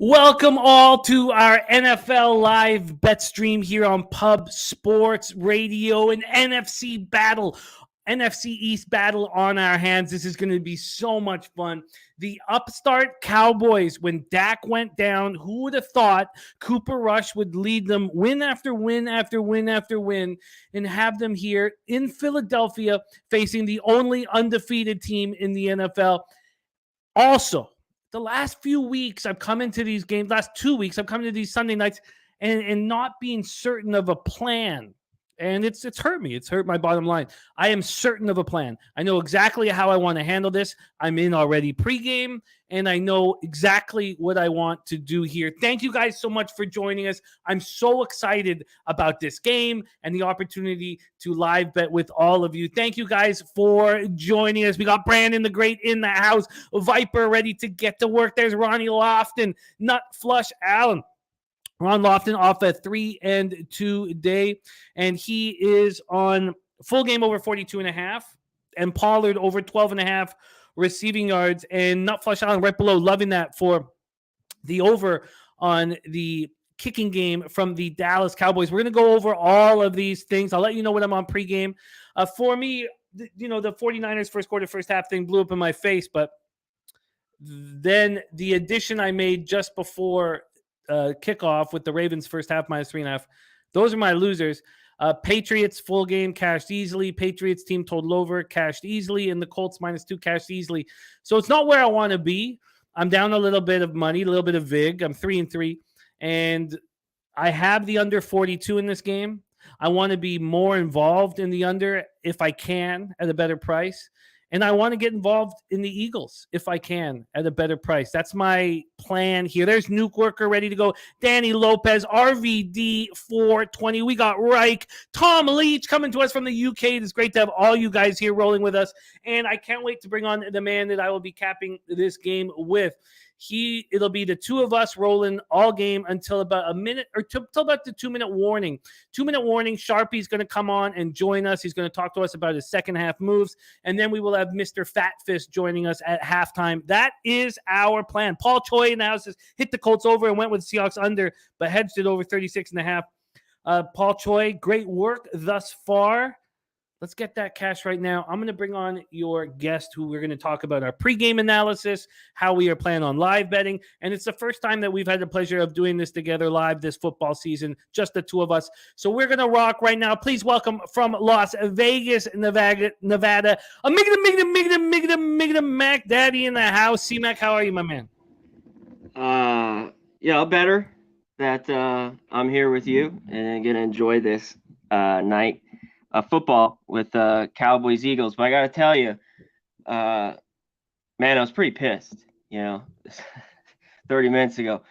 Welcome all to our NFL live bet stream here on Pub Sports Radio, an NFC East battle on our hands. This is going to be so much fun. The upstart Cowboys, when Dak went down, who would have thought Cooper Rush would lead them win after win after win after win and have them here in Philadelphia facing the only undefeated team in the NFL. Also, the last few weeks I've come into these games, last 2 weeks, I've come into these Sunday nights and not being certain of a plan. And it's hurt me. It's hurt my bottom line. I am certain of a plan. I know exactly how I want to handle this. I'm in already pregame, and I know exactly what I want to do here. Thank you guys so much for joining us. I'm so excited about this game and the opportunity to live bet with all of you. Thank you guys for joining us. We got Brandon the Great in the house, Viper ready to get to work. There's Ronnie Lofton, Nut Flush Allen. Ron Lofton off a 3-2 day, and he is on full game over 42.5, and Pollard over 12.5 receiving yards, and Nutflush Allen right below, loving that for the over on the kicking game from the Dallas Cowboys. We're going to go over all of these things. I'll let you know when I'm on pregame. For me, the 49ers first quarter, first half thing blew up in my face, but then the addition I made just before kickoff with the Ravens first half -3.5. Those are my losers. Patriots full game cashed easily. Patriots team total over cashed easily, and the Colts -2 cashed easily. So it's not where I want to be. I'm down a little bit of money, a little bit of vig. I'm 3-3, and I have the under 42 in this game. I want to be more involved in the under if I can at a better price. And I want to get involved in the Eagles if I can at a better price. That's my plan here. There's Nuke Worker ready to go. Danny Lopez, RVD 420. We got Reich. Tom Leach coming to us from the UK. It's great to have all you guys here rolling with us. And I can't wait to bring on the man that I will be capping this game with. It'll be the two of us rolling all game until about a minute or till about the 2-minute warning. 2-minute warning. Sharpie's going to come on and join us. He's going to talk to us about his second half moves. And then we will have Mr. Fat Fist joining us at halftime. That is our plan. Paul Choi in the house has hit the Colts over and went with Seahawks under, but hedged it over 36.5. Paul Choi, great work thus far. Let's get that cash right now. I'm going to bring on your guest who we're going to talk about our pregame analysis, how we are planning on live betting. And it's the first time that we've had the pleasure of doing this together live this football season, just the two of us. So we're going to rock right now. Please welcome from Las Vegas, Nevada, a Migda Mac Daddy in the house. C-Mac, how are you, my man? Better that I'm here with you and going to enjoy this night. Football with Cowboys Eagles, but I got to tell you, man, I was pretty pissed. 30 minutes ago,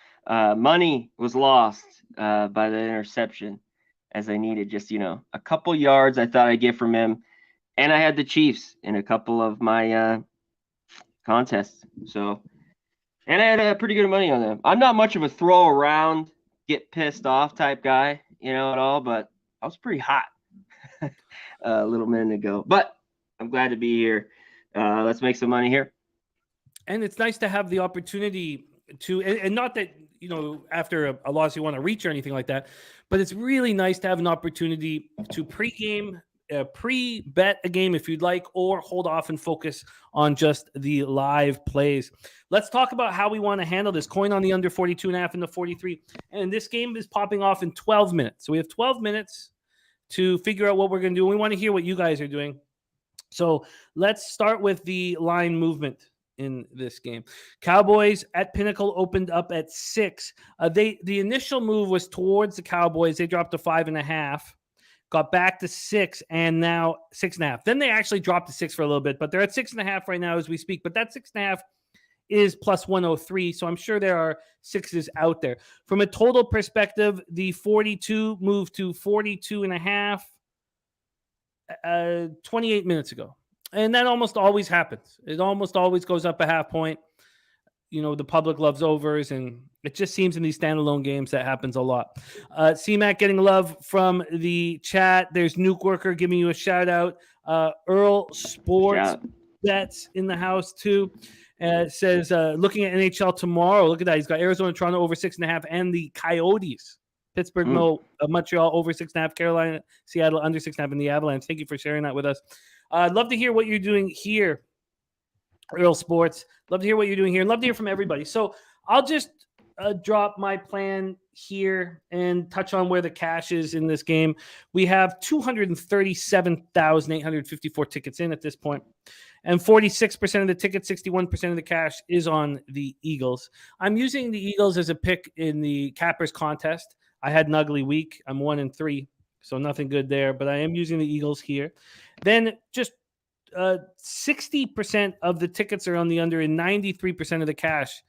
money was lost by the interception, as I needed just a couple yards I thought I'd get from him, and I had the Chiefs in a couple of my contests. So, and I had pretty good money on them. I'm not much of a throw around, get pissed off type guy, at all, but I was pretty hot a little minute ago, but I'm glad to be here. Let's make some money here. And it's nice to have the opportunity to, and not that, after a loss you want to reach or anything like that, but it's really nice to have an opportunity to pre-bet a game if you'd like, or hold off and focus on just the live plays. Let's talk about how we want to handle this. Coin on the under 42.5 and the 43. And this game is popping off in 12 minutes. So we have 12 minutes to figure out what we're going to do. We want to hear what you guys are doing. So let's start with the line movement in this game. Cowboys at Pinnacle opened up at 6. The initial move was towards the Cowboys. They dropped to 5.5, got back to 6, and now 6.5. Then they actually dropped to 6 for a little bit, but they're at 6.5 right now as we speak. But that 6.5 is plus 103, so I'm sure there are 6s out there. From a total perspective, the 42 moved to 42.5 28 minutes ago. And that almost always happens. It almost always goes up a half point. The public loves overs, and it just seems in these standalone games that happens a lot. C-Mac getting love from the chat. There's Nuke Worker giving you a shout out. Earl Sports Bets in the house too. It says, looking at NHL tomorrow, look at that. He's got Arizona, Toronto over 6.5, and the Coyotes. Pittsburgh, no, Montreal over 6.5, Carolina, Seattle under 6.5, and the Avalanche. Thank you for sharing that with us. I'd love to hear what you're doing here, Earl Sports. Love to hear what you're doing here, and love to hear from everybody. So I'll just drop my plan here and touch on where the cash is in this game. We have 237,854 tickets in at this point. And 46% of the tickets, 61% of the cash is on the Eagles. I'm using the Eagles as a pick in the Cappers contest. I had an ugly week. I'm 1-3, so nothing good there. But I am using the Eagles here. Then just 60% of the tickets are on the under and 93% of the cash.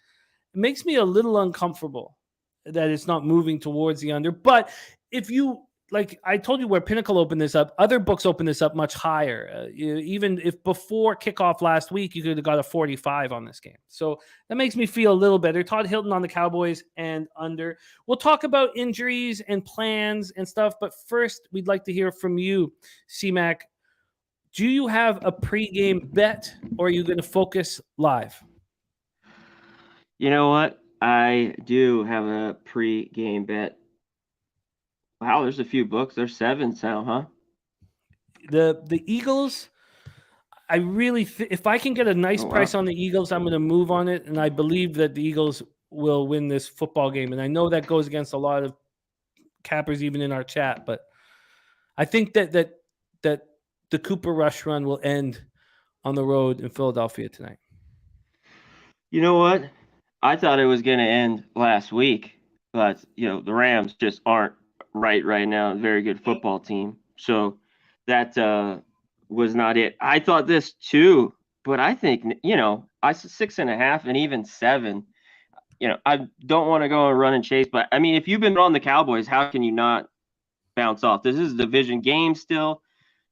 It makes me a little uncomfortable that it's not moving towards the under. But if you, like I told you where Pinnacle opened this up, other books open this up much higher. Even if before kickoff last week, you could have got a 45 on this game. So that makes me feel a little better. Todd Hilton on the Cowboys and under. We'll talk about injuries and plans and stuff. But first, we'd like to hear from you, C-Mac. Do you have a pregame bet, or are you going to focus live? You know what? I do have a pre-game bet. Wow, there's a few books. There's 7 now, huh? The Eagles, I really if I can get a nice price on the Eagles, I'm going to move on it, and I believe that the Eagles will win this football game. And I know that goes against a lot of cappers, even in our chat, but I think that the Cooper Rush run will end on the road in Philadelphia tonight. You know what? I thought it was going to end last week, but the Rams just aren't right now. A very good football team, so that was not it. I thought this too, but I think I said 6.5 and even 7. I don't want to go and run and chase, but I mean, if you've been on the Cowboys, how can you not bounce off? This is a division game still.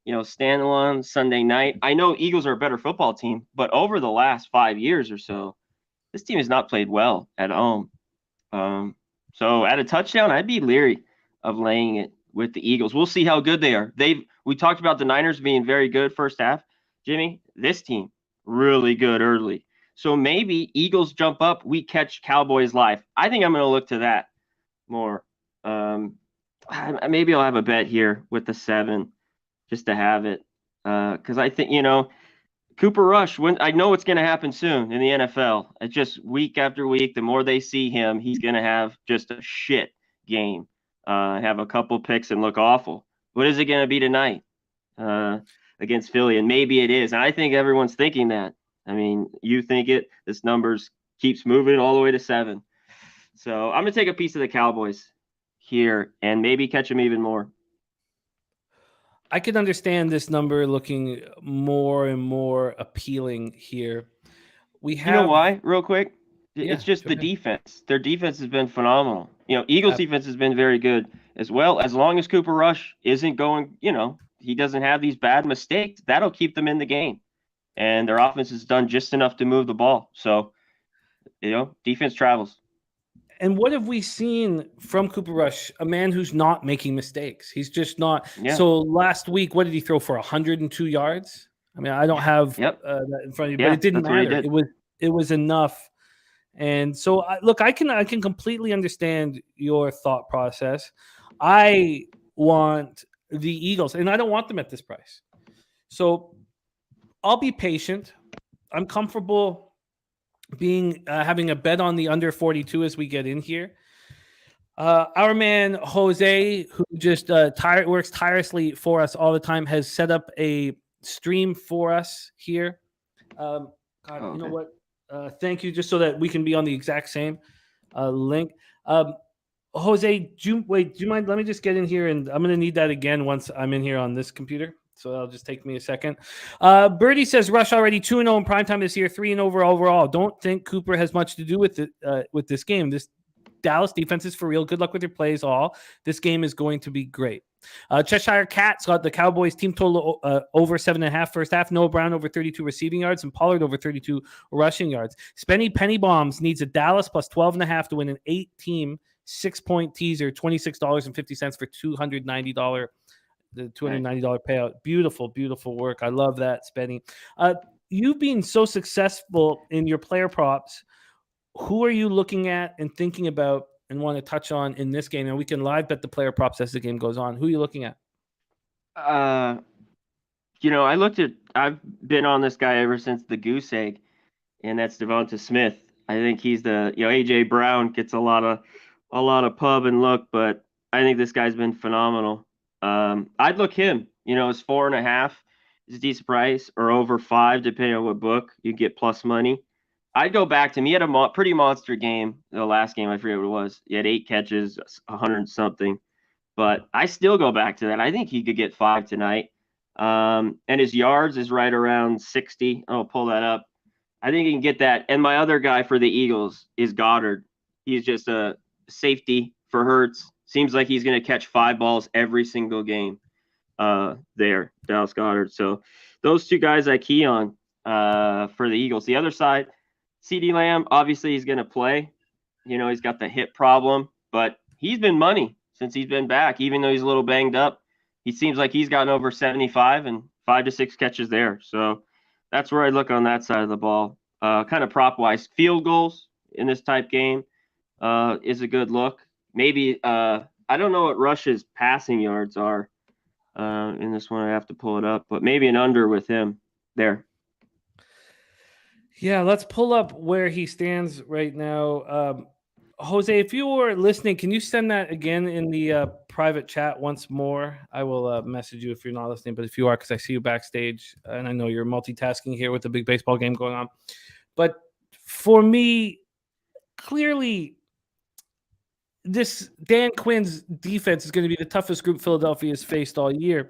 Standalone Sunday night. I know Eagles are a better football team, but over the last 5 years or so, this team has not played well at home. So at a touchdown, I'd be leery of laying it with the Eagles. We'll see how good they are. We talked about the Niners being very good first half. Jimmy, this team, really good early. So maybe Eagles jump up, we catch Cowboys live. I think I'm going to look to that more. Maybe I'll have a bet here with the 7 just to have it. Because I think, Cooper Rush, I know it's going to happen soon in the NFL. It's just week after week, the more they see him, he's going to have just a shit game. Have a couple picks and look awful. What is it going to be tonight against Philly? And maybe it is. And I think everyone's thinking that. I mean, you think it. This numbers keeps moving all the way to 7. So I'm going to take a piece of the Cowboys here and maybe catch them even more. I could understand this number looking more and more appealing here. We have, you know why? Real quick, it's just the ahead. Defense. Their defense has been phenomenal. Eagles defense has been very good as well. As long as Cooper Rush isn't going, he doesn't have these bad mistakes, that'll keep them in the game. And their offense has done just enough to move the ball. So, defense travels. And what have we seen from Cooper Rush? A man who's not making mistakes. He's just not. Yeah. So last week, what did he throw for? 102 yards? I mean, I don't have that in front of you, but it didn't matter. It was enough. And so, look, I can completely understand your thought process. I want the Eagles, and I don't want them at this price. So I'll be patient. I'm comfortable having a bet on the under 42 as we get in here. Our man Jose, who just works tirelessly for us all the time, has set up a stream for us here. You know what? Thank you, just so that we can be on the exact same link. Jose, do you mind? Let me just get in here, and I'm going to need that again once I'm in here on this computer. So that'll just take me a second. Birdie says Rush already 2-0 in primetime this year, 3-0 overall. Don't think Cooper has much to do with it with this game. This Dallas defense is for real. Good luck with your plays, all. This game is going to be great. Cheshire Cat's got the Cowboys team total over 7.5 first half. Noah Brown over 32 receiving yards and Pollard over 32 rushing yards. Spenny Penny Bombs needs a Dallas plus 12.5 to win an 8-team 6-point teaser, $26.50 for $290. The $290 payout. Beautiful, beautiful work. I love that, Spenny. you've been so successful in your player props. Who are you looking at and thinking about and want to touch on in this game? And we can live bet the player props as the game goes on. Who are you looking at? I've been on this guy ever since the goose egg, and that's Devonta Smith. I think he's AJ Brown gets a lot of pub and look, but I think this guy's been phenomenal. I'd look him. It's 4.5 is a decent price, or over 5, depending on what book you get plus money. I'd go back to him. He had a pretty monster game. The last game, I forget what it was. He had 8 catches, 100 something. But I still go back to that. I think he could get 5 tonight. And his yards is right around 60. I'll pull that up. I think he can get that. And my other guy for the Eagles is Goddard. He's just a safety for Hurts. Seems like he's going to catch 5 balls every single game there, Dallas Goddard. So those two guys I key on for the Eagles. The other side, CeeDee Lamb, obviously he's going to play. He's got the hip problem, but he's been money since he's been back, even though he's a little banged up. He seems like he's gotten over 75 and 5 to 6 catches there. So that's where I look on that side of the ball. Kind of prop-wise, field goals in this type game is a good look. Maybe I don't know what Rush's passing yards are in this one. I have to pull it up, but maybe an under with him there. Yeah, let's pull up where he stands right now. Jose, if you were listening, can you send that again in the private chat once more? I will message you if you're not listening, but if you are, because I see you backstage, and I know you're multitasking here with the big baseball game going on. But for me, clearly, this Dan Quinn's defense is going to be the toughest group Philadelphia has faced all year.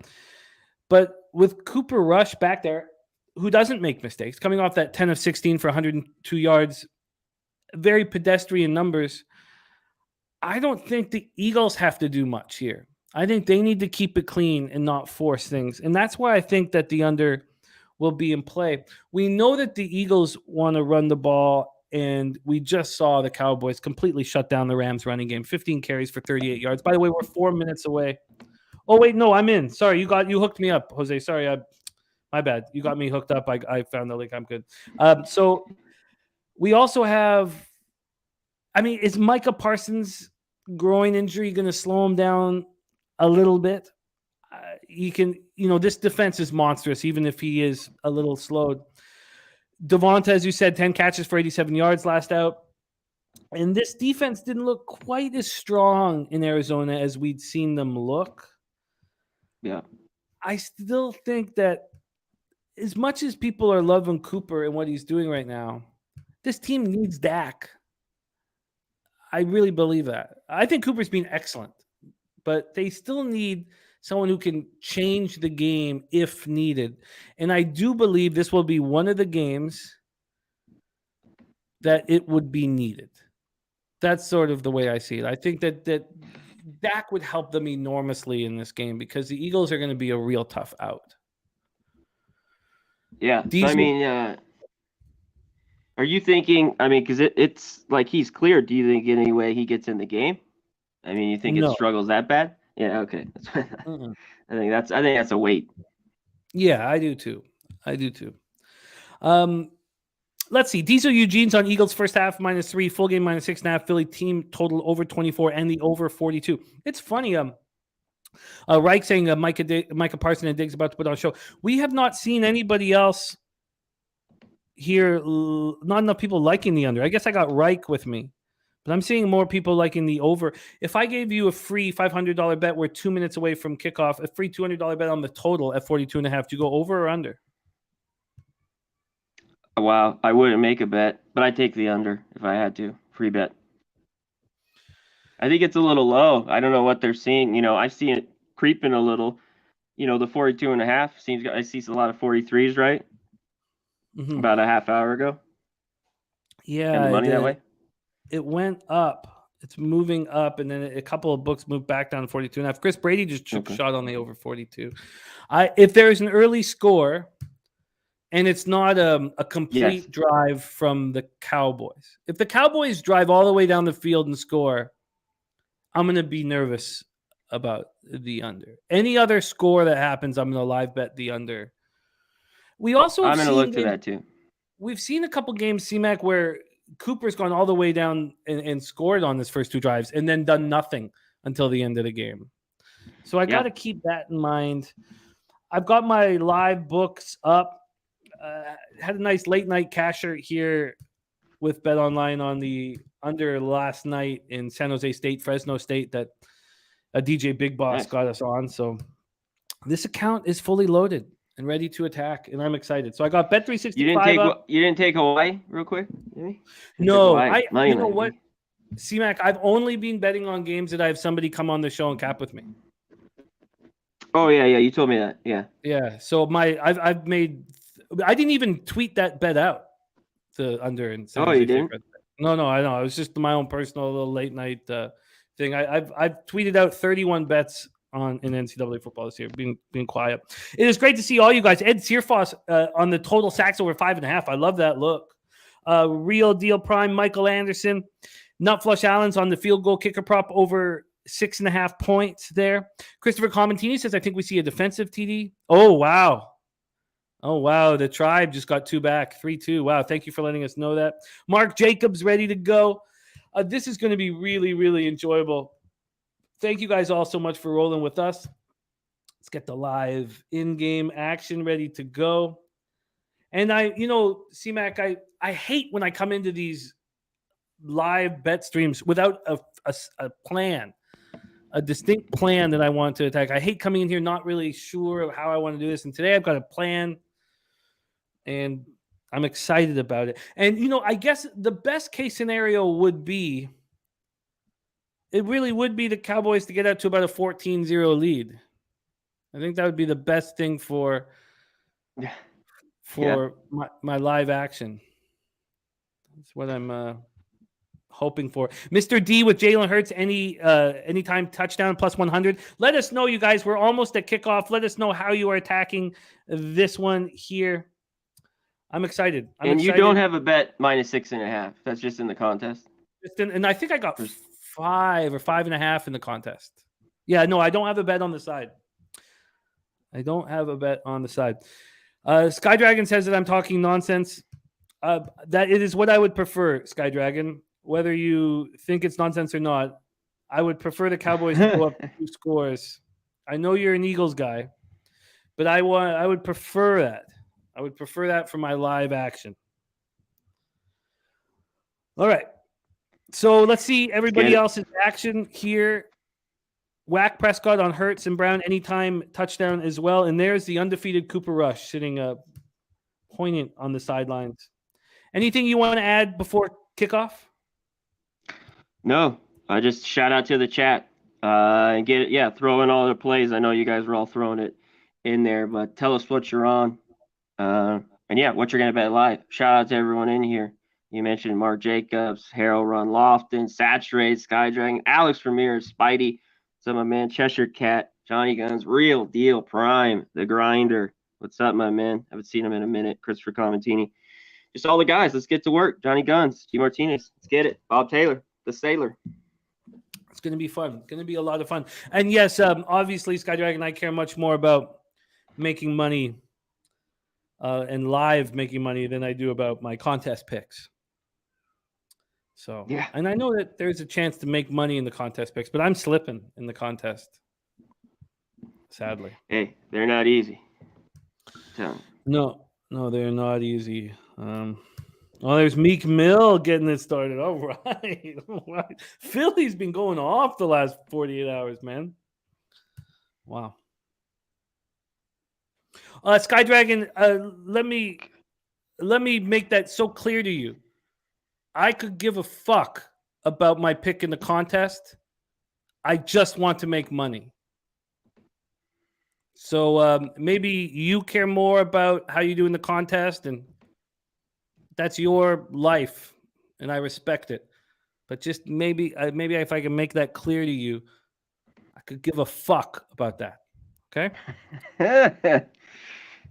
But with Cooper Rush back there, who doesn't make mistakes, coming off that 10 of 16 for 102 yards, very pedestrian numbers, I don't think the Eagles have to do much here. I think they need to keep it clean and not force things. And that's why I think that the under will be in play. We know that the Eagles want to run the ball, and we just saw the Cowboys completely shut down the Rams running game. 15 carries for 38 yards. By the way, we're 4 minutes away. Oh, wait, no, I'm in. Sorry, you hooked me up, Jose. Sorry, my bad. You got me hooked up. I found the link. I'm good. So we also have, is Micah Parsons' groin injury going to slow him down a little bit? This defense is monstrous, even if he is a little slowed. Devonta, as you said, 10 catches for 87 yards last out. And this defense didn't look quite as strong in Arizona as we'd seen them look. Yeah. I still think that as much as people are loving Cooper and what he's doing right now, this team needs Dak. I really believe that. I think Cooper's been excellent, but they still need someone who can change the game if needed. And I do believe this will be one of the games that it would be needed. That's sort of the way I see it. I think that Dak would help them enormously in this game because the Eagles are going to be a real tough out. Yeah. Are you thinking, because it's like he's cleared. Do you think any way he gets in the game? You think it struggles that bad? Yeah, okay. I think that's a wait. Yeah, I do too. Let's see. Diesel Eugene's on Eagles first half -3, full game -6.5. Philly team total over 24 and the over 42. It's funny. Reich saying Micah Parsons and Diggs about to put on a show. We have not seen anybody else here. Not enough people liking the under. I guess I got Reich with me, but I'm seeing more people liking the over. If I gave you a free $500 bet, we're 2 minutes away from kickoff, a free $200 bet on the total at 42.5. Do you go over or under? Wow, I wouldn't make a bet, but I'd take the under if I had to. Free bet. I think it's a little low. I don't know what they're seeing. I've seen it creeping a little. The 42.5 I see a lot of 43s, right? Mm-hmm. About a half hour ago. Yeah, and the money that way. It went up. It's moving up, and then a couple of books moved back down to 42.5. Chris Brady just took a shot on the over 42. If there's an early score, and it's not a complete drive from the Cowboys. If the Cowboys drive all the way down the field and score, I'm going to be nervous about the under. Any other score that happens, I'm going to live bet the under. We also have I'm gonna look seen to that too. we've seen a couple games, C-Mac, where Cooper's gone all the way down and scored on his first two drives and then done nothing until the end of the game. So I got to keep that in mind. I've got my live books up. Had a nice late night casher here with Bet Online on the under last night in San Jose State, Fresno State, that DJ Big Boss got us on. So this account is fully loaded and ready to attack, and I'm excited. So I got Bet365 You didn't take Hawaii real quick? Maybe? No, you know what? C-Mac, I've only been betting on games that I have somebody come on the show and cap with me. Oh yeah, you told me that. Yeah. So I've made. I didn't even tweet that bet out. The under and San Jose you didn't? No, I know. It was just my own personal little late night thing. I've tweeted out 31 bets in NCAA football this year, being quiet. It is great to see all you guys. Ed Searfoss on the total sacks over 5.5. I love that look. Real Deal Prime, Michael Anderson, Nutflush Allen's on the field goal kicker prop over 6.5 points there. Christopher Comentini says, I think we see a defensive TD. Oh, wow. The Tribe just got 2 back, 3-2. Wow, thank you for letting us know that. Mark Jacobs ready to go. This is going to be really, really enjoyable. Thank you guys all so much for rolling with us. Let's get the live in-game action ready to go. And C-Mac, I hate when I come into these live bet streams without a plan, a distinct plan that I want to attack. I hate coming in here not really sure of how I want to do this. And today I've got a plan, and I'm excited about it. And, I guess the best case scenario would be, it really would be the Cowboys to get out to about a 14-0 lead. I think that would be the best thing for my live action. That's what I'm hoping for. Mr. D with Jalen Hurts, anytime touchdown plus 100. Let us know, you guys. We're almost at kickoff. Let us know how you are attacking this one here. I'm excited. You don't have a bet minus 6.5. That's just in the contest. And I think I got 5 or 5.5 in the contest. Yeah, no, I don't have a bet on the side. Sky Dragon says that I'm talking nonsense. That it is what I would prefer, Sky Dragon. Whether you think it's nonsense or not, I would prefer the Cowboys to go up 2 scores. I know you're an Eagles guy, but I would prefer that. I would prefer that for my live action. All right. So let's see everybody else's action here. Whack Prescott on Hurts and Brown anytime touchdown as well. And there's the undefeated Cooper Rush sitting poignant on the sidelines. Anything you want to add before kickoff? No, I just shout out to the chat and throw in all the plays. I know you guys were all throwing it in there, but tell us what you're on. What you're going to bet live. Shout out to everyone in here. You mentioned Mark Jacobs, Harold Ron Lofton, Saturate, Sky Dragon, Alex Ramirez, Spidey, some of my man, Cheshire Cat, Johnny Guns, Real Deal Prime, The Grinder. What's up, my man? Haven't seen him in a minute. Christopher Comentini. Just all the guys. Let's get to work. Johnny Guns, G Martinez. Let's get it. Bob Taylor, the Sailor. It's going to be fun. Going to be a lot of fun. And yes, obviously, Sky Dragon, I care much more about making money and live making money than I do about my contest picks. So, yeah. And I know that there's a chance to make money in the contest picks, but I'm slipping in the contest. Sadly. Hey, they're not easy. No, they're not easy. There's Meek Mill getting it started. All right. Philly's been going off the last 48 hours, man. Wow. Sky Dragon, let me make that so clear to you. I could give a fuck about my pick in the contest. I just want to make money. So maybe you care more about how you do in the contest, and that's your life, and I respect it. But just maybe if I can make that clear to you, I could give a fuck about that. Okay?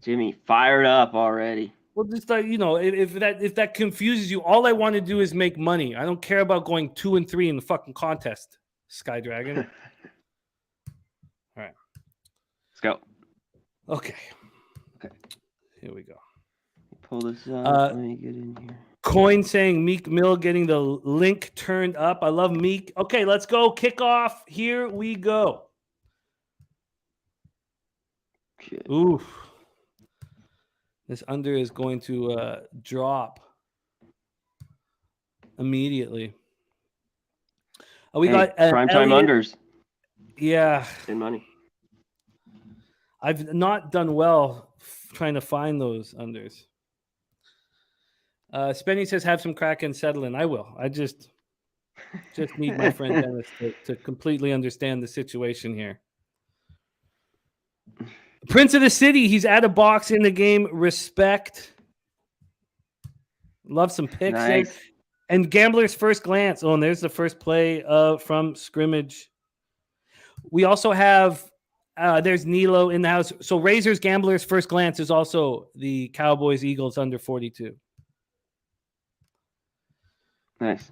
Jimmy, fired up already. Well, just if that confuses you, all I want to do is make money. I don't care about going 2-3 in the fucking contest, Sky Dragon. All right. Let's go. Okay. Here we go. Pull this up. Let me get in here. Coin saying Meek Mill getting the link turned up. I love Meek. Okay, let's go. Kickoff. Here we go. Okay. Oof. This under is going to drop immediately. We got primetime unders. Yeah. In money. I've not done well trying to find those unders. Spenny says, have some crack and settle in. I will. I just need my friend Dennis to completely understand the situation here. Prince of the City, he's at a box in the game. Respect. Love some picks. Nice. And Gambler's First Glance. Oh, and there's the first play from scrimmage. We also have, there's Nilo in the house. So Razor's Gambler's First Glance is also the Cowboys Eagles under 42. Nice.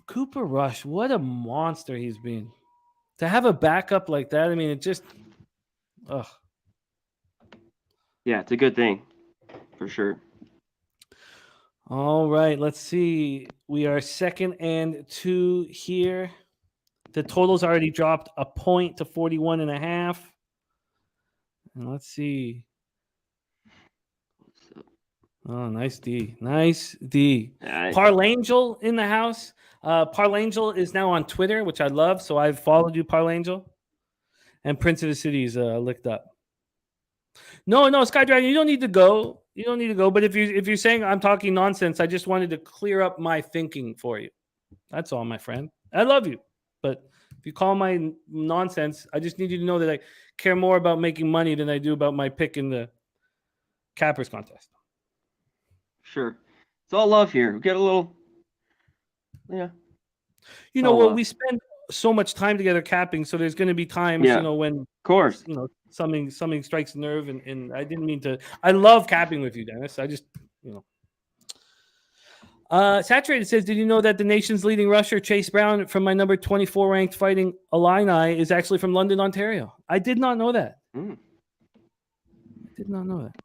Cooper Rush, what a monster he's been. To have a backup like that, I mean, it just, ugh. Yeah, it's a good thing, for sure. All right, let's see. We are 2nd and 2 here. The total's already dropped a point to 41.5. And let's see. Oh, nice D. Nice D. Nice. Parlangel in the house. Parlangel is now on Twitter, which I love. So I've followed you, Parlangel. And Prince of the City's licked up. No, Skydragon, you don't need to go. You don't need to go. But if you're saying I'm talking nonsense, I just wanted to clear up my thinking for you. That's all, my friend. I love you. But if you call my nonsense, I just need you to know that I care more about making money than I do about my pick in the Cappers contest. Sure. It's all love here. We get a little, yeah. You know, well, we spend so much time together capping, so there's going to be times, you know, when, of course, you know, something strikes a nerve, and I didn't mean to. I love capping with you, Dennis. I just, you know. Saturated says, did you know that the nation's leading rusher, Chase Brown, from my number 24 ranked Fighting Illini, is actually from London, Ontario? I did not know that. I did not know that.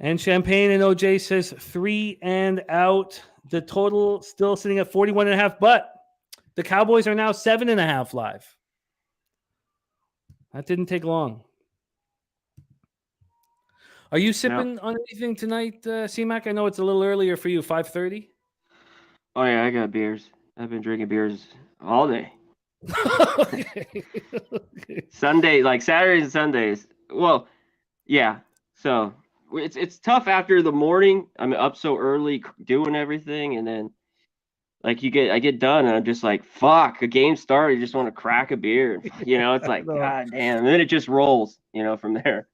And Champagne and OJ says 3 and out. The total still sitting at 41.5, but the Cowboys are now 7.5 live. That didn't take long. Are you sipping on anything tonight, C-Mac? I know it's a little earlier for you, 5:30. Oh, yeah, I got beers. I've been drinking beers all day. Okay. Sunday, like Saturdays and Sundays. Well, yeah. So it's tough after the morning. I'm up so early doing everything, and then like I get done, and I'm just like, fuck, a game started. You just want to crack a beer. You know, it's like, god damn. And then it just rolls, you know, from there.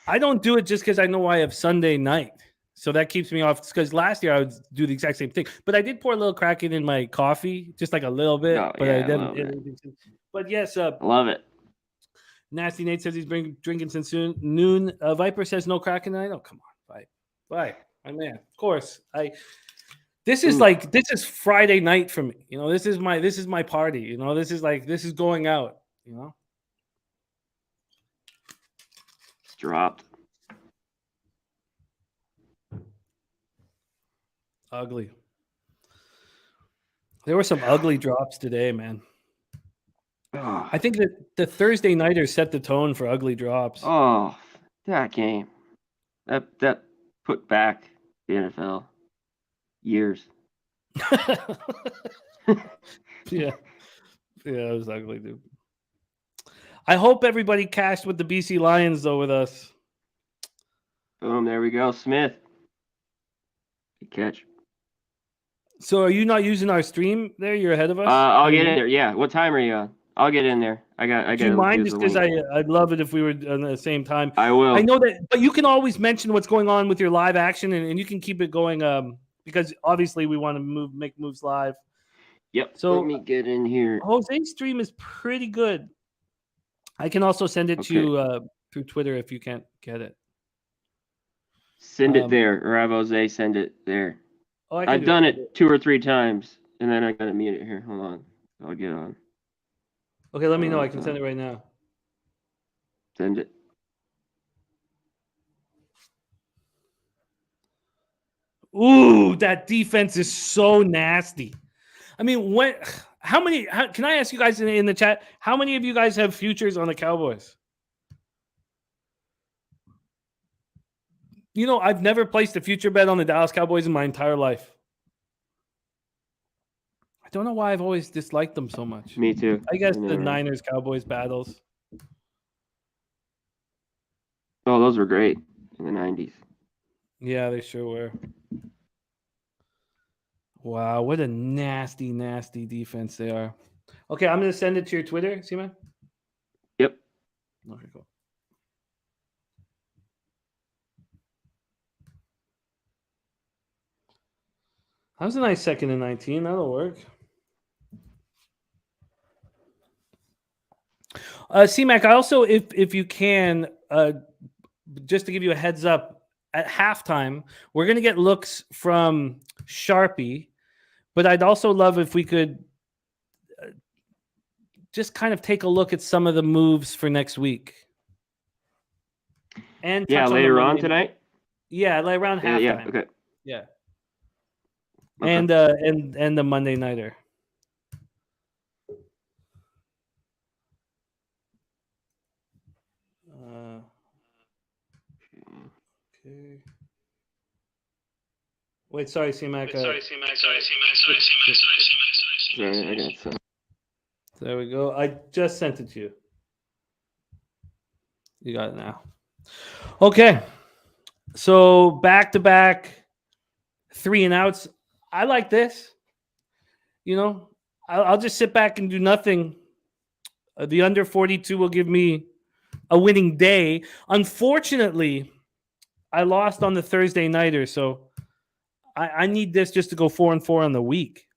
I don't do it just because I know I have Sunday night. So that keeps me off. Because last year I would do the exact same thing. But I did pour a little Kraken in my coffee, just like a little bit. Oh, but yeah, I didn't. But yes. I love it. Nasty Nate says he's drinking since noon. Viper says no Kraken tonight. Oh, come on. Bye. My man. Of course. This is Friday night for me. You know, this is my party. You know, this is going out, you know. Dropped. Ugly. There were some ugly drops today, man. Oh. I think that the Thursday nighters set the tone for ugly drops. Oh, that game. That put back the NFL years. Yeah, it was ugly, dude. I hope everybody cashed with the BC Lions, though, with us. Boom, there we go. Smith. Good catch. So are you not using our stream there? You're ahead of us? I'll get in there. Yeah. What time are you on? I'll get in there. I got. Do you mind? Just because I'd love it if we were on the same time. I will. I know that, but you can always mention what's going on with your live action, and you can keep it going. Because obviously we want to make moves live. Yep. So let me get in here. Jose's stream is pretty good. I can also send it to you through Twitter if you can't get it. Send it there, or have Jose send it there. Oh, I've done it 2 or 3 times, and then I gotta mute it here. Hold on, I'll get on. Okay, let me know. I can send it right now. Send it. Ooh, that defense is so nasty. I mean, can I ask you guys in the chat, how many of you guys have futures on the Cowboys? You know, I've never placed a future bet on the Dallas Cowboys in my entire life. I don't know why I've always disliked them so much. Me too. I guess the Niners Cowboys battles. Oh, those were great in the 90s. Yeah, they sure were. Wow, what a nasty, nasty defense they are. Okay, I'm going to send it to your Twitter, Seaman. Yep. Okay, cool. That was a nice 2nd and 19. That'll work. C-Mac, I also, if you can, just to give you a heads up, at halftime, we're going to get looks from Sharpie, but I'd also love if we could just kind of take a look at some of the moves for next week. And later on tonight? Yeah, like around halftime. Yeah, okay. Yeah. Okay. And the Monday nighter. Okay. Wait, sorry, C-Mac. Sorry, I got some. There we go. I just sent it to you. You got it now. Okay. So back-to-back 3 and outs. I like this. You know, I'll just sit back and do nothing. The under 42 will give me a winning day. Unfortunately, I lost on the Thursday nighter, so I need this just to go 4-4 on the week.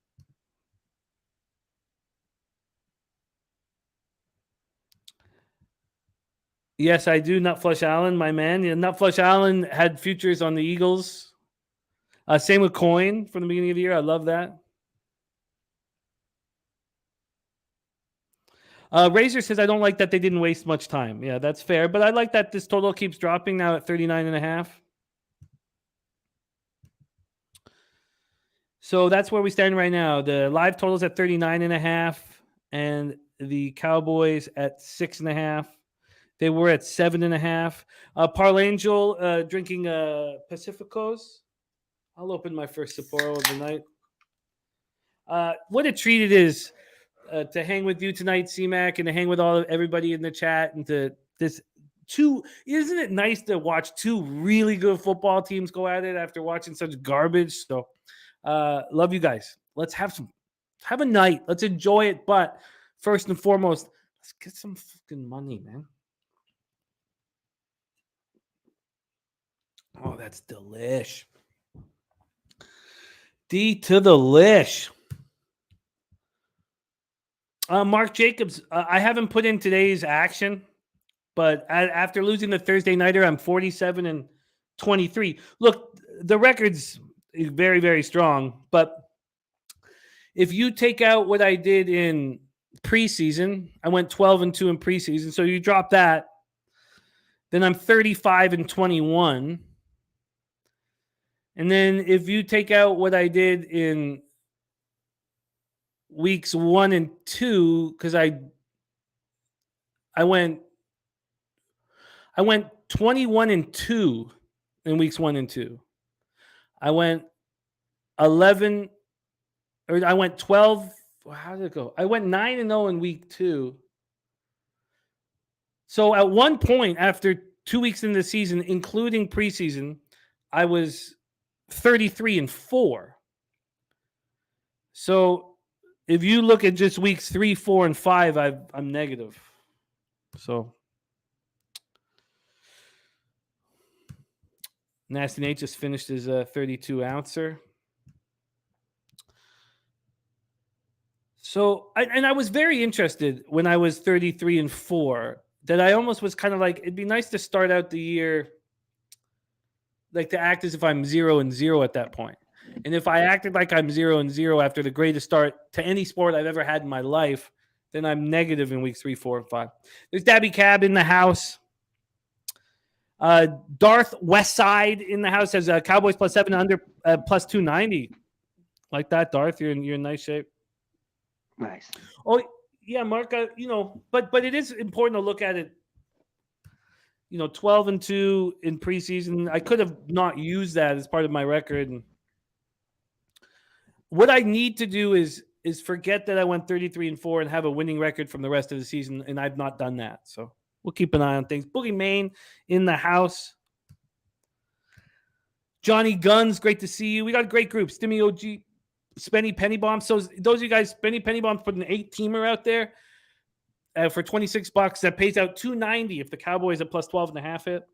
Yes, I do. Nutflush Allen, my man. Yeah, Nutflush Allen had futures on the Eagles. Same with Coin from the beginning of the year. I love that. Razor says, I don't like that they didn't waste much time. Yeah, that's fair. But I like that this total keeps dropping now at 39.5. So that's where we stand right now. The live total is at 39.5 and the Cowboys at 6.5. They were at 7.5. Parlangel drinking Pacificos. I'll open my first Sapporo of the night. What a treat it is to hang with you tonight, C-Mac, and to hang with everybody in the chat and to this two. Isn't it nice to watch two really good football teams go at it after watching such garbage? So love you guys. Let's have a night. Let's enjoy it. But first and foremost, let's get some fucking money, man. Oh, that's delish. D to the lish. Mark Jacobs, I haven't put in today's action, but after losing the Thursday nighter, I'm 47-23. Look, the record's very, very strong, but if you take out what I did in preseason, I went 12-2 in preseason, so you drop that, then I'm 35-21. And then if you take out what I did in weeks 1 and 2, because I went 21-2 in weeks 1 and 2. I went 11, or I went 12. How did it go? I went 9-0 in week 2. So at one point after 2 weeks into the season, including preseason, I was 33-4. So if you look at just weeks 3, 4, and 5, I'm negative. So Nasty Nate just finished his 32 ouncer. So I was very interested when I was 33-4 that I almost was kind of like, it'd be nice to start out the year like to act as if I'm 0-0 at that point. And if I acted like I'm 0-0 after the greatest start to any sport I've ever had in my life, then I'm negative in weeks 3, 4, and 5. There's Dabby Cab in the house. Darth Westside in the house has Cowboys plus 7 under plus 290. Like that, Darth. You're in nice shape. Nice. Oh yeah, Mark. But it is important to look at it. 12-2 in preseason. I could have not used that as part of my record. And what I need to do is forget that I went 33-4 and have a winning record from the rest of the season, and I've not done that. So we'll keep an eye on things. Boogie Maine in the house. Johnny Guns, great to see you. We got a great group. Stimmy OG, Spenny Penny Bomb. So those of you guys, Spenny Penny Bomb's put an 8-teamer out there for $26. That pays out $290 if the Cowboys at plus 12.5 hit.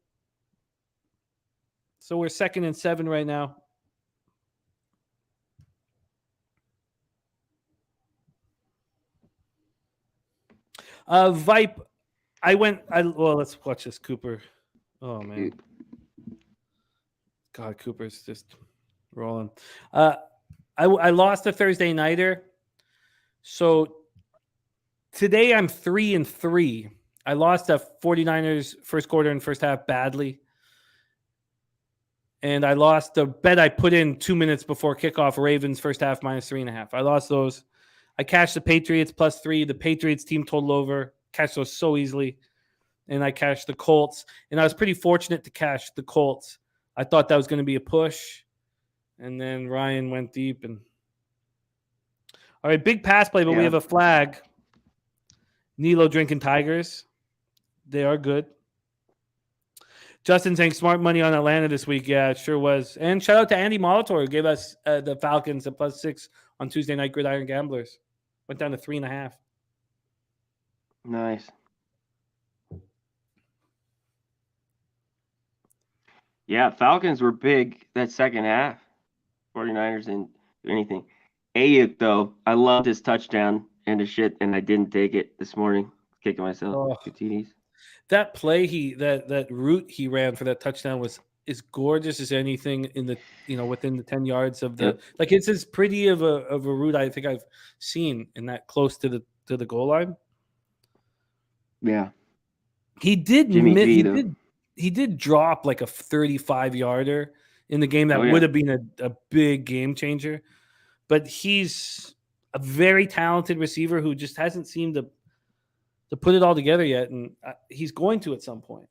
So we're 2nd and 7 right now. Vipe, let's watch this, Cooper. Oh, man. God, Cooper's just rolling. I lost a Thursday nighter. So today I'm 3-3. I lost a 49ers first quarter and first half badly. And I lost the bet I put in 2 minutes before kickoff, Ravens first half minus 3.5. I lost those. I cashed the Patriots plus 3. The Patriots team total over. Cashed those so easily. And I cashed the Colts. And I was pretty fortunate to cash the Colts. I thought that was going to be a push. And then Ryan went deep. And all right, big pass play, but we have a flag. Nilo drinking Tigers. They are good. Justin saying smart money on Atlanta this week. Yeah, it sure was. And shout out to Andy Molitor, who gave us the Falcons at plus 6 on Tuesday night Gridiron Gamblers. Went down to 3.5. Nice. Yeah, Falcons were big that second half. 49ers didn't do anything. Ayuk, though, I loved his touchdown and his shit, and I didn't take it this morning. Kicking myself. 2 TDs. That play that route he ran for that touchdown was as gorgeous as anything in the within the 10 yards of the like it's as pretty of a route I think I've seen in that close to the goal line. Yeah. He did he did drop like a 35-yarder in the game that would have been a big game changer. But he's a very talented receiver who just hasn't seemed to put it all together yet, and he's going to at some point.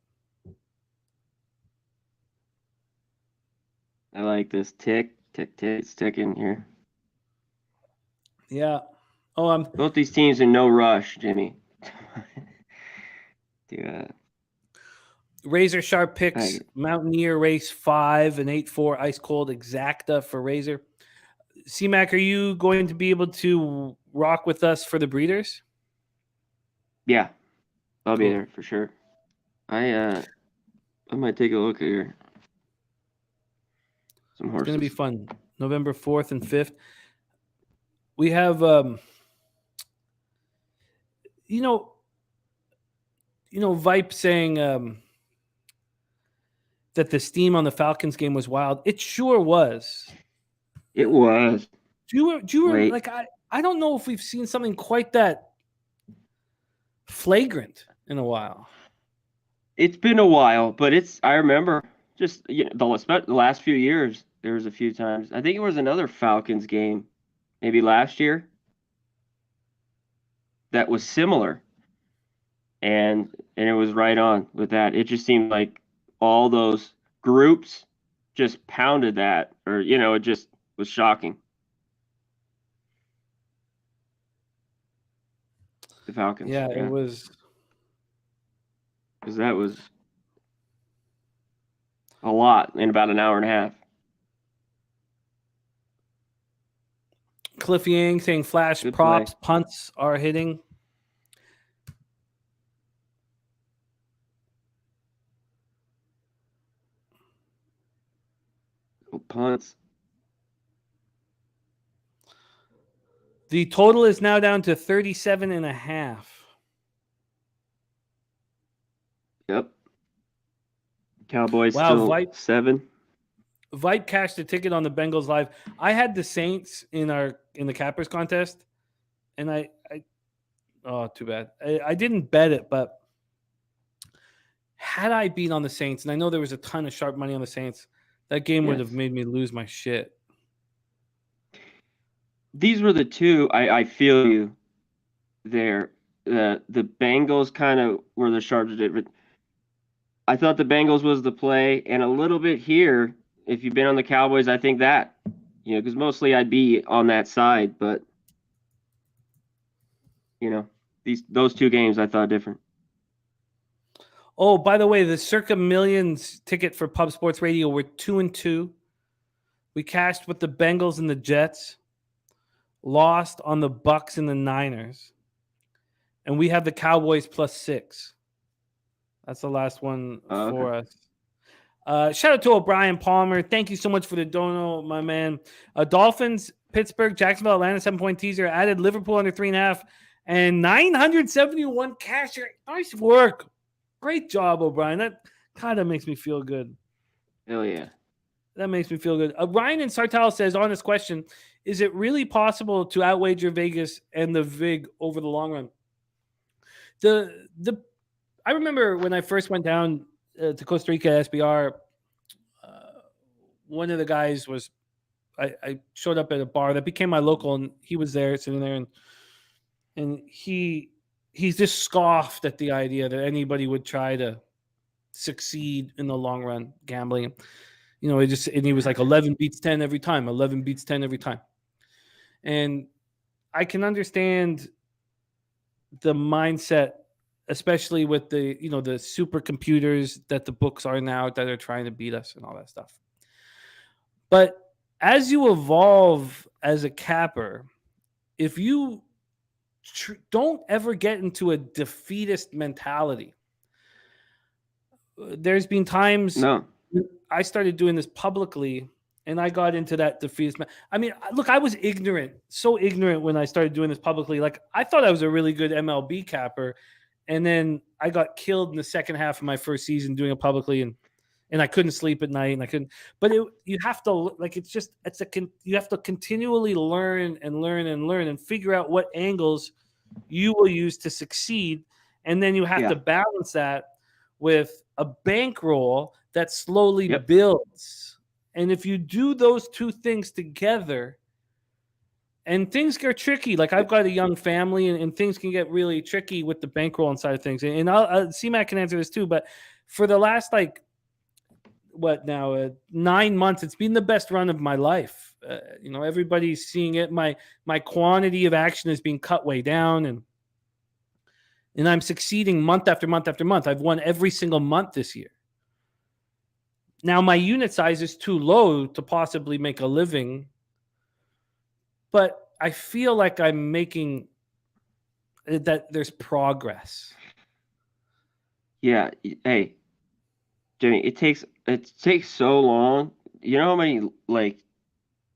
I like this tick. It's ticking here. Yeah. Oh, both these teams in no rush, Jimmy. Razor Sharp picks Mountaineer race 5 and 8-4 ice cold exacta for Razor. C-Mac, are you going to be able to rock with us for the breeders? Yeah, I'll be there for sure. I might take a look at here. Some horses. It's going to be fun. November 4th and 5th. We have, Vipe saying that the steam on the Falcons game was wild. It sure was. It was. Do you like? I don't know if we've seen something quite that flagrant in a while. It's been a while, but I remember just the last few years. There was a few times. I think it was another Falcons game, maybe last year, that was similar, and it was right on with that. It just seemed like all those groups just pounded that, or it just was shocking. The Falcons. Yeah, it was. Because that was a lot in about an hour and a half. Cliff Yang saying flash good props, play. Punts are hitting. Punts. The total is now down to 37.5. Yep. Cowboys still Vipe, 7. Vipe cashed a ticket on the Bengals live. I had the Saints in the Cappers contest, and I too bad. I didn't bet it, but had I been on the Saints, and I know there was a ton of sharp money on the Saints, that game would have Yes. made me lose my shit. These were the two. I feel you there. The Bengals kind of were the sharpest, but I thought the Bengals was the play, and a little bit here. If you've been on the Cowboys, I think that, because mostly I'd be on that side, but those two games I thought different. Oh, by the way, the Circa Millions ticket for Pub Sports Radio, we're 2-2. We cashed with the Bengals and the Jets, lost on the Bucks and the Niners, and we have the Cowboys +6. That's the last one for us. Shout out to O'Brien Palmer. Thank you so much for the dono, my man. Dolphins, Pittsburgh, Jacksonville, Atlanta, 7-point teaser. Added Liverpool under 3.5 and 971 cash. Nice work. Great job, O'Brien. That kind of makes me feel good. Hell yeah. That makes me feel good. Ryan in Sartell says, on this question, is it really possible to outwager Vegas and the VIG over the long run? I remember when I first went down to Costa Rica SBR, one of the guys was, I showed up at a bar that became my local, and he was there sitting there, and he's just scoffed at the idea that anybody would try to succeed in the long run gambling. And he was like 11 beats 10 every time, 11 beats 10 every time. And I can understand the mindset, especially with the supercomputers that the books are now that are trying to beat us and all that stuff. But as you evolve as a capper, if you don't ever get into a defeatist mentality, there's been times I started doing this publicly and I got into that defeatist. I mean, look, I was so ignorant when I started doing this publicly. Like, I thought I was a really good MLB capper. And then I got killed in the second half of my first season doing it publicly. And I couldn't sleep at night, and I couldn't. But you have to, like, you have to continually learn and figure out what angles you will use to succeed, and then you have to balance that with a bankroll that slowly builds. And if you do those two things together, and things get tricky, like I've got a young family, and things can get really tricky with the bankroll inside of things. And C-Mac can answer this too, but for the last 9 months, it's been the best run of my life. Everybody's seeing it. My quantity of action is being cut way down, and I'm succeeding month after month after month. I've won every single month this year. Now my unit size is too low to possibly make a living, but I feel like I'm making that there's progress. Yeah. Hey, Jimmy, it takes so long. You know how many,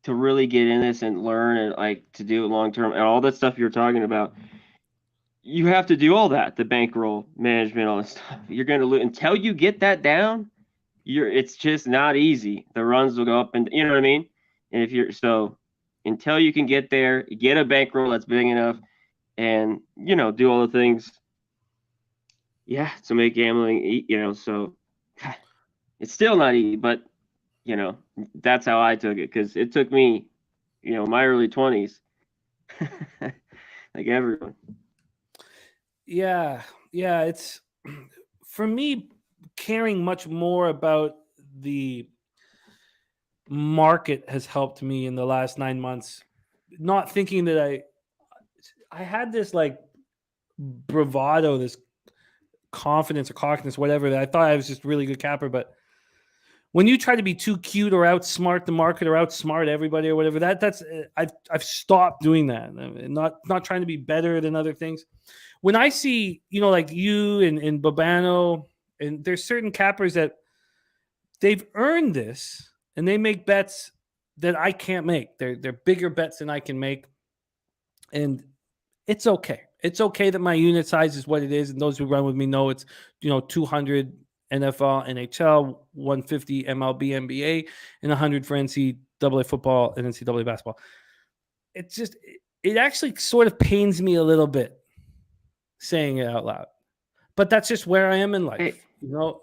to really get in this and learn and to do it long term and all that stuff you're talking about. You have to do all that, the bankroll management, all this stuff. You're going to lose until you get that down. It's just not easy. The runs will go up, and you know what I mean. And until you can get there, get a bankroll that's big enough, and do all the things. Yeah, to make gambling, so it's still not easy, but that's how I took it, because it took me, my early 20s, like everyone. Yeah. It's, for me, caring much more about the market has helped me in the last 9 months. Not thinking that I had this bravado, this confidence or cockiness, whatever, that I thought I was just a really good capper. But when you try to be too cute or outsmart the market or outsmart everybody or whatever, that's I've stopped doing that. I'm not trying to be better than other things. When I see, like you and Babano, and there's certain cappers that they've earned this and they make bets that I can't make. They're bigger bets than I can make. And it's okay. It's okay that my unit size is what it is. And those who run with me know it's, 200 NFL, NHL, 150 MLB, NBA, and 100 for NCAA football and NCAA basketball. It's just, it actually sort of pains me a little bit saying it out loud. But that's just where I am in life. You know,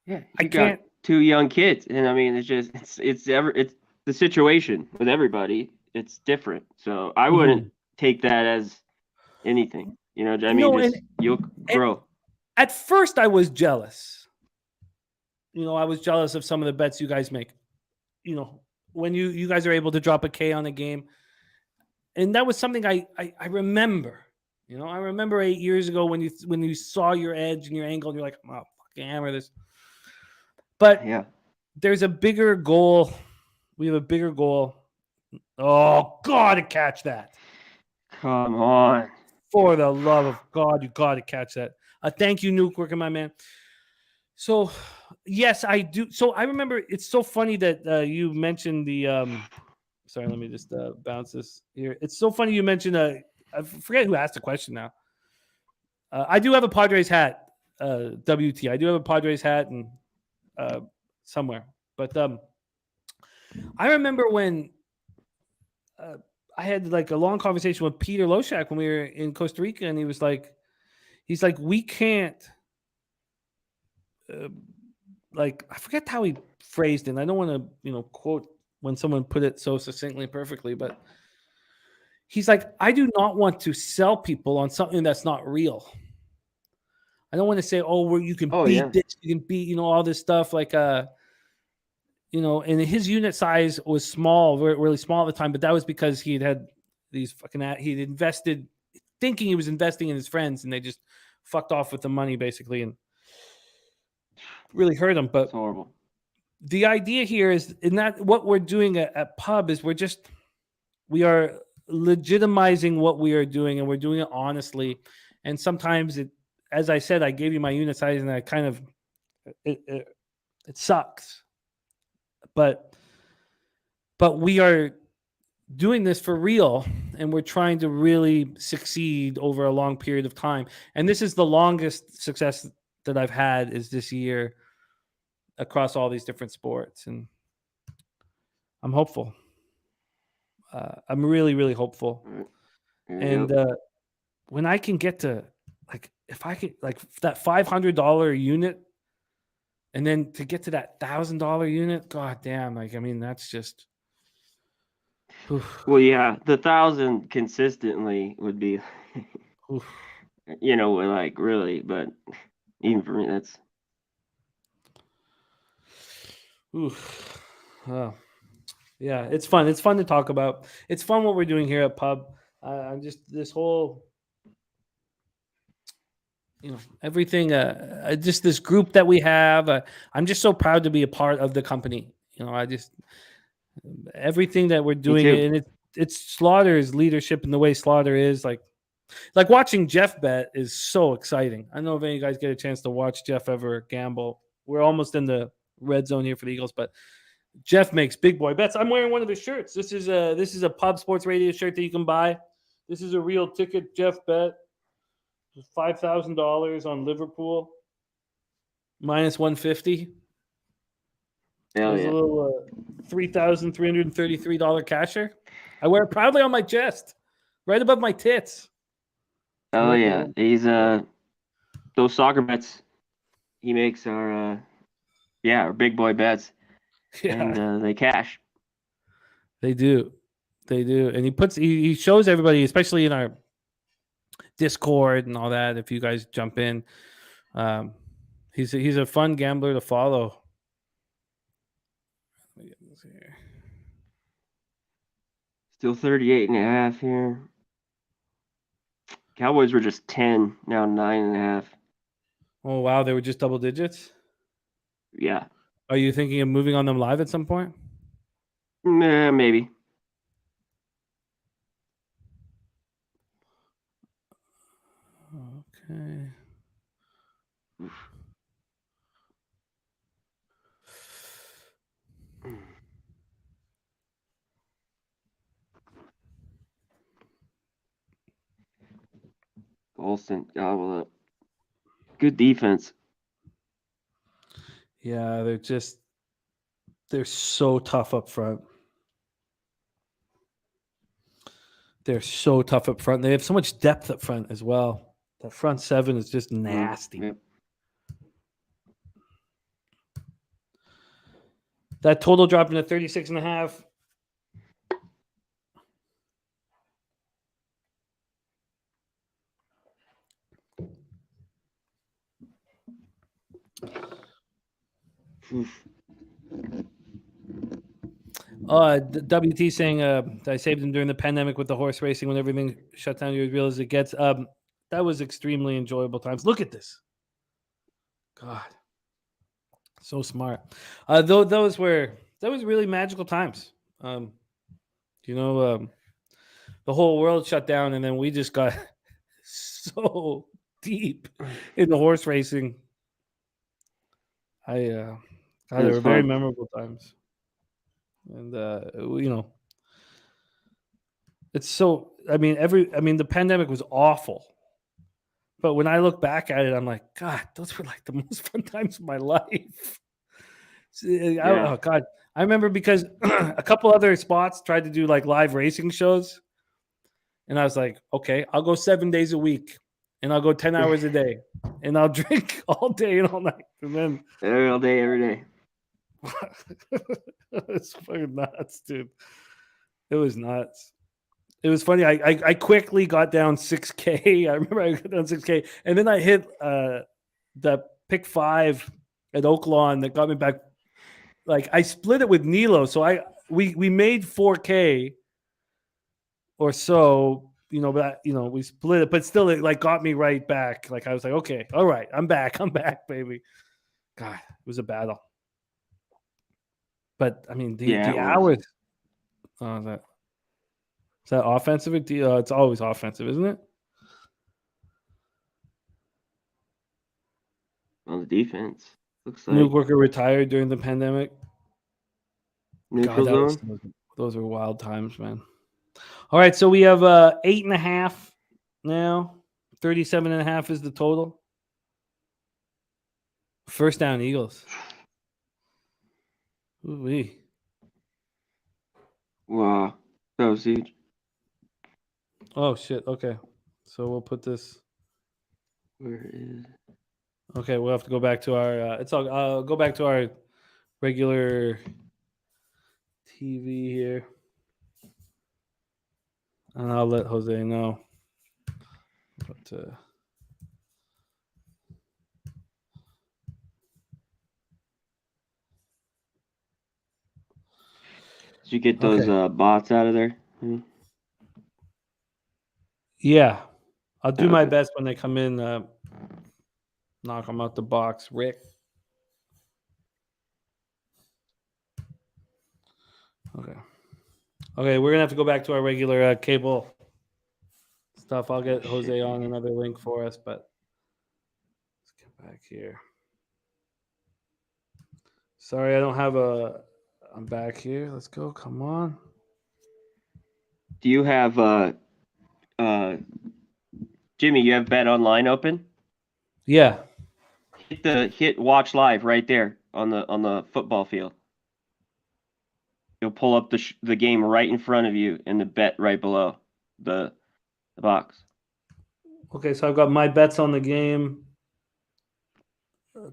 Yeah, I you got can't. 2 young kids, and I mean, it's the situation with everybody. It's different, so I wouldn't Mhm. take that as anything. I mean, No, just you'll and grow. at first I was jealous. I was jealous of some of the bets you guys make. When you guys are able to drop a K on a game, and that was something I remember. I remember 8 years ago when you saw your edge and your angle, and you're like, "Oh, fucking hammer this." But Yeah, there's a bigger goal. We have a bigger goal. Oh, gotta catch that! come on. For the love of God, you gotta catch that. Thank you, Nuke, working my man. So, yes, I do. So I remember. It's so funny that you mentioned the. Sorry, let me just bounce this here. It's so funny you mentioned. I forget who asked the question now. I do have a Padres hat. WT. I do have a Padres hat and somewhere. But I remember when uh, I had like a long conversation with Peter Loshak when we were in Costa Rica, and he's like, we can't. Uh, like I forget how he phrased it. And I don't want to, quote when someone put it so succinctly and perfectly, but he's like, I do not want to sell people on something that's not real. I don't want to say, oh, where you can Oh beat yeah, this, you can beat, all this stuff. Like, and his unit size was small, really small at the time, but that was because he had these he'd invested, thinking he was investing in his friends, and they just fucked off with the money basically and really hurt him. But it's horrible. the idea here is, in that what we're doing at Pub is we are legitimizing what we are doing, and we're doing it honestly. And sometimes as I said, I gave you my unit size, and I kind of it sucks, but we are doing this for real, and we're trying to really succeed over a long period of time. And this is the longest success that I've had is this year across all these different sports, and I'm hopeful. I'm really, really hopeful. And Yep. when I can get to, like, if I could, like, that $500 unit, and then to get to that $1,000 unit, god damn, like, I mean, that's just, oof, Well, yeah, the 1,000 consistently would be, oof, like really, but even for me, that's oof. Oh, yeah, it's fun. It's fun to talk about. It's fun what we're doing here at Pub. I'm just this whole, everything. Just this group that we have. I'm just so proud to be a part of the company. I just everything that we're me doing, too. and it's Slaughter's leadership and the way Slaughter is like watching Jeff bet is so exciting. I don't know if any of you guys get a chance to watch Jeff ever gamble. We're almost in the red zone here for the Eagles, but Jeff makes big boy bets. I'm wearing one of his shirts. This is a Pub Sports Radio shirt that you can buy. This is a real ticket. Jeff bet $5,000 on Liverpool -150. Hell There's a yeah. little $3,333 casher. I wear it proudly on my chest, right above my tits. Oh Let yeah. the He's those soccer bets he makes are big boy bets, and yeah, they cash. they do, and he shows everybody, especially in our Discord and all that. If you guys jump in, um, he's a fun gambler to follow. Let me get this here. Still 38.5 here. Cowboys were just 10, now 9.5. Oh wow, they were just double digits. Yeah. Are you thinking of moving on them live at some point? Maybe. Okay. Golston gobble up. Good defense. Yeah, they're so tough up front. They're so tough up front. They have so much depth up front as well. That front seven is just nasty. Yep. That total dropping to 36.5. Oof. WT saying I saved him during the pandemic with the horse racing when everything shut down. You would realize it gets. That was extremely enjoyable times. Look at this. God, so smart. Though those was really magical times. You know, the whole world shut down, and then we just got so deep in the horse racing. God, It they was were very fun. memorable times, and you know, it's so. I mean, the pandemic was awful, but when I look back at it, I'm like, God, those were like the most fun times of my life. Yeah. Oh God, I remember because a couple other spots tried to do like live racing shows, and I was like, okay, I'll go 7 days a week, and I'll go 10 hours a day, and I'll drink all day and all night, and then All day, every day. it's fucking nuts, dude. It was nuts. It was funny. I quickly got down 6K. I remember I got down 6K, and then I hit the pick 5 at Oaklawn that got me back. Like I split it with Nilo, so we made 4K or so. You know, but we split it, but still it like got me right back. Like I was like, okay, all right, I'm back, baby. God, it was a battle. But I mean, Yeah, the it was. hours. That is that offensive? It's always offensive, isn't it? On the defense. Looks New like worker retired during the pandemic. God, neutral that was zone. those were wild times, man. All right, so we have 8.5 now. 37.5 is the total. First down, Eagles. Ooh-wee. Wow. That was huge. Oh shit. Okay, so we'll put this. Where is Okay, we'll have to go back to our. It's all. Go back to our regular TV here, and I'll let Jose know. But did you get those okay, bots out of there? yeah, I'll do my Okay. best when they come in. Knock them out the box, Rick. Okay. Okay, we're gonna have to go back to our regular cable stuff. I'll get Shit. Jose on another link for us, but let's get back here. Sorry, I don't have a. I'm back here. Let's go. Come on. Do you have uh Jimmy, you have Bet Online open? Yeah. Hit watch live right there on the football field. You'll pull up the game right in front of you and the bet right below the box. Okay, so I've got my bets on the game.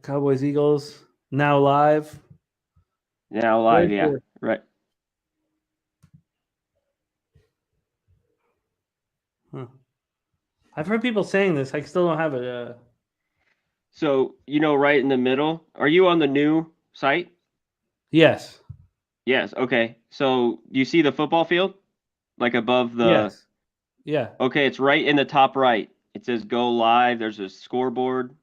Cowboys Eagles now live. Now live, Where's yeah. the? Right. Huh. I've heard people saying this. I still don't have it. So, right in the middle. Are you on the new site? Yes. Yes, okay. So, you see the football field? Like above the Yes. Yeah. Okay, it's right in the top right. It says go live. There's a scoreboard.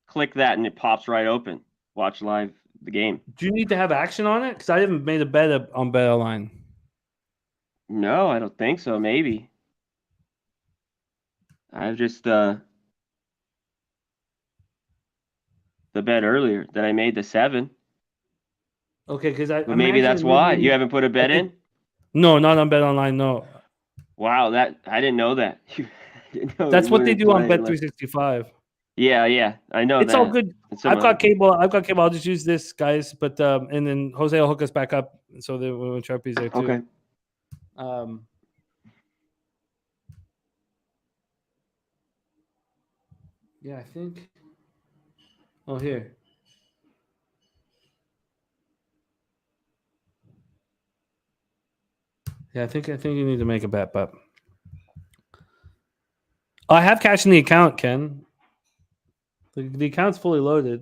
Click that and it pops right open. Watch live the game. Do you need to have action on it? Because I haven't made a bet on Bet Online. No, I don't think so. Maybe. I've just the bet earlier that I made the 7. Okay, because I But maybe imagine that's it maybe why. you You need. haven't put a I bet think in? no, not on Bet Online. No, Wow, that I didn't know that. I didn't know that's you what they wouldn't do on play Bet unless 365. Yeah, I know It's all that. good. And some other. I've got cable. I'll just use this, guys. But and then Jose will hook us back up, so that when Sharpie's there too. Okay. Um, yeah, I think. Oh, here. Yeah, I think you need to make a bet, but I have cash in the account, Ken. The account's fully loaded.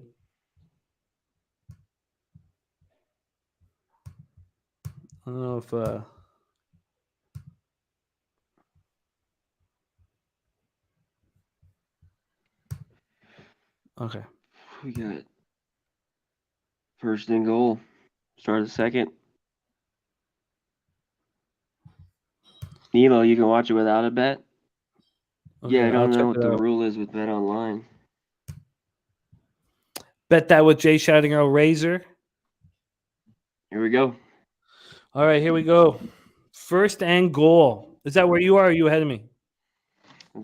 I don't know if okay. We got first and goal. Start the second. Nilo, you can watch it without a bet. Okay, Yeah, I I'll don't check know what it the out. rule is with Bet Online. Bet that with Jay shouting out Razor. Here we go. All right, here we go. First and goal. Is that where you are? Or are you ahead of me?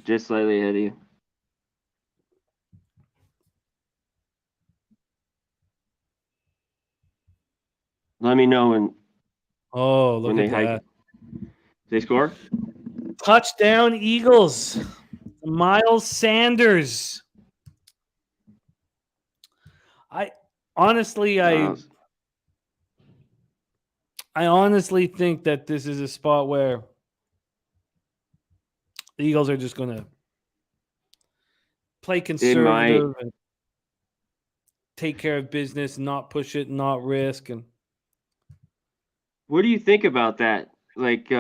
Just slightly ahead of you. Let me know Oh, look when at they hike. that. They score? Touchdown Eagles. Miles Sanders. I honestly Miles. I honestly think that this is a spot where the Eagles are just going to play It might. conservative and take care of business, not push it, not risk. And What do you think about that? Like,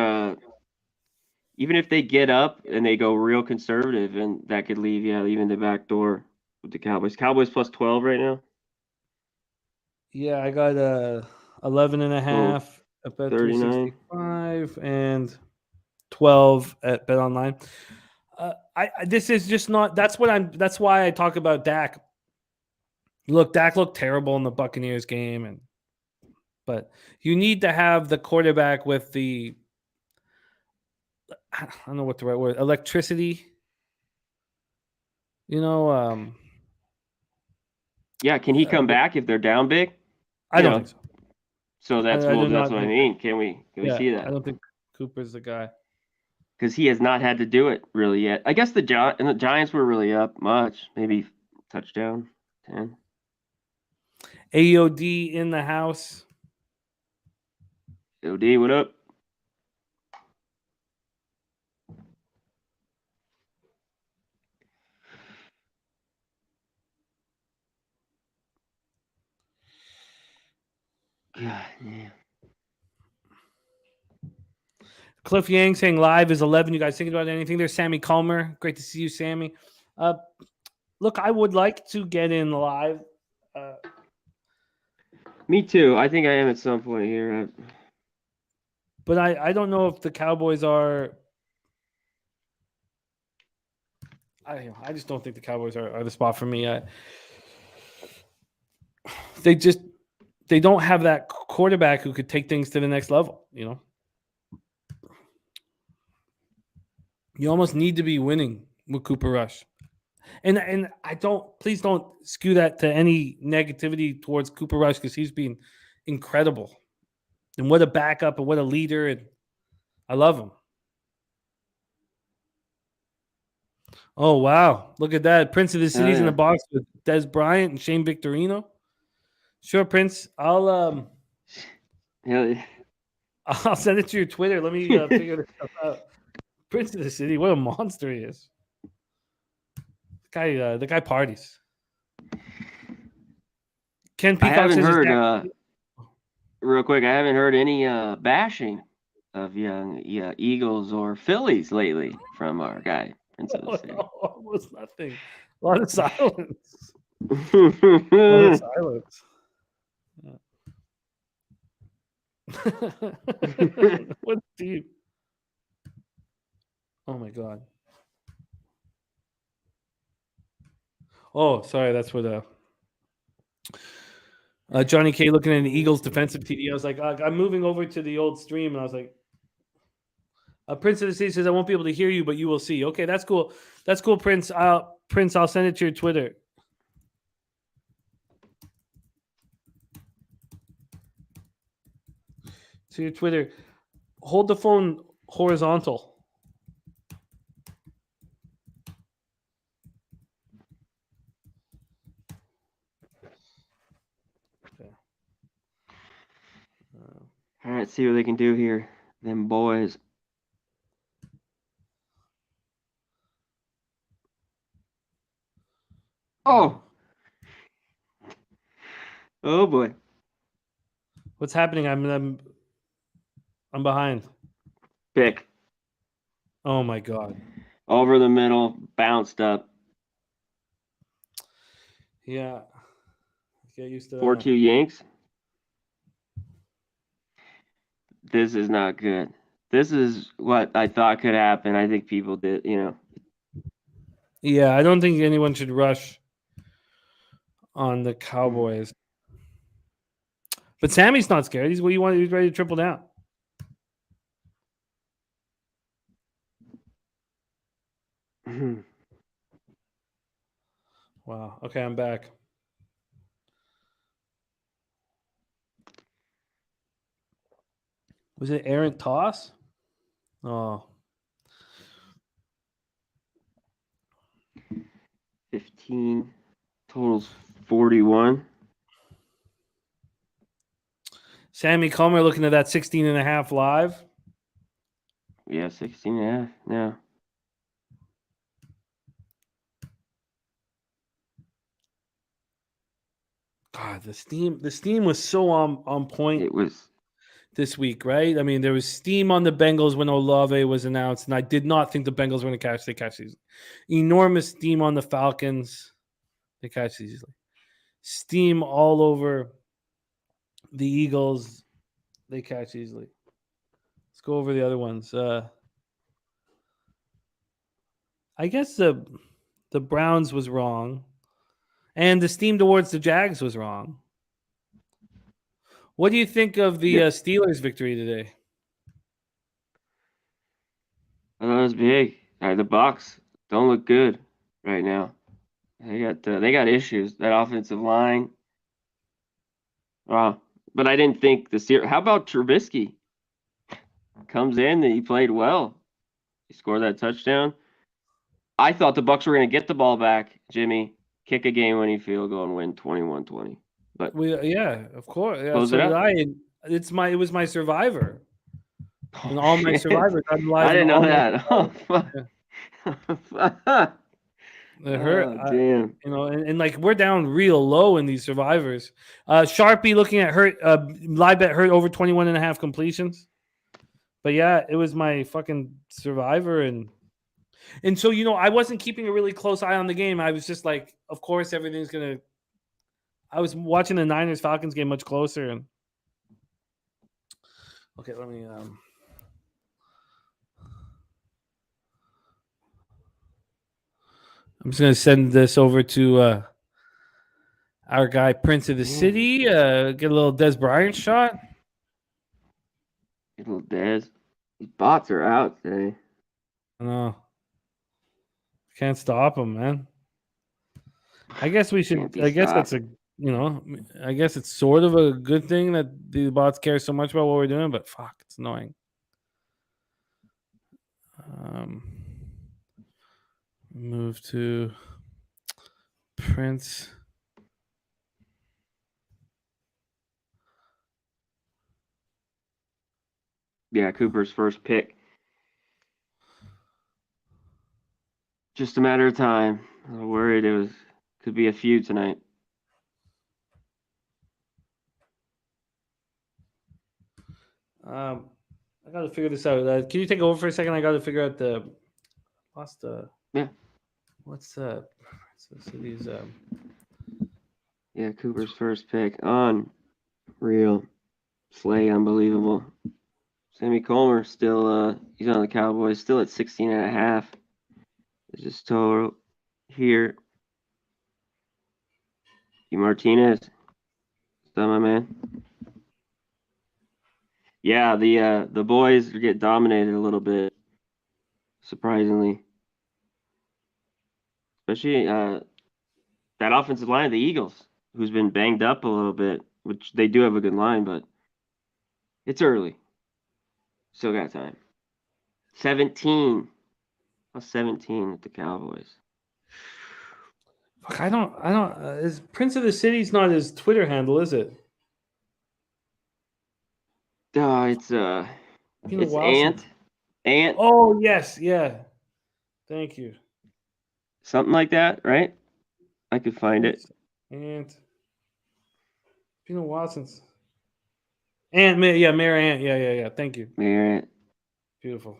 even if they get up and they go real conservative, and that could leave, even the back door with the Cowboys. Cowboys plus 12 right now. yeah, I got 11 and a Oh, half at bet 39. 365 and 12 at bet online. This is just not. That's why I talk about Dak. Look, Dak looked terrible in the Buccaneers game, but you need to have the quarterback with the, I don't know what the right word, electricity. Yeah, can he come back if they're down big? I don't think so. So I that's do that's not what I think. mean. Can we Yeah, see I that? don't think Cooper's the guy. Because he has not had to do it really yet. I guess the Giants were really up much, maybe touchdown 10. AOD in the house. OD, what up? God, yeah. Cliff Yang saying live is 11. You guys thinking about anything? There's Sammy Calmer. Great to see you, Sammy. Look, I would like to get in live. Me too. I think I am at some point here. But I don't know if the Cowboys are. I just don't think the Cowboys are the spot for me. They don't have that quarterback who could take things to the next level. You almost need to be winning with Cooper Rush. And please don't skew that to any negativity towards Cooper Rush because he's been incredible. And what a backup and what a leader. And I love him. Oh, wow. Look at that. Prince of the City's in the box with Des Bryant and Shane Victorino. Sure, Prince. I'll send it to your Twitter. Let me figure this stuff out. Prince of the City, what a monster he is. The guy parties. Ken I Peacock haven't says heard real quick. I haven't heard any bashing of young Eagles or Phillies lately from our guy Prince of the City. Almost nothing. A lot of silence. A lot of silence. What's deep? Oh my god. Oh, sorry. That's what Johnny K looking at the Eagles defensive TD. I was like, I'm moving over to the old stream, and I was like, Prince of the City says I won't be able to hear you, but you will see. Okay, that's cool. That's cool, Prince. Prince, I'll send it to your Twitter. To your Twitter. Hold the phone horizontal. All right, see what they can do here. Them boys. Oh. Oh boy. What's happening? I'm behind. Pick. Oh my god. Over the middle, bounced up. Yeah. Get used to 4-2 that. Yanks. This is not good. This is what I thought could happen. I think people did, Yeah, I don't think anyone should rush on the Cowboys. But Sammy's not scared. He's what you want. He's ready to triple down. Wow. Okay, I'm back. Was it errant toss? Oh. 15. Totals 41. Sammy Comer looking at that 16 and a half live. Yeah, 16 and a half. Yeah. God, the steam was so on point It was. this week, right? I mean, there was steam on the Bengals when Olave was announced, and I did not think the Bengals were going to catch. They catch these. Enormous steam on the Falcons. They catch these easily. Steam all over the Eagles. They catch easily. Let's go over the other ones. I guess the Browns was wrong, and the steam towards the Jags was wrong. What do you think of the Steelers' victory today? I thought it was big. The Bucs don't look good right now. They got issues. That offensive line. Wow. But I didn't think the series. How about Trubisky? Comes in and he played well. He scored that touchdown. I thought the Bucs were going to get the ball back, Jimmy, kick a game-winning field goal and win 21-20. But yeah, of course. Yeah, close so it did up. I. It was my survivor. And Oh, all my shit. survivors. I'm live. I didn't know that. Oh, fuck. It hurt. Oh, damn. And like we're down real low in these survivors. Sharpie looking at hurt. Live bet hurt over 21 and a half completions. But yeah, it was my fucking survivor, and so I wasn't keeping a really close eye on the game. I was just like, of course, everything's gonna. I was watching the Niners Falcons game much closer, and okay, let me. I'm just gonna send this over to our guy Prince of the City. Get a little Des Bryant shot. Little Dez. These bots are out today. I know. Can't stop him, man. I guess we should. I guess that's I guess it's sort of a good thing that the bots care so much about what we're doing, but fuck, it's annoying. Move to Prince. Yeah, Cooper's first pick. Just a matter of time. I was worried could be a few tonight. I got to figure this out. Can you take over for a second? I got to figure out Yeah. What's the city's Yeah, Cooper's first pick. Unreal. Slay, unbelievable. Sammy Comer still he's on the Cowboys, still at 16 and a half. It's just total here. Martinez. Is that my man? Yeah, the boys get dominated a little bit, surprisingly. Especially that offensive line of the Eagles, who's been banged up a little bit, which they do have a good line, but it's early. Still got time. 17. Plus 17 with the Cowboys. Fuck, I don't. Is Prince of the City's not his Twitter handle, is it? It's It's Ant. Ant. Oh, yes. Yeah. Thank you. Something like that, right? I could find it. Ant. Been a while since. Mayor Ant. Yeah. Thank you. Mayor Ant. Beautiful.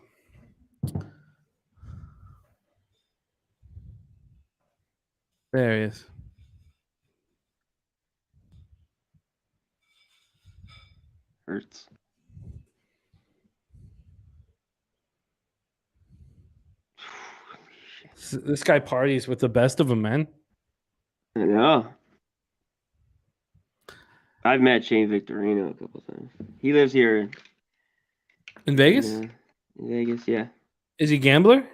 There he is. Hurts. This guy parties with the best of them, man. I know. I've met Shane Victorino a couple times. He lives here In Vegas? In Vegas, yeah. Is he a gambler?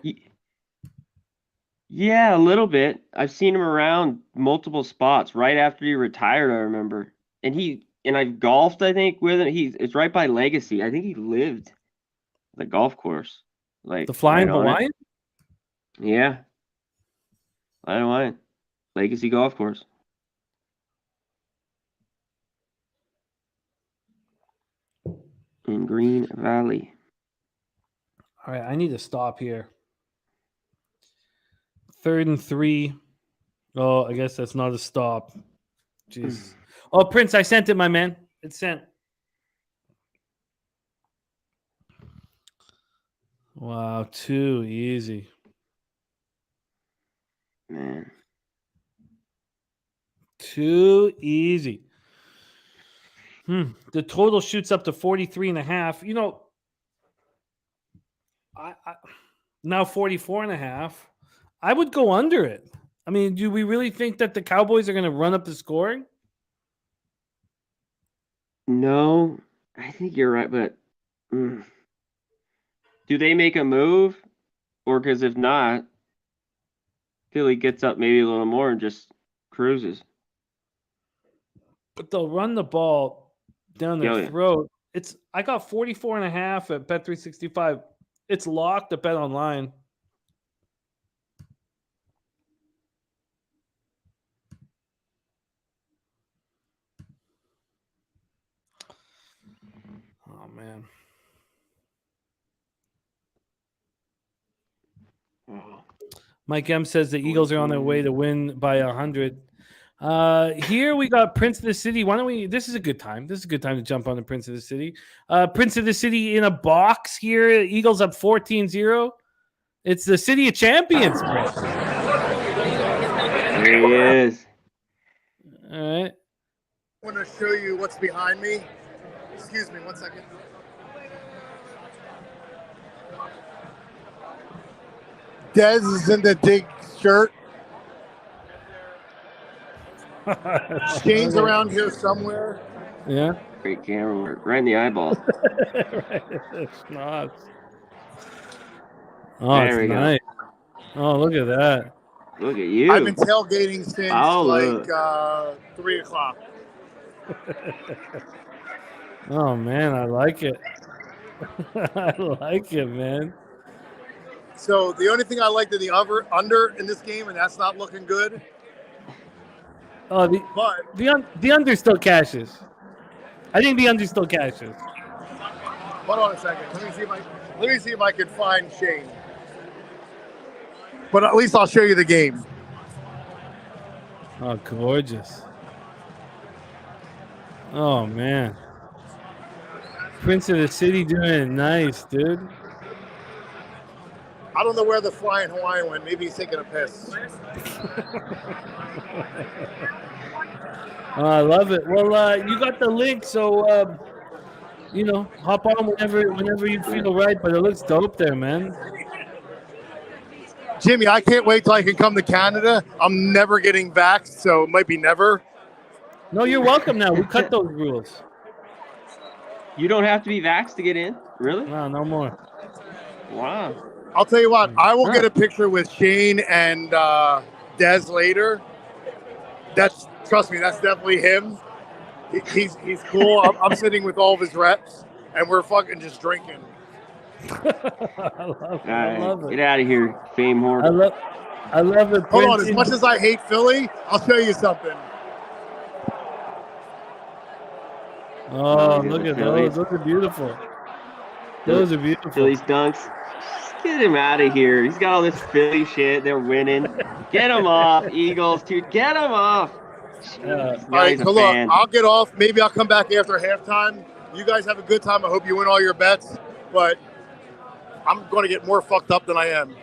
Yeah, a little bit. I've seen him around multiple spots right after he retired, I remember. And I've golfed, I think, with him. It's right by Legacy. I think he lived the golf course. Like The Flying right on it. Hawaiian? Yeah. Flying Hawaiian. Legacy Golf Course. In Green Valley. All right, I need to stop here. 3rd and 3. Oh, I guess that's not a stop. Jeez. Oh, Prince, I sent it, my man. It's sent. Wow, too easy. Man. Too easy. The total shoots up to 43.5. You know, I now 44.5. I would go under it. I mean, do we really think that the Cowboys are going to run up the scoring? No, I think you're right, but do they make a move? Or because if not, Philly gets up maybe a little more and just cruises. But they'll run the ball down their throat. I got 44.5 at Bet365. It's locked at Bet Online. Oh, man. Mike M says the Eagles are on their way to win by 100. Here we got Prince of the City. Why don't we? This is a good time. This is a good time to jump on the Prince of the City. Prince of the City in a box here. Eagles up 14-0. It's the City of Champions, Prince. There he is. All right. I want to show you what's behind me. Excuse me, 1 second. Dez is in the dig shirt. Shane's around here somewhere. Yeah. Great camera work. Right in the eyeball. Nice. Oh, there it's we nice. go. Oh, look at that. Look at you. I've been tailgating since 3 o'clock. Oh, man, I like it. I like it, man. So the only thing I liked in the under in this game, and that's not looking good. Oh, the under still cashes. I think the under still cashes. Hold on a second. Let me see if I can find Shane. But at least I'll show you the game. Oh, gorgeous. Oh, man. Prince of the City doing it nice, dude. I don't know where the Flying Hawaiian went. Maybe he's taking a piss. I love it. Well, you got the link, so hop on whenever you feel right. But it looks dope there, man. Jimmy, I can't wait till I can come to Canada. I'm never getting vaxxed, so it might be never. No, you're welcome now. We cut those rules. You don't have to be vaxxed to get in? Really? No more. Wow. I'll tell you what, I will get a picture with Shane and Dez later. Trust me, that's definitely him. He's cool. I'm sitting with all of his reps, and we're fucking just drinking. I love it. Get out of here, fame whore. I love it. Hold on, as much as I hate Philly, I'll show you something. Oh, look at those. Those are beautiful. Those are beautiful. Phillies dunks. Just get him out of here. He's got all this Philly shit. They're winning. Get him off, Eagles, dude. Get him off. Jeez, All now right, he's a so look, fan. I'll get off. Maybe I'll come back after halftime. You guys have a good time. I hope you win all your bets, but I'm going to get more fucked up than I am.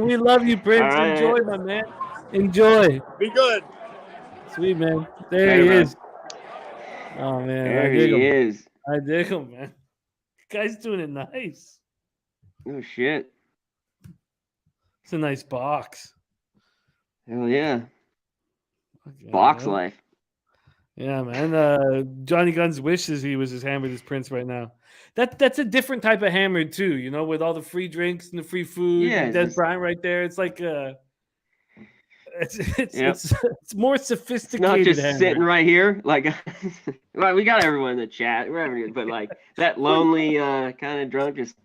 We love you, Prince. All right. Enjoy, my man. Enjoy. Be good. Sweet, man. There Hey, he man. is. Oh, man. There I dig he him. is. I dig him, man. Guy's doing it nice. Oh, shit. It's a nice box. Hell yeah. Okay, Box man. life. Yeah, man. Johnny Guns wishes he was as hammered as Prince right now. That's a different type of hammered too, you know, with all the free drinks and the free food. Yeah, and it's Des just- Bryant right there. It's like it's Yep. it's more It's sophisticated. not just hammered. sitting right here. Like, well, we got everyone in the chat. We're having it, but like that lonely kind of drunk, just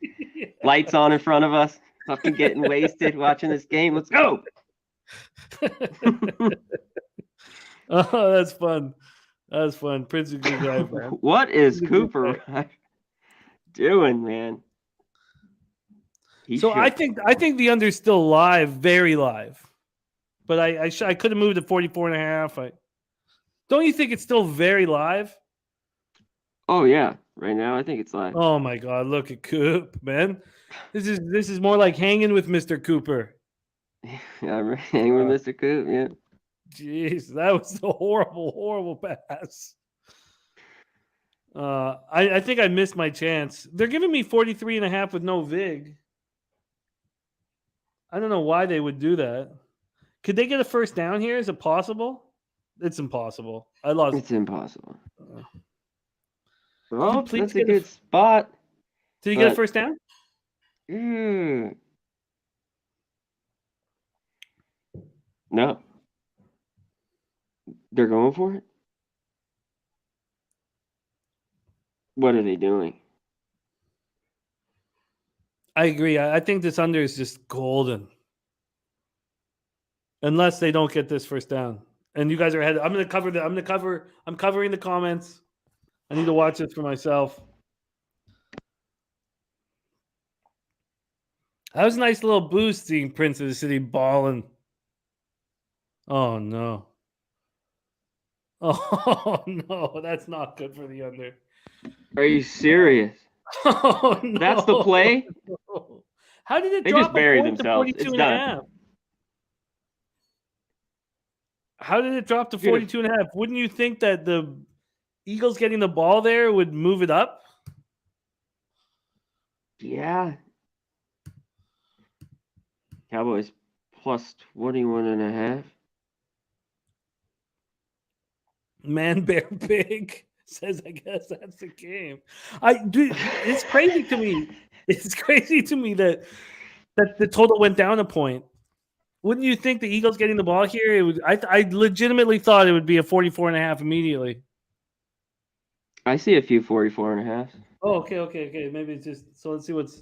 lights on in front of us, fucking getting wasted, watching this game. Let's go. Oh, that's fun. That's fun. Prince is a good guy, man. What is He's a good Cooper doing, man? He So I should- think the under's still live, very live. But I could have moved to 44.5. Don't you think it's still very live? Oh yeah, right now I think it's live. Oh my God! Look at Coop, man. This is more like hanging with Mr. Cooper. Yeah, I'm hanging with Mr. Coop. Yeah. Jeez, that was a horrible pass. I think I missed my chance. They're giving me 43.5 with no vig. I don't know why they would do that. Could they get a first down here? Is it possible? It's impossible. I lost. It's impossible. you Well, please that's a get a good spot. Did you get a but- first down? No. They're going for it? What are they doing? I agree. I think this under is just golden. Unless they don't get this first down. And you guys are ahead. I'm covering the comments. I need to watch this for myself. That was a nice little boost seeing Prince of the City balling. Oh no. Oh no, that's not good for the under. Are you serious? Oh no. That's the play? How did it They drop just buried a point themselves. to It's 42.5? How did it drop to 42.5? Wouldn't you think that the Eagles getting the ball there would move it up? Yeah. Cowboys plus 21.5. Man, bear, pig says, I guess that's the game. Dude, it's crazy to me. It's crazy to me that the total went down a point. Wouldn't you think the Eagles getting the ball here? It would. I legitimately thought it would be a 44.5 immediately. I see a few 44.5. Oh, okay. Maybe it's just so. Let's see what's.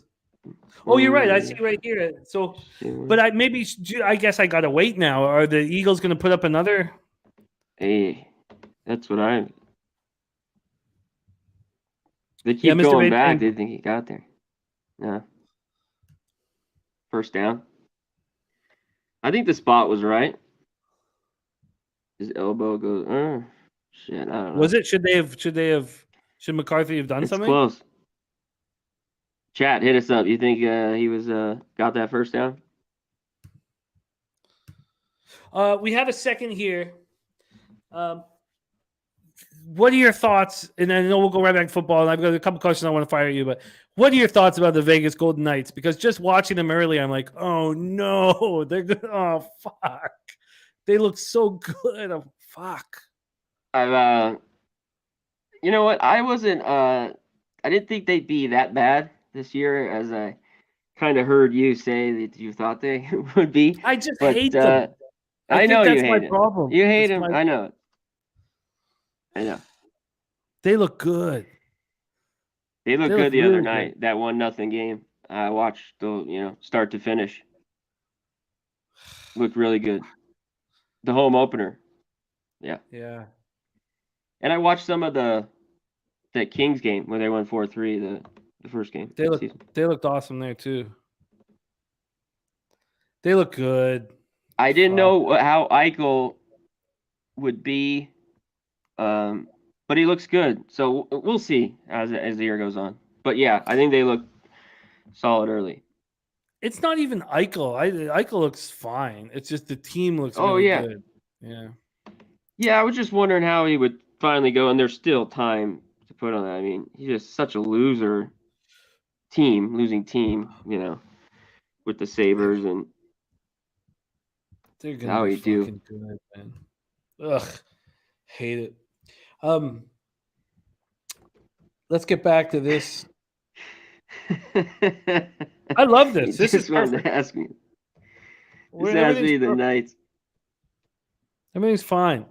Oh, you're right. I see right here. So, but I guess I gotta wait now. Are the Eagles going to put up another? Hey, that's what I'm. They keep Yeah, Mr. going Babe- back. They think he got there. Yeah. First down. I think the spot was right. His elbow goes. Shit, I don't know. Was it? Should Should McCarthy have done It's something? close. Chat, hit us up. You think he was got that first down? We have a second here. What are your thoughts? And I know we'll go right back to football. And I've got a couple questions I want to fire at you. But what are your thoughts about the Vegas Golden Knights? Because just watching them earlier, I'm like, oh no, they're good. Oh fuck, they look so good. Oh fuck. You know what? I wasn't. I didn't think they'd be that bad this year, as I kind of heard you say that you thought they would be. I just But, hate them. I know think you that's my hate him. problem. You hate That's him. I know. I know. They look good. They looked They good look the other really night. That 1-0 game. I watched the start to finish. Looked really good. The home opener. Yeah. Yeah. And I watched some of that Kings game where they won 4-3. the first game. They looked awesome there too. They look good. I didn't know how Eichel would be, but he looks good. So we'll see as the year goes on. But yeah, I think they look solid early. It's not even Eichel. Eichel looks fine. It's just the team looks really good. Yeah. Yeah, I was just wondering how he would finally go, and there's still time to put on that. I mean, he's just such a losing team, with the Sabres and they're gonna how be he do. fucking good, man. Ugh, hate it. Let's get back to this. I love this. This is perfect. To ask me. Just ask me the Knights. Everything's fine.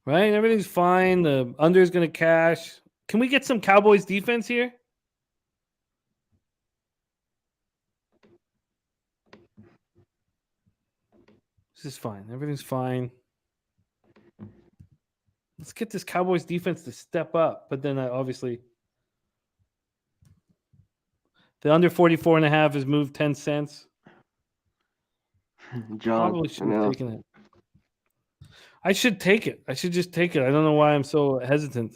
Right? Everything's fine. The under is going to cash. Can we get some Cowboys defense here? This is fine. Everything's fine. Let's get this Cowboys defense to step up. But then obviously the under 44.5 has moved 10 cents. John, probably should have taken it. I should take it. I should just take it. I don't know why I'm so hesitant.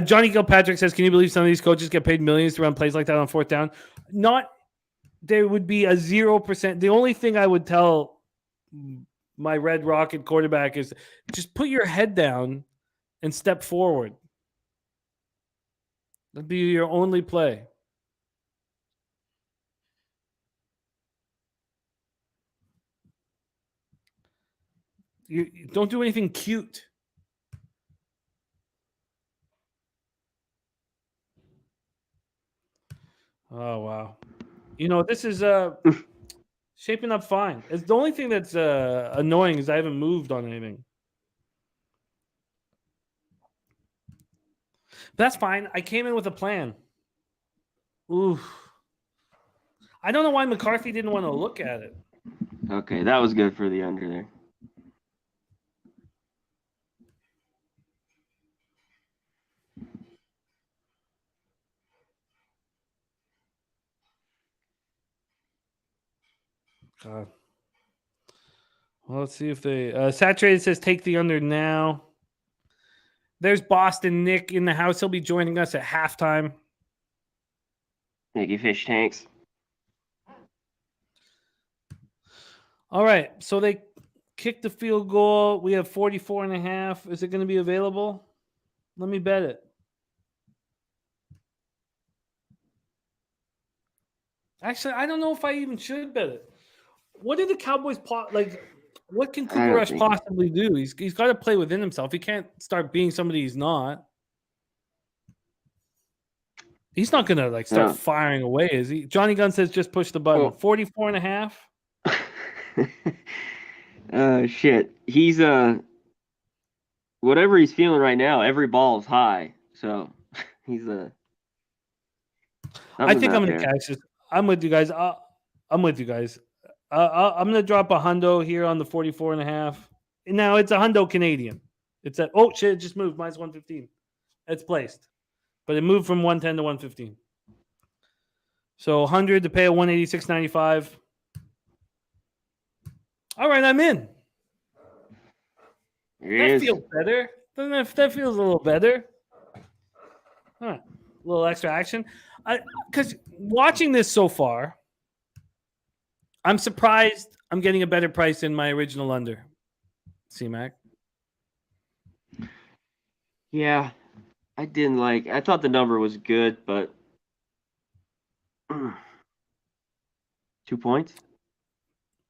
Johnny Gilpatrick says, can you believe some of these coaches get paid millions to run plays like that on fourth down? There would be a 0%. The only thing I would tell my Red Rocket quarterback is just put your head down and step forward. That'd be your only play. You don't do anything cute. Oh, wow. This is shaping up fine. It's the only thing that's annoying is I haven't moved on anything. That's fine. I came in with a plan. Ooh. I don't know why McCarthy didn't want to look at it. Okay, that was good for the under there. God. Well, let's see if they Saturated says take the under now. There's Boston Nick in the house. He'll be joining us at halftime. Nicky Fish Tanks. All right. So they kicked the field goal. We have 44.5. Is it going to be available? Let me bet it. Actually, I don't know if I even should bet it. What did the Cowboys what can Cooper Rush possibly do? He's got to play within himself. He can't start being somebody he's not. He's not going to start firing away, is he? Johnny Gunn says just push the button. 44.5. Shit. He's whatever he's feeling right now, every ball is high. So he's I think I'm going to catch this. I'm with you guys. I'm with you guys. I'm going to drop a hundo here on the 44.5. Now it's a hundo Canadian. It's at shit, it just moved minus 115. It's placed. But it moved from 110 to 115. So 100 to pay a 186.95. All right, I'm in. That feels better. That feels a little better. All right. A little extra action. Because watching this so far, I'm surprised I'm getting a better price than my original under. C-Mac. Yeah. I thought the number was good, but 2 points?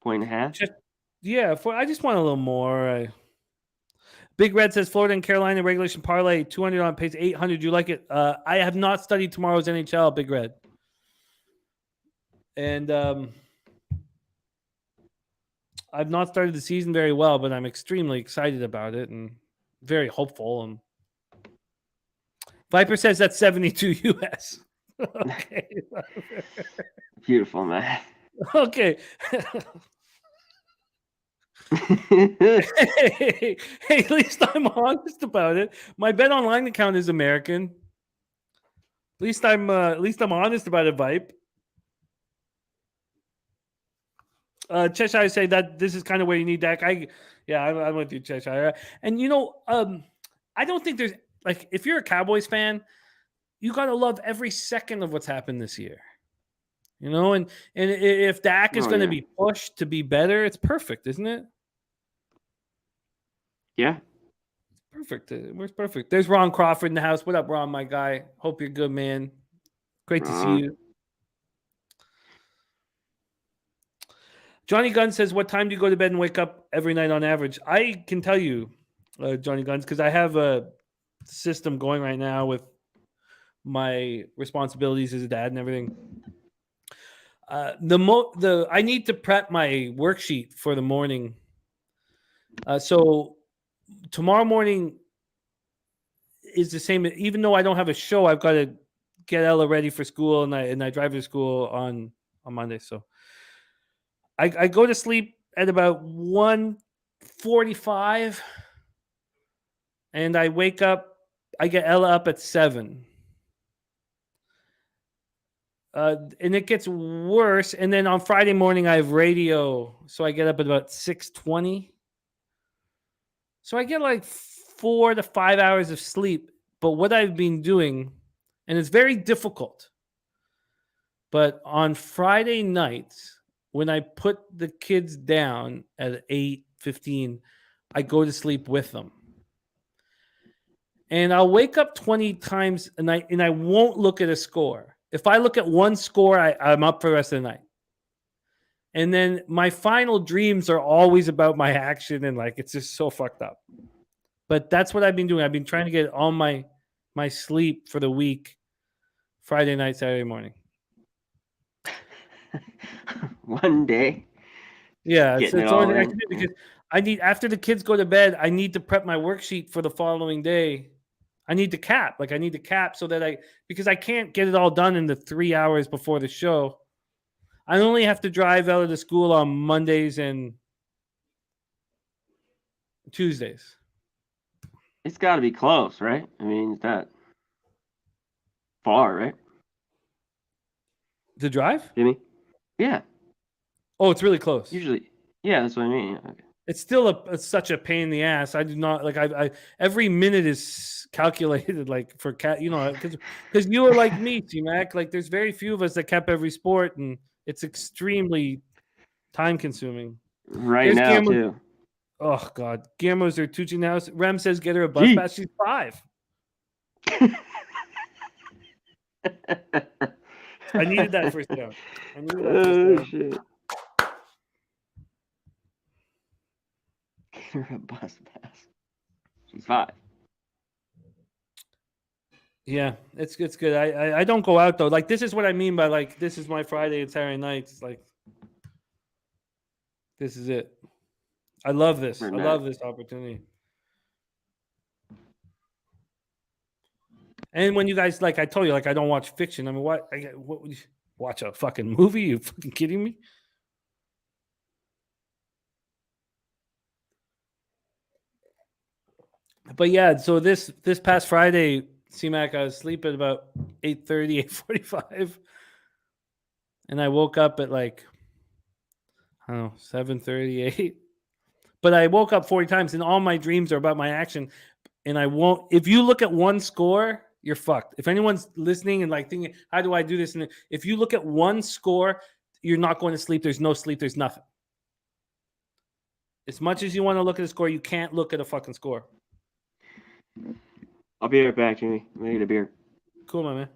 Point and a half? I just want a little more. Big Red says Florida and Carolina regulation parlay 200 on pays 800. You like it? I have not studied tomorrow's NHL, Big Red. And I've not started the season very well, but I'm extremely excited about it and very hopeful. And Viper says that's 72 US. Okay. Beautiful, man. Okay. hey, at least I'm honest about it. My Bet Online account is American. least I'm honest about it, Vipe. Cheshire say that this is kind of where you need Dak. I'm with you, Cheshire. And I don't think there's like if you're a Cowboys fan, you gotta love every second of what's happened this year. And if Dak is Oh, going to yeah. be pushed to be better, it's perfect, isn't it? Yeah. Perfect. It works perfect. There's Ron Crawford in the house. What up, Ron, my guy? Hope you're good, man. Great to see you. Johnny Gunn says, what time do you go to bed and wake up every night on average? I can tell you, Johnny Guns, because I have a system going right now with my responsibilities as a dad and everything. I need to prep my worksheet for the morning. So tomorrow morning is the same. Even though I don't have a show, I've got to get Ella ready for school, and I drive her to school on Monday. So I go to sleep at about 1:45, and I wake up. I get Ella up at 7. And it gets worse. And then on Friday morning, I have radio, so I get up at about 6:20. So I get like 4 to 5 hours of sleep. But what I've been doing, and it's very difficult, but on Friday nights, when I put the kids down at 8:15, I go to sleep with them. And I'll wake up 20 times a night, and I won't look at a score. If I look at one score, I'm up for the rest of the night. And then my final dreams are always about my action, and like it's just so fucked up. But that's what I've been doing. I've been trying to get all my sleep for the week, Friday night, Saturday morning. One day. Yeah, it's the only thing I can do because I need, after the kids go to bed, I need to prep my worksheet for the following day. I need to cap so that because I can't get it all done in the 3 hours before the show. I only have to drive Ella to school on Mondays and Tuesdays. It's got to be close, right? I mean, it's not far, right? To drive? Jimmy? Yeah. Oh, it's really close. Usually. Yeah, that's what I mean. Okay. It's still such a pain in the ass. I do not like. I every minute is calculated, like for cat. Because you are like me, T-Mac. Like, there's very few of us that cap every sport, and it's extremely time consuming. Right now, Guillermo, too. Oh God, Guillermo's there teaching now. Rem says get her a bus pass. She's 5. I needed that first down. Shit. Get her a bus pass. She's 5. Yeah, it's good. I don't go out though. Like, this is what I mean by like, this is my Friday and Saturday nights. Like, this is it. I love this. I love this opportunity. And when you guys, like I told you, like I don't watch fiction. I mean, what watch a fucking movie? You fucking kidding me? But yeah, so this past Friday, C-Mac, I was asleep at about 8:30, 8:45. And I woke up at like, I don't know, 7:38. But I woke up 40 times, and all my dreams are about my action. And I won't, if you look at one score, you're fucked. If anyone's listening and like thinking, how do I do this? And if you look at one score, you're not going to sleep. There's no sleep. There's nothing. As much as you want to look at a score, you can't look at a fucking score. I'll be right back, Jimmy. I'm gonna get a beer. Cool, my man.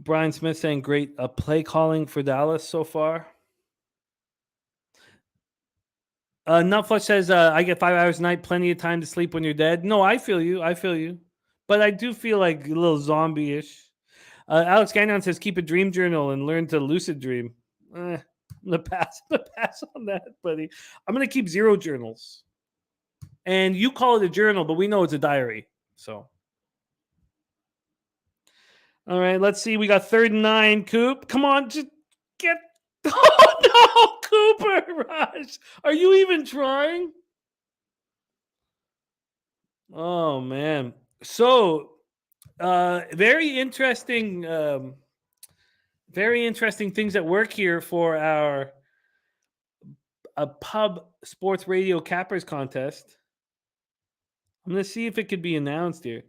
Brian Smith saying great play calling for Dallas so far. Nutflush says, I get 5 hours a night, plenty of time to sleep when you're dead. No, I feel you. But I do feel like a little zombie-ish. Alex Gagnon says, keep a dream journal and learn to lucid dream. I'm going to pass on that, buddy. I'm going to keep 0 journals. And you call it a journal, but we know it's a diary. So. All right, let's see. We got 3rd and 9, Coop. Come on, just get... Oh, no, Cooper Rush. Are you even trying? Oh, man. So, Very interesting. Very interesting things at work here for our pub sports radio cappers contest. I'm going to see if it could be announced here.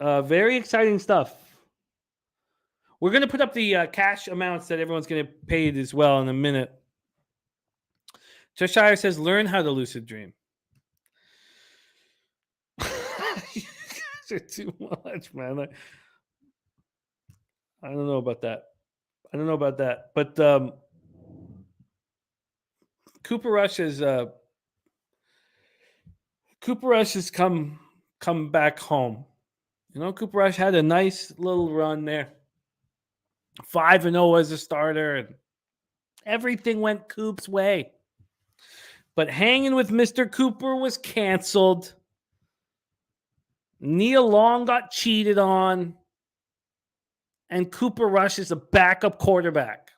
Very exciting stuff. We're going to put up the cash amounts that everyone's going to get paid as well in a minute. Cheshire says, learn how to lucid dream. You guys are too much, man. I don't know about that. But Cooper Rush has come back home. You know, Cooper Rush had a nice little run there. 5-0 as a starter, and everything went Coop's way. But hanging with Mr. Cooper was canceled. Neil Long got cheated on. And Cooper Rush is a backup quarterback.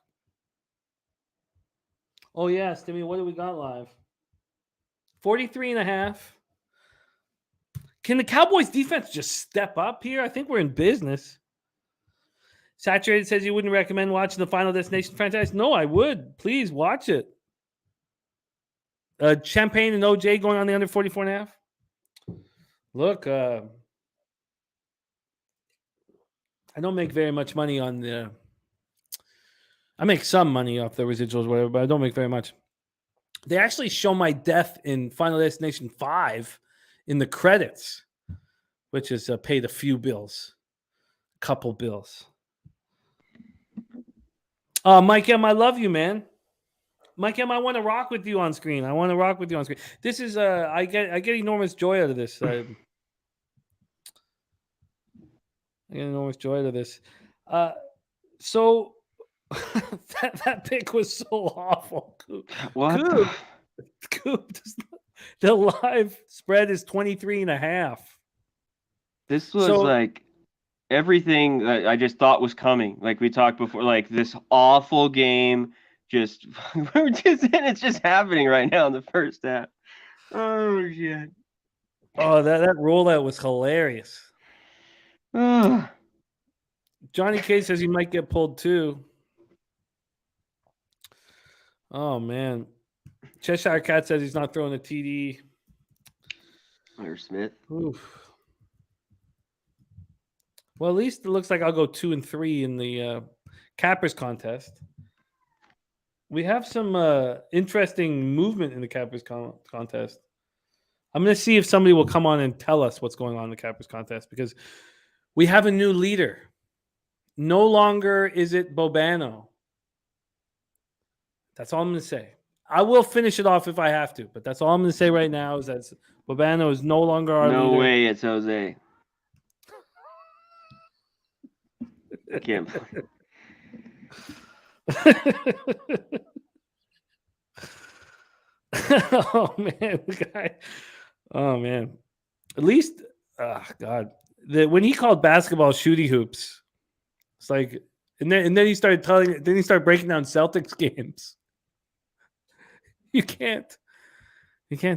Oh, yes, Timmy, what do we got live? 43.5. Can the Cowboys defense just step up here? I think we're in business. Saturated says you wouldn't recommend watching the Final Destination franchise. No, I would. Please watch it. Champagne and OJ going on the under 44.5. Look, I don't make very much money on the. I make some money off the residuals, whatever, but I don't make very much. They actually show my death in Final Destination 5 in the credits, which is paid a few bills, couple bills. Mike M, I love you, man. Mike M, I want to rock with you on screen. This is I get enormous joy out of this. I get enormous joy out of this. So that pick was so awful. What? Coop, the live spread is 23.5. This was like everything that I just thought was coming. Like we talked before, like this awful game. It's just happening right now in the first half. Oh shit. Oh, that rollout was hilarious. Johnny K says he might get pulled too. Oh man. Cheshire Cat says he's not throwing a TD. Hunter Smith. Oof. Well, at least it looks like I'll go 2-3 in the Cappers contest. We have some interesting movement in the Cappers contest. I'm going to see if somebody will come on and tell us what's going on in the Cappers contest because we have a new leader. No longer is it Bobano. That's all I'm going to say. I will finish it off if I have to, but that's all I'm going to say right now is that Bobano is no longer our leader. No way, it's Jose. I can't. Oh man, the guy. Oh man. At least, God, when he called basketball shooty hoops, it's like, and then he started breaking down Celtics games. You can't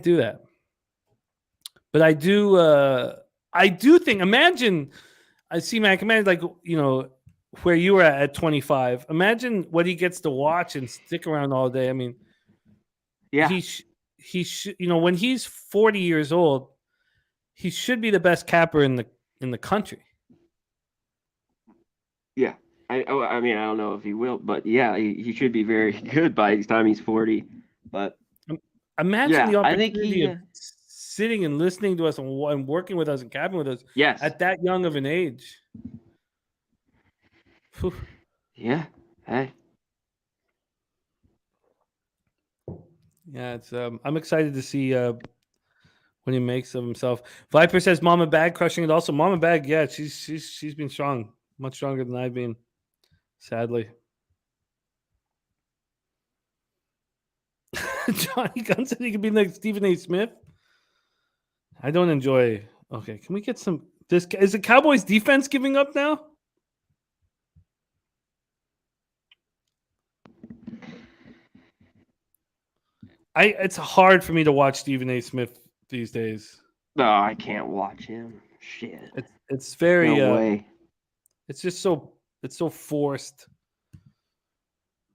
do that. But I do think. Imagine, I see Mac. Imagine like where you were at 25. Imagine what he gets to watch and stick around all day. I mean, yeah, he should. When he's 40 years old, he should be the best capper in the country. Yeah, I mean, I don't know if he will, but yeah, he should be very good by the time he's 40. But imagine the opportunity of sitting and listening to us and working with us and capping with us. Yes, at that young of an age. Whew. Yeah. Hey. Yeah, it's. I'm excited to see what he makes of himself. Viper says Mama Bag crushing it. Also, Mama Bag, yeah, she's been strong, much stronger than I've been. Sadly. Johnny Gunn said he could be like Stephen A. Smith. I don't enjoy. Okay, can we get some? Is the Cowboys defense giving up now? It's hard for me to watch Stephen A. Smith these days. No, I can't watch him. Shit. It's very No way. it's just so forced,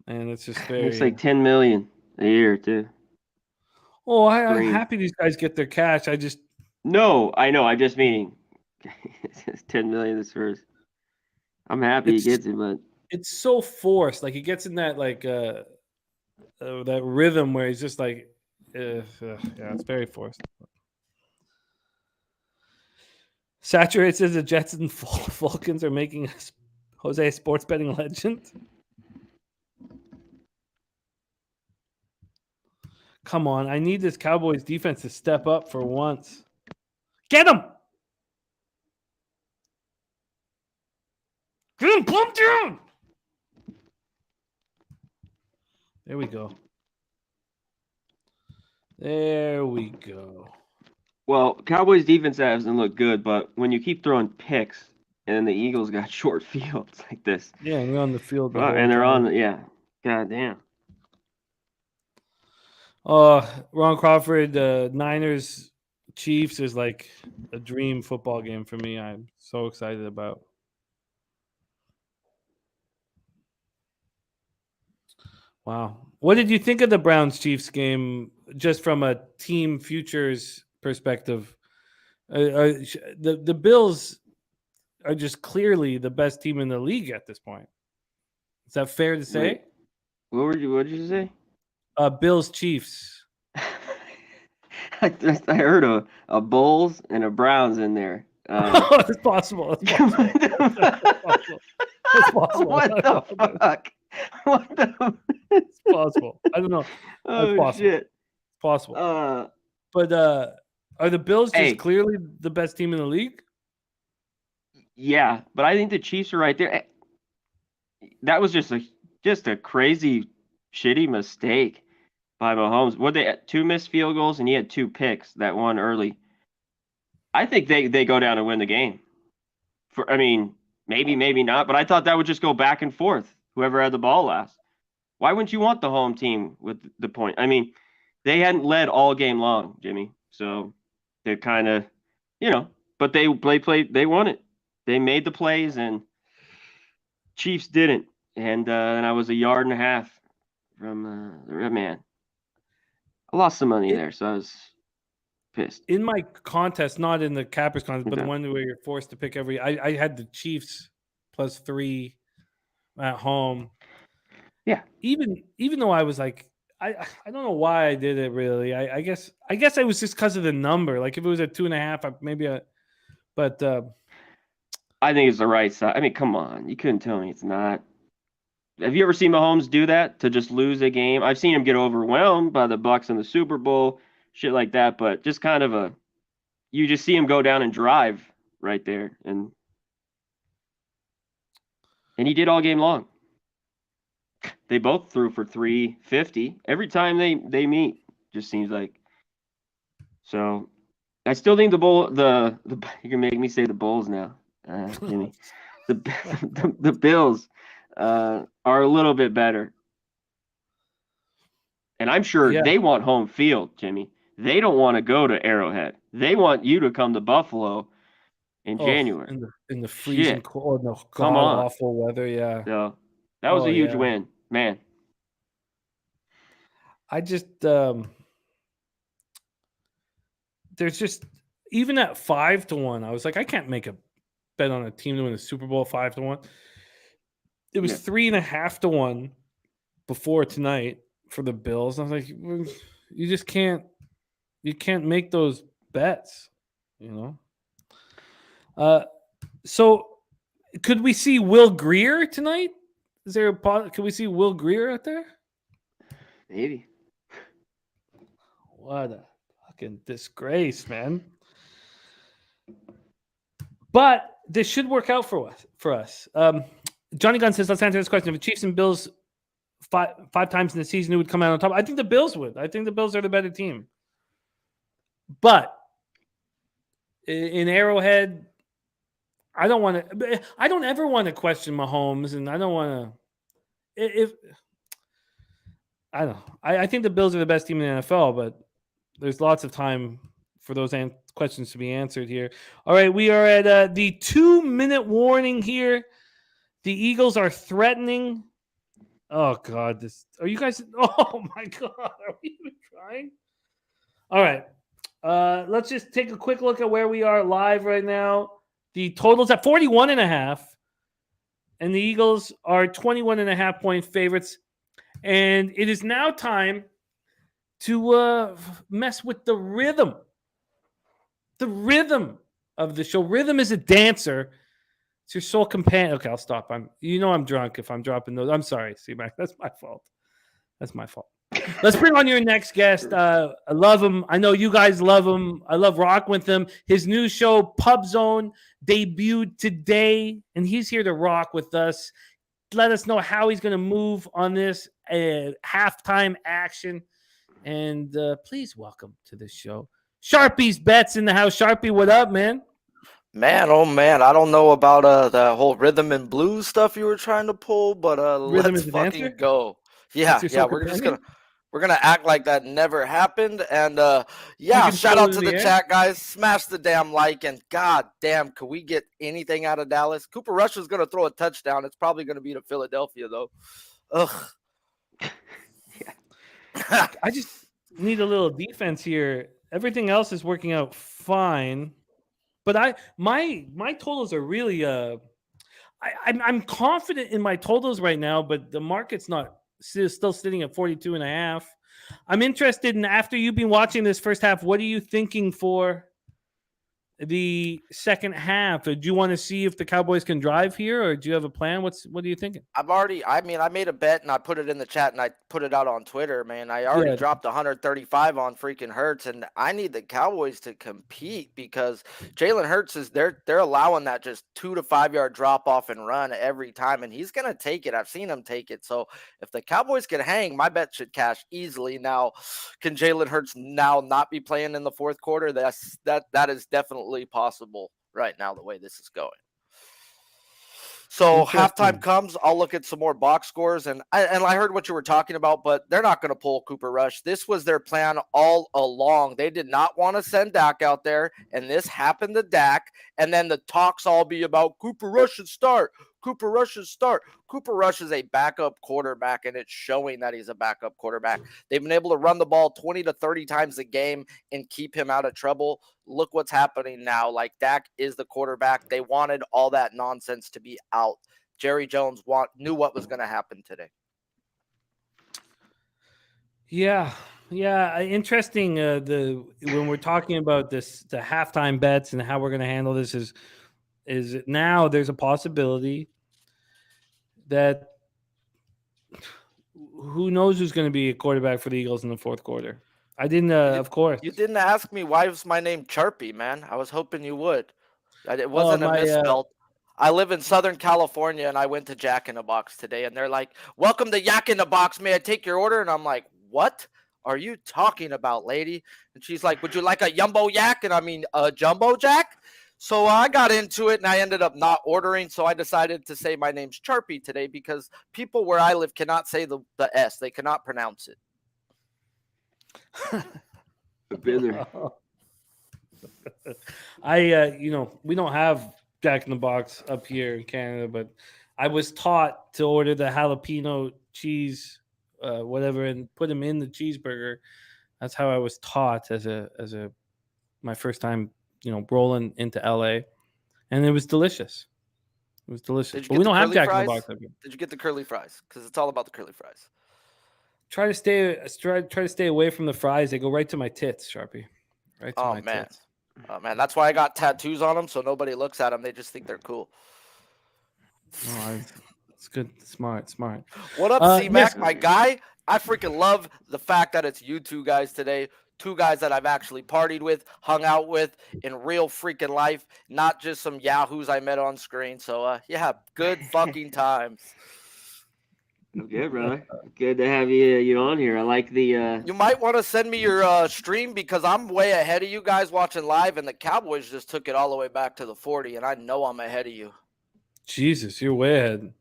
and it's just very. Makes like 10 million a year too. Oh, I'm Green. happy these guys get their cash. I just No, I know. I'm just meaning it's 10 million this first. I'm happy he gets it, but it's so forced. Like he gets in that that rhythm where he's just like, yeah, it's very forced. Saturate says the Jets and Falcons are making Jose a sports betting legend. Come on, I need this Cowboys defense to step up for once. Get him! Get him, plump down! There we go. There we go. well, Cowboys defense hasn't looked good, but when you keep throwing picks and the Eagles got short fields like this, Yeah, and they're on the field. and they're on, yeah, goddamn. Ron Crawford, Niners Chiefs is like a dream football game for me. I'm so excited about. Wow. What did you think of the Browns Chiefs game just from a team futures perspective? The Bills are just clearly the best team in the league at this point. Is that fair to say? What did you say? Bills Chiefs. I heard a Bulls and a Browns in there. It's possible. It's possible. It's possible. What the fuck? What the? It's possible. I don't know. Oh possible. shit! It's possible. But are the Bills just clearly the best team in the league? Yeah, but I think the Chiefs are right there. That was just a crazy, shitty mistake by Mahomes. What they had 2 missed field goals and he had 2 picks. That one early. I think they go down and win the game. Maybe not, but I thought that would just go back and forth. Whoever had the ball last. Why wouldn't you want the home team with the point? I mean, they hadn't led all game long, Jimmy. So they kind of, but they won it. They made the plays and Chiefs didn't. And I was a yard and a half from the Red Man. I lost some money there, so I was pissed. In my contest, not in the Cappers contest, but the one where you're forced to pick I had the Chiefs +3 at home. Yeah. Even though I was like, I don't know why I did it really. I guess it was just because of the number. Like if it was at 2.5, but I think it's the right side. I mean, come on. You couldn't tell me it's not. Have you ever seen Mahomes do that to just lose a game? I've seen him get overwhelmed by the Bucs in the Super Bowl, shit like that, but just kind of you just see him go down and drive right there. And he did all game long. They both threw for 350 every time they meet, just seems like. So I still think the you can make me say the Bulls now, Jimmy. The Bills are a little bit better. And I'm sure they want home field, Jimmy. They don't want to go to Arrowhead. They want you to come to Buffalo in January. In the freezing cold, no awful weather, yeah. So that was a huge win, man. I just there's just even at 5-1, I was like, I can't make a bet on a team to win the Super Bowl 5-1. It was 3.5-1 before tonight for the Bills. I was like, you just can't make those bets, So could we see Will Grier tonight? Is there could we see Will Grier out there? Maybe. What a fucking disgrace, man. But this should work out for us. Johnny Gunn says, let's answer this question. If the Chiefs and Bills five times in the season, who would come out on top? I think the Bills would. I think the Bills are the better team. But in Arrowhead, I don't ever want to question Mahomes, and I don't want to. I don't know. I think the Bills are the best team in the NFL, but there's lots of time for those questions to be answered here. All right, we are at the 2-minute warning here. The Eagles are threatening. Oh God, are you guys? Oh my God, are we even trying? All right, let's just take a quick look at where we are live right now. The total's at 41.5, and the Eagles are 21.5 point favorites. And it is now time to mess with the rhythm. The rhythm of the show. Rhythm is a dancer. It's your soul companion. Okay, I'll stop. I'm drunk if I'm dropping those. I'm sorry, C-Mac. That's my fault. Let's bring on your next guest. I love him. I know you guys love him. I love rocking with him. His new show, Pub Zone, debuted today, and he's here to rock with us. Let us know how he's going to move on this halftime action. And please welcome to the show, Sharpie's Bets in the house. Sharpie, what up, man? Man, oh man, I don't know about the whole rhythm and blues stuff you were trying to pull, but let's fucking go. Yeah, we're gonna act like that never happened, and shout out to the chat, guys. Smash the damn like, and god damn, could we get anything out of Dallas? Cooper Rush is gonna throw a touchdown. It's probably gonna be to Philadelphia though. Ugh. I just need a little defense here. Everything else is working out fine. But my totals are really I'm confident in my totals right now, but the market's still sitting at 42.5. I'm interested in, after you've been watching this first half, what are you thinking for the second half? Do you want to see if the Cowboys can drive here, or do you have a plan? What are you thinking? I made a bet and I put it in the chat and I put it out on Twitter, man. I already dropped 135 on freaking Hurts, and I need the Cowboys to compete because Jalen Hurts they're allowing that just 2 to 5 yard drop off and run every time, and he's gonna take it. I've seen him take it. So if the Cowboys can hang, my bet should cash easily. Now, can Jalen Hurts now not be playing in the fourth quarter? That is definitely possible right now, the way this is going. So halftime comes, I'll look at some more box scores, and I heard what you were talking about, but they're not going to pull Cooper Rush. This was their plan all along. They did not want to send Dak out there, and this happened to Dak, and then the talks all be about Cooper Rush should start. Cooper Rush should start. Cooper Rush is a backup quarterback, and it's showing that he's a backup quarterback. They've been able to run the ball 20 to 30 times a game and keep him out of trouble. Look what's happening now. Like, Dak is the quarterback. They wanted all that nonsense to be out. Jerry Jones knew what was going to happen today. Yeah. Interesting. When we're talking about the halftime bets and how we're going to handle this is now there's a possibility that who knows who's going to be a quarterback for the Eagles in the fourth quarter. I didn't, of course. You didn't ask me why was my name Charpie, man. I was hoping you would. It wasn't a misspell. I live in Southern California, and I went to Jack in the Box today, and they're like, "Welcome to Yak in the Box. May I take your order?" And I'm like, "What are you talking about, lady?" And she's like, "Would you like a Jumbo Yak?" And I mean, a Jumbo Jack? So I got into it, and I ended up not ordering. So I decided to say my name's Charpie today because people where I live cannot say the S. They cannot pronounce it. We don't have Jack in the Box up here in Canada, but I was taught to order the jalapeno cheese, whatever, and put them in the cheeseburger. That's how I was taught as my first time, rolling into LA, and it was delicious. It was delicious. But we don't have Jack in the Box up here. Did you get the curly fries? Because it's all about the curly fries. Try to stay away from the fries. They go right to my tits, Sharpie. Right to my tits. Oh man, that's why I got tattoos on them, so nobody looks at them. They just think they're cool. Oh, it's good, smart. What up, C-Mac, my guy? I freaking love the fact that it's you two guys today. Two guys that I've actually partied with, hung out with in real freaking life, not just some yahoos I met on screen. So, good fucking times. Good, brother. Good to have you on here. I like the. You might want to send me your stream because I'm way ahead of you guys watching live, and the Cowboys just took it all the way back to the 40, and I know I'm ahead of you. Jesus, you're way ahead.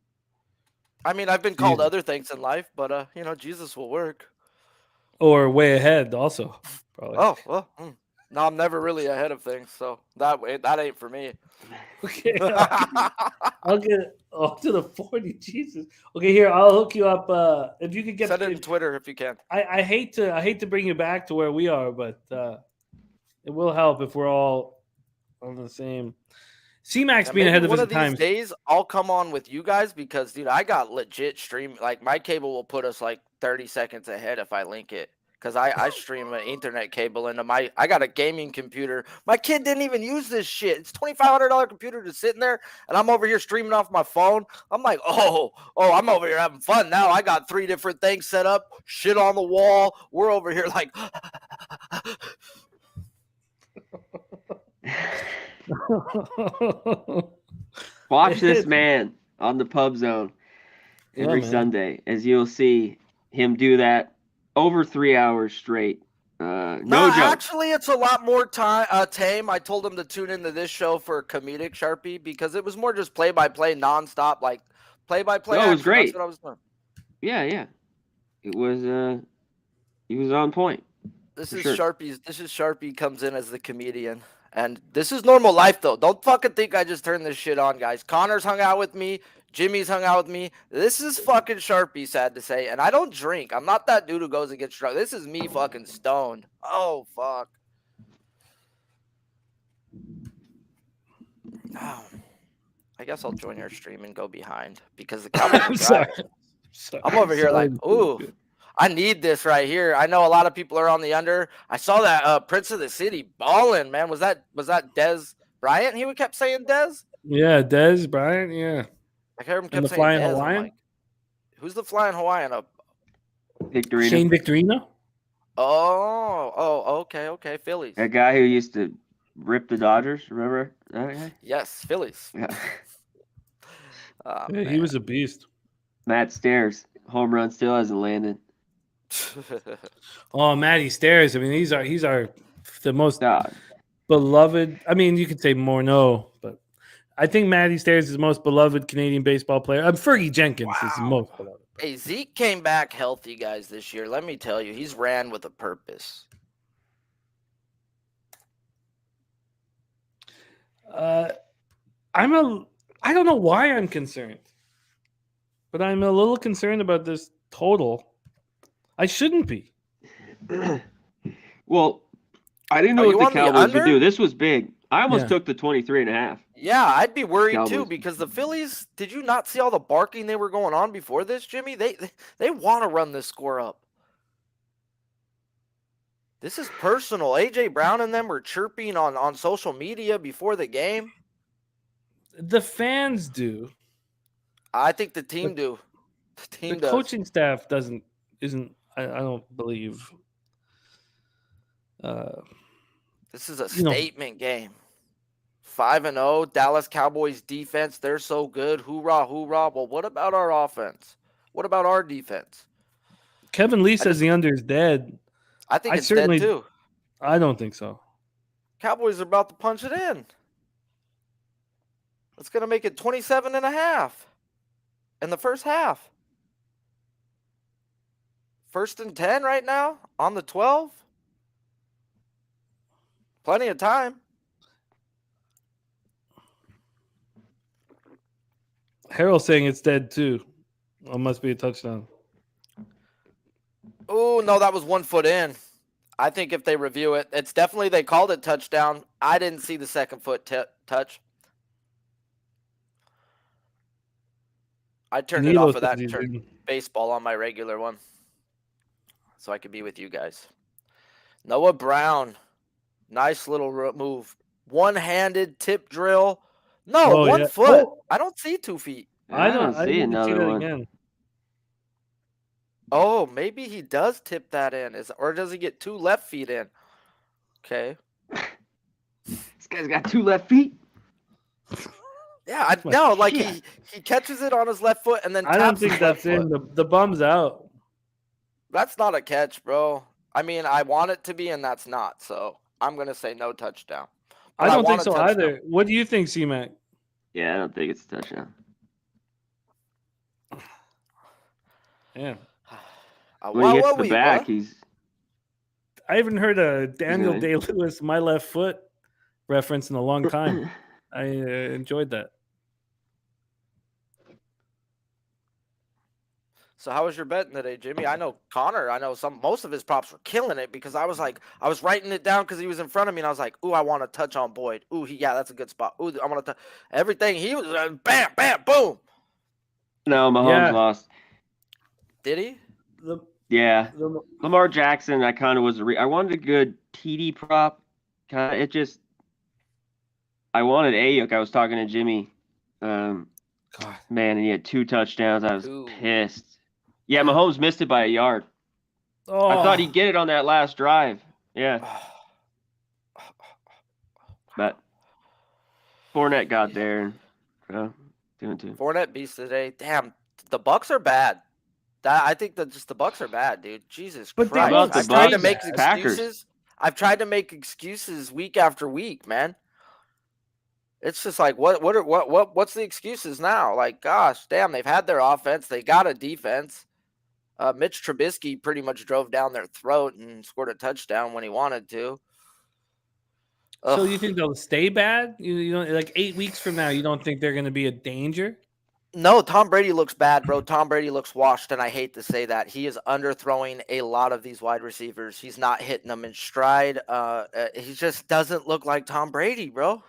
I mean, I've been called other things in life, but Jesus will work. Or way ahead, also. Probably. Oh well, No, I'm never really ahead of things, so that ain't for me. Okay, I'll get to the 40. Jesus. Okay, here I'll hook you up. If you could get Send it in Twitter if you can. I hate to bring you back to where we are, but it will help if we're all on the same. C-Max being ahead of one his of these times. days I'll come on with you guys because, dude, I got legit stream. Like my cable will put us like 30 seconds ahead if I link it. Because I stream an Ethernet cable into I got a gaming computer. My kid didn't even use this shit. It's $2,500 computer just sitting there, and I'm over here streaming off my phone. I'm like, oh, I'm over here having fun now. I got 3 different things set up, shit on the wall. We're over here like. Watch this man on the Pub Zone every Sunday, as you'll see him do that over 3 hours straight. No joke. Actually, it's a lot more tame. I told him to tune into this show for comedic Sharpie because it was more just play-by-play, nonstop, like play-by-play. No, it was great. That's what I was doing. Yeah. It was. He was on point. This is Sharpie comes in as the comedian. And this is normal life, though. Don't fucking think I just turned this shit on, guys. Connor's hung out with me. Jimmy's hung out with me. This is fucking Sharpie, sad to say. And I don't drink. I'm not that dude who goes and gets drunk. This is me fucking stoned. Oh, fuck. Oh. I guess I'll join your stream and go behind because the Cowboys are driving. I'm over here like, ooh. I need this right here. I know a lot of people are on the under. I saw that Prince of the City balling, man. Was that Dez Bryant? He kept saying Dez? Yeah, Dez Bryant, yeah. I heard him And the saying flying Dez. Hawaiian? Like, who's the flying Hawaiian? Victorino. Shane Victorino? Oh, okay. Phillies. That guy who used to rip the Dodgers, remember that guy? Yes, Phillies. Yeah. Yeah, he was a beast. Matt Stairs, home run still hasn't landed. Oh, Matty Stairs. I mean, he's the most beloved. I mean, you could say Morneau, but I think Matty Stairs is the most beloved Canadian baseball player. Fergie Jenkins is the most beloved. Hey, Zeke came back healthy, guys, this year. Let me tell you, he's ran with a purpose. I don't know why I'm concerned, but I'm a little concerned about this total. I shouldn't be. Well, I didn't know what the Cowboys would do. This was big. I almost took the 23.5. Yeah, I'd be worried too because the Phillies, did you not see all the barking they were going on before this, Jimmy? They want to run this score up. This is personal. AJ Brown and them were chirping on social media before the game. The fans do. I think the team do. The team does. Coaching staff isn't. I don't believe. This is a statement game. 5-0. Dallas Cowboys defense. They're so good. Hoorah, hoorah. Well, what about our offense? What about our defense? Kevin Lee says the under is dead. I think it's dead too. I don't think so. Cowboys are about to punch it in. It's going to make it 27.5 in the first half. 1st and 10 right now on the 12. Plenty of time. Harold's saying it's dead too. It must be a touchdown. Oh, no, that was 1 foot in. I think if they review it, it's definitely they called it touchdown. I didn't see the 2nd foot touch. I turned it off of that and turned baseball on my regular one so I could be with you guys. Noah Brown. Nice little move. One-handed tip drill. No, 1 foot. Oh. I don't see 2 feet. I don't see another one. Again. Oh, maybe he does tip that in. Or does he get 2 left feet in? Okay. This guy's got 2 left feet? Yeah, he catches it on his left foot and then taps. I don't think that's in. The bum's out. That's not a catch, bro. I mean, I want it to be, and that's not. So I'm going to say no touchdown. But I don't think so either. What do you think, C-Mac? Yeah, I don't think it's a touchdown. Yeah. When he gets the back, he's... I haven't heard a Daniel Day-Lewis "My Left Foot" reference in a long time. I enjoyed that. So how was your betting today, Jimmy? I know Connor. I know most of his props were killing it because I was writing it down because he was in front of me and I was like, ooh, I want to touch on Boyd. Ooh, that's a good spot. Ooh, I want to touch everything. He was bam, bam, boom. No, Mahomes lost. Did he? Yeah, Lamar Jackson. I kind of was. I wanted a good TD prop. I wanted Ayuk. I was talking to Jimmy. Man, and he had 2 touchdowns. I was pissed. Yeah, Mahomes missed it by a yard. Oh. I thought he'd get it on that last drive. Yeah. But Fournette got there. And, 2-2. Fournette beast today. Damn, the Bucks are bad. I think that just the Bucks are bad, dude. Jesus Christ. I've tried to make excuses. I've tried to make excuses week after week, man. It's just like what's the excuses now? Like, gosh, damn, they've had their offense, they got a defense. Mitch Trubisky pretty much drove down their throat and scored a touchdown when he wanted to. So you think they'll stay bad? You know, like 8 weeks from now, you don't think they're going to be a danger? No, Tom Brady looks bad, bro. Tom Brady looks washed, and I hate to say that. He is underthrowing a lot of these wide receivers. He's not hitting them in stride. He just doesn't look like Tom Brady, bro.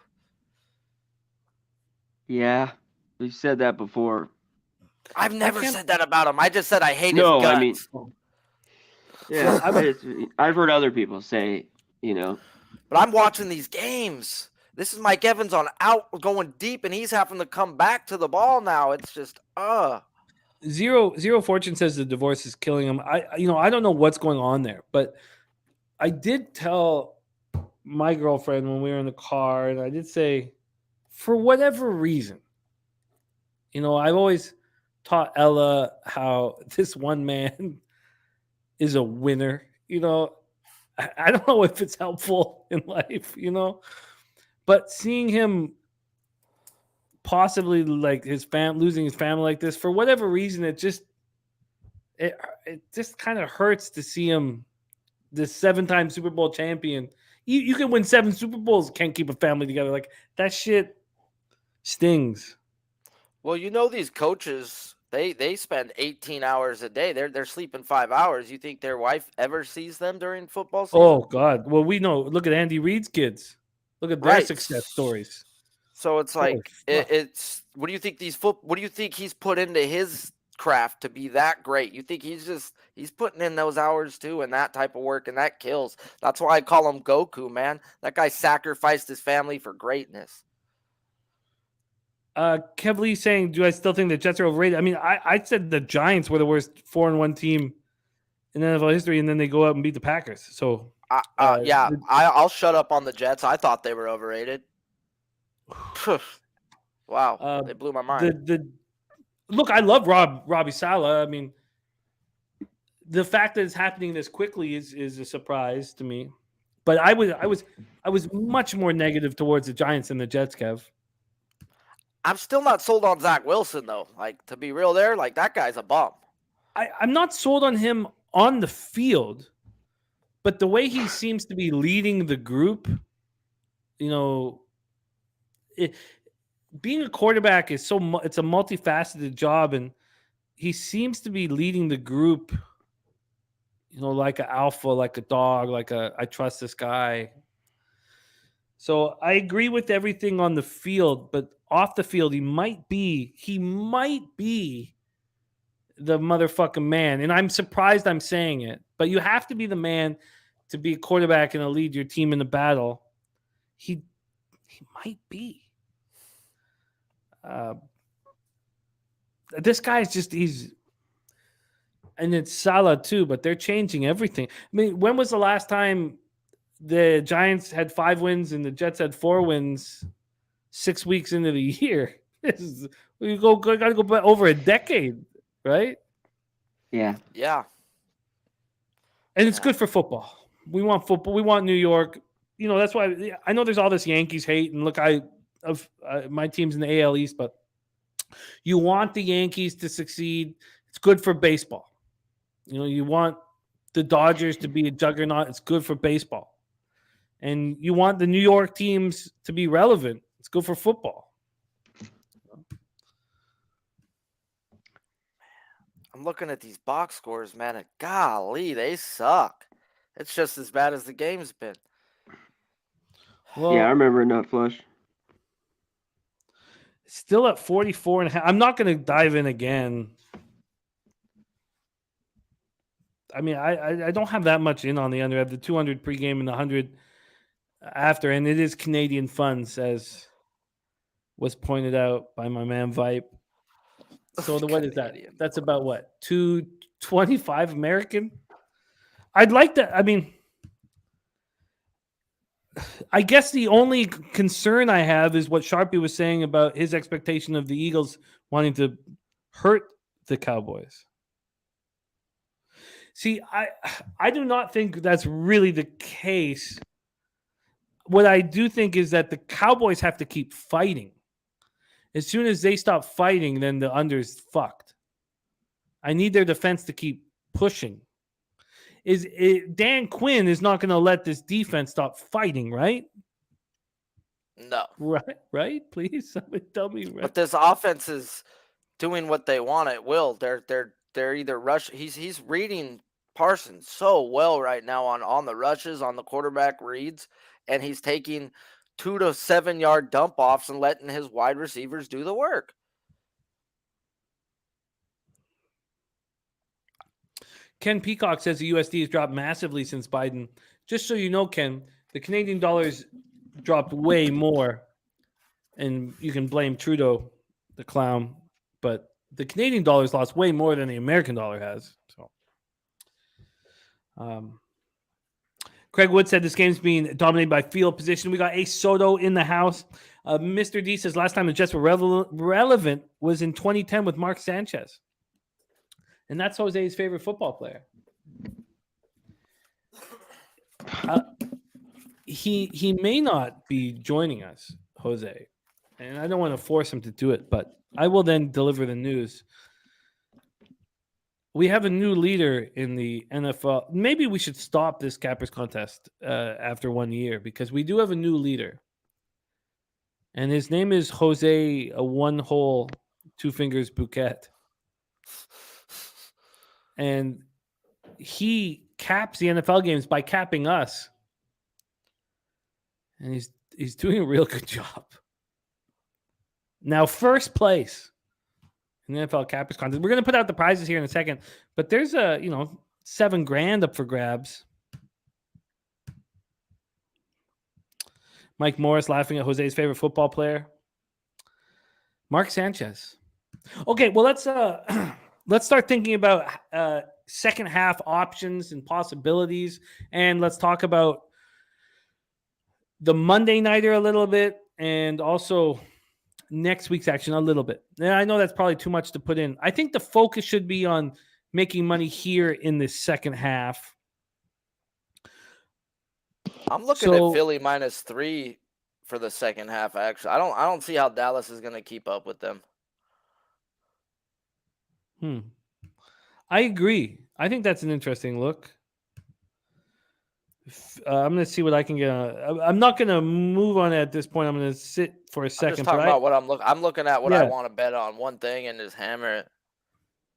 Yeah, we've said that before. I've never said that about him. I just said I hate his guts. I mean, yeah, I've heard other people say, But I'm watching these games. This is Mike Evans on out going deep, and he's having to come back to the ball now. It's just Zero Fortune says the divorce is killing him. I don't know what's going on there, but I did tell my girlfriend when we were in the car, and I did say, for whatever reason, I've always taught Ella how this one man is a winner. I don't know if it's helpful in life, but seeing him possibly like losing his family like this for whatever reason, it just kind of hurts to see him, this 7-time Super Bowl champion. You can win 7 Super Bowls, can't keep a family together. Like, that shit stings. Well, these coaches, they spend 18 hours a day. They're sleeping 5 hours. You think their wife ever sees them during football season? Oh God. Well, we know. Look at Andy Reid's kids. Look at their success stories. So it's like it's. What do you think what do you think he's put into his craft to be that great? You think he's putting in those hours too, and that type of work, and that kills. That's why I call him Goku, man. That guy sacrificed his family for greatness. Kev Lee saying, do I still think the Jets are overrated? I mean, I said the Giants were the worst 4-1 team in NFL history, and then they go out and beat the Packers. So I'll shut up on the Jets. I thought they were overrated. Wow, they blew my mind. Look, I love Robbie Saleh. I mean, the fact that it's happening this quickly is a surprise to me. But I was much more negative towards the Giants than the Jets, Kev. I'm still not sold on Zach Wilson, though. Like, to be real there, like, that guy's a bum. I'm not sold on him on the field, but the way he seems to be leading the group, being a quarterback is it's a multifaceted job, and he seems to be leading the group, like an alpha, like a dog, I trust this guy. So I agree with everything on the field, but off the field, he might be the motherfucking man. And I'm surprised I'm saying it, but you have to be the man to be a quarterback and to lead your team in the battle. He might be. This guy's and it's Salah too, but they're changing everything. I mean, when was the last time the Giants had 5 wins and the Jets had 4 wins 6 weeks into the year? We got to go back over a decade, right? Yeah. Yeah. And it's good for football. We want football. We want New York. That's why I know there's all this Yankees hate. And look, my team's in the AL East, but you want the Yankees to succeed. It's good for baseball. You want the Dodgers to be a juggernaut. It's good for baseball. And you want the New York teams to be relevant. It's good for football. I'm looking at these box scores, man, and golly, they suck. It's just as bad as the game's been. Well, Yeah, I remember Nut Flush. still at 44.5. I'm not going to dive in again. I mean, I don't have that much in on the under. I have the 200 pregame and the 100 after, and it is Canadian funds, as was pointed out by my man Vipe. So what is that? That's about what? 225 American? I'd like to. I mean, I guess the only concern I have is what Sharpie was saying about his expectation of the Eagles wanting to hurt the Cowboys. See, I do not think that's really the case. What I do think is that the Cowboys have to keep fighting. As soon as they stop fighting, then the under's fucked. I need their defense to keep pushing. Dan Quinn is not going to let this defense stop fighting, right? No. Right? Please, somebody tell me. Right? But this offense is doing what they want at will. They're either rush. He's reading Parsons so well right now on the rushes, on the quarterback reads, and he's taking 2 to 7 yard dump offs and letting his wide receivers do the work. Ken Peacock says the USD has dropped massively since Biden. Just so you know, Ken, the Canadian dollar's dropped way more, and you can blame Trudeau, the clown, but the Canadian dollar's lost way more than the American dollar has. So, Craig Wood said this game's being dominated by field position. We got Ace Soto in the house. Mr. D says last time the Jets were relevant was in 2010 with Mark Sanchez. And that's Jose's favorite football player. He may not be joining us, Jose. And I don't want to force him to do it, but I will then deliver the news. We have a new leader in the NFL. Maybe we should stop this Cappers contest after 1 year, because we do have a new leader. And his name is Jose, a one-hole, two fingers bouquet. And he caps the NFL games by capping us. And he's doing a real good job. Now, first place in the NFL Cappers contest. We're going to put out the prizes here in a second, but there's $7,000 up for grabs. Mike Morris laughing at Jose's favorite football player, Mark Sanchez. Okay, well let's start thinking about second half options and possibilities, and let's talk about the Monday nighter a little bit, and also next week's action a little bit. And I know that's probably too much to put in. I think the focus should be on making money here in the second half. I'm looking at Philly -3 for the second half. Actually, I don't see how Dallas is going to keep up with them. I agree. I think that's an interesting look. I'm going to see what I can get on. I'm not going to move on it at this point. I'm going to sit for a second. I'm just talking about what I'm looking at. What I want to bet on one thing and just hammer it.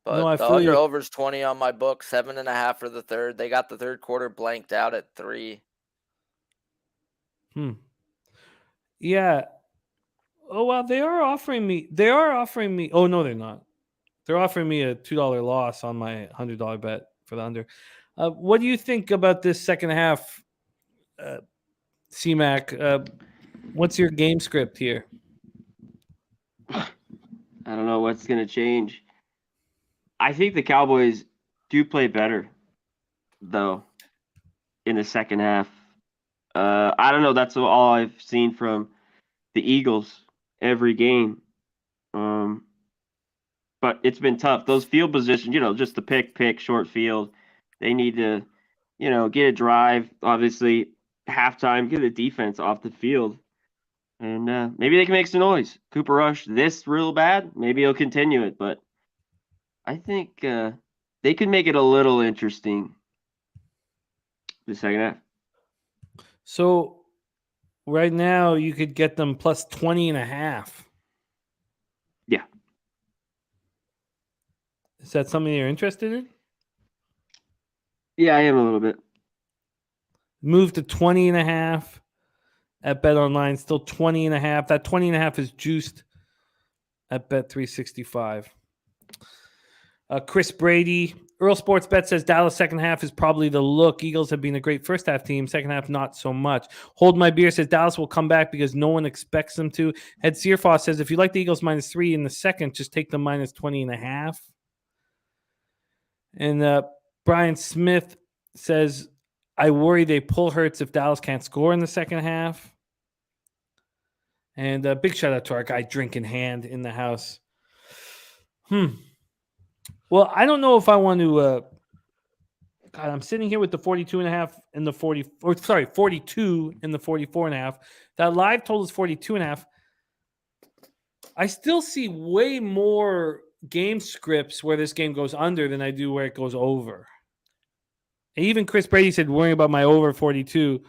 But no, the under over's 20 on my book. 7.5 for the third. They got the third quarter blanked out at 3. Yeah. Oh well, they are offering me. Oh no, they're not. They're offering me a $2 loss on my $100 bet for the under. What do you think about this second half, CMAC? What's your game script here? I don't know what's going to change. I think the Cowboys do play better, though, in the second half. I don't know. That's all I've seen from the Eagles every game. But it's been tough. Those field positions, just the pick, short field. They need to, get a drive, obviously, halftime, get the defense off the field. And maybe they can make some noise. Cooper Rush this real bad. Maybe he'll continue it. But I think they could make it a little interesting the second half. So right now you could get them plus 20.5. Yeah. Is that something you're interested in? Yeah, I am a little bit. Move to 20.5 at Bet Online. Still 20.5. That 20.5 is juiced at Bet 365. Chris Brady, Earl Sports Bet says Dallas second half is probably the look. Eagles have been a great first half team. Second half, not so much. Hold My Beer says Dallas will come back because no one expects them to. Ed Searfoss says if you like the Eagles -3 in the second, just take the -20.5. And Brian Smith says, I worry they pull Hurts if Dallas can't score in the second half. And big shout out to our guy Drinking Hand in the house. Well, I don't know if I want to. God, I'm sitting here with the 42.5 and the 42 and the 44.5. That live total is 42.5. I still see way more game scripts where this game goes under than I do where it goes over. And even Chris Brady said, worrying about my over 42.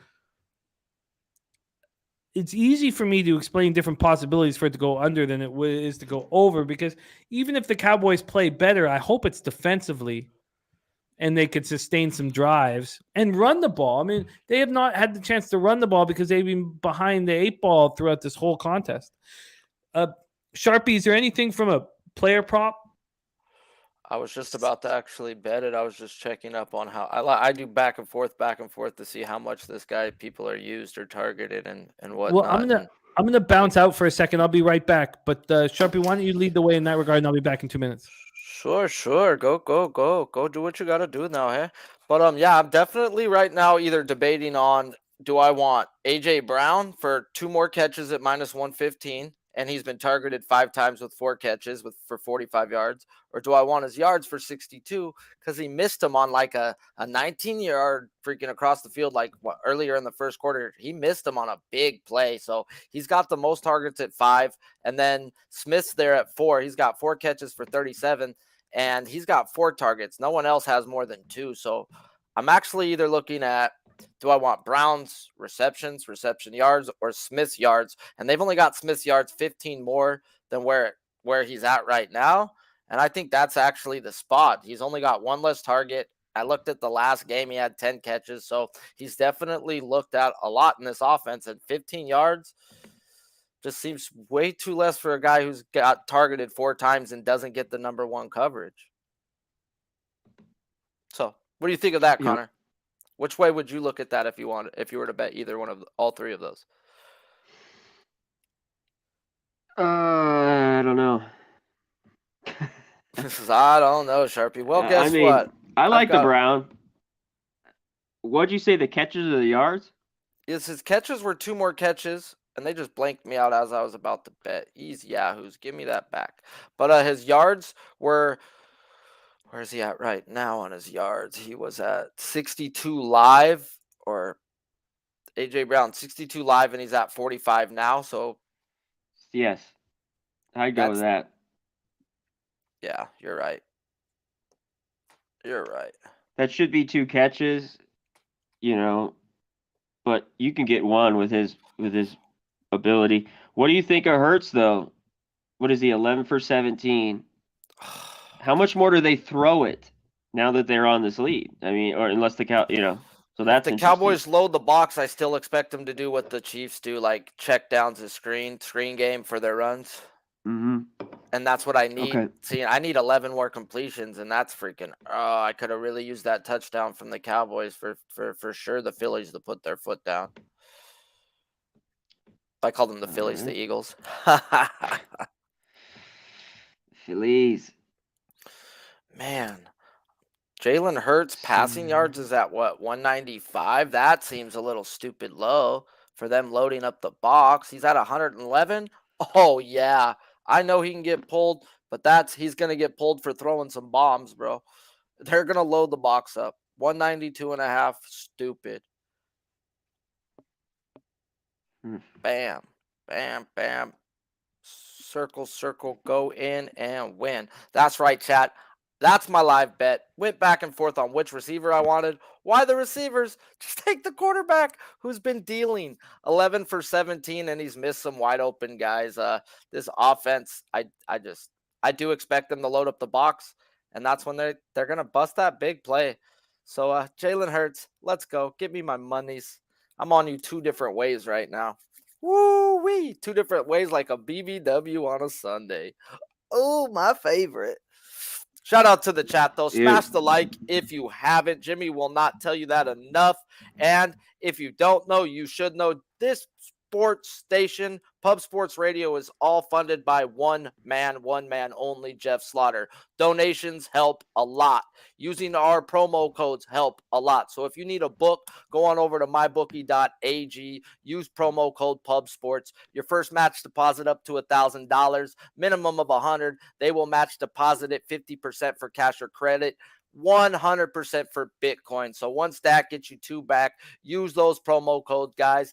It's easy for me to explain different possibilities for it to go under than it is to go over, because even if the Cowboys play better, I hope it's defensively and they could sustain some drives and run the ball. I mean, they have not had the chance to run the ball because they've been behind the 8 ball throughout this whole contest. Sharpie, is there anything from a player prop? I was just about to actually bet it. I was just checking up on how I do back and forth to see how much this guy people are used or targeted and whatnot. Well, I'm gonna bounce out for a second. I'll be right back. But Sharpie, why don't you lead the way in that regard, and I'll be back in 2 minutes. Sure. Go do what you gotta do now, hey? But yeah, I'm definitely right now either debating on, do I want AJ Brown for 2 more catches at -115, and he's been targeted 5 times with 4 catches for 45 yards, or do I want his yards for 62 because he missed him on like a 19-yard freaking across the field earlier in the first quarter. He missed him on a big play, so he's got the most targets at 5, and then Smith's there at 4. He's got 4 catches for 37. And he's got 4 targets. No one else has more than 2. So I'm actually either looking at, do I want Brown's reception yards, or Smith's yards? And they've only got Smith's yards 15 more than where he's at right now. And I think that's actually the spot. He's only got 1 less target. I looked at the last game. He had 10 catches. So he's definitely looked at a lot in this offense. And 15 yards just seems way too less for a guy who's got targeted 4 times and doesn't get the number 1 coverage. So, what do you think of that, Connor? Which way would you look at that if you were to bet either one of all 3 of those? I don't know. I don't know, Sharpie. Well, guess what? I like the Brown. What'd you say, the catches or the yards? Yes, his catches were 2 more catches, and they just blanked me out as I was about to bet. Easy yahoos, give me that back. But his yards were, where's he at right now on his yards? He was at 62 live, or AJ Brown 62 live, and he's at 45 now. So yes, I'd go with that. Yeah, you're right. That should be 2 catches, but you can get 1 with his ability. What do you think of Hurts, though? What is he, 11 for 17? How much more do they throw it now that they're on this lead? I mean, or unless so that's if the Cowboys load the box, I still expect them to do what the Chiefs do, like check downs and screen game for their runs. Mm-hmm. And that's what I need. Okay. See, I need 11 more completions, and that's freaking. Oh, I could have really used that touchdown from the Cowboys for sure. The Phillies to put their foot down. I call them the Phillies, the Eagles. Phillies. Man, Jalen Hurts passing yards is at what, 195? That seems a little stupid low for them loading up the box. He's at 111. Oh yeah, I know he can get pulled, but he's gonna get pulled for throwing some bombs, bro. They're gonna load the box up. 192.5. Stupid. Bam, bam, bam. Circle, go in and win. That's right, chat. That's my live bet. Went back and forth on which receiver I wanted. Why the receivers? Just take the quarterback who's been dealing 11 for 17 and he's missed some wide open guys. This offense, I do expect them to load up the box, and that's when they're gonna bust that big play. So Jalen Hurts, let's go. Give me my monies. I'm on you 2 different ways right now. Woo wee! 2 different ways like a BBW on a Sunday. Oh, my favorite. Shout out to the chat, though. Smash the like if you haven't. Jimmy will not tell you that enough. And if you don't know, you should know. This sports station, Pub Sports Radio, is all funded by one man only, Jeff Slaughter. Donations help a lot. Using our promo codes help a lot. So if you need a book, go on over to mybookie.ag. Use promo code PubSports. Your first match deposit up to $1,000, minimum of $100. They will match deposit at 50% for cash or credit, 100% for Bitcoin. So one stack gets you 2 back. Use those promo codes, guys.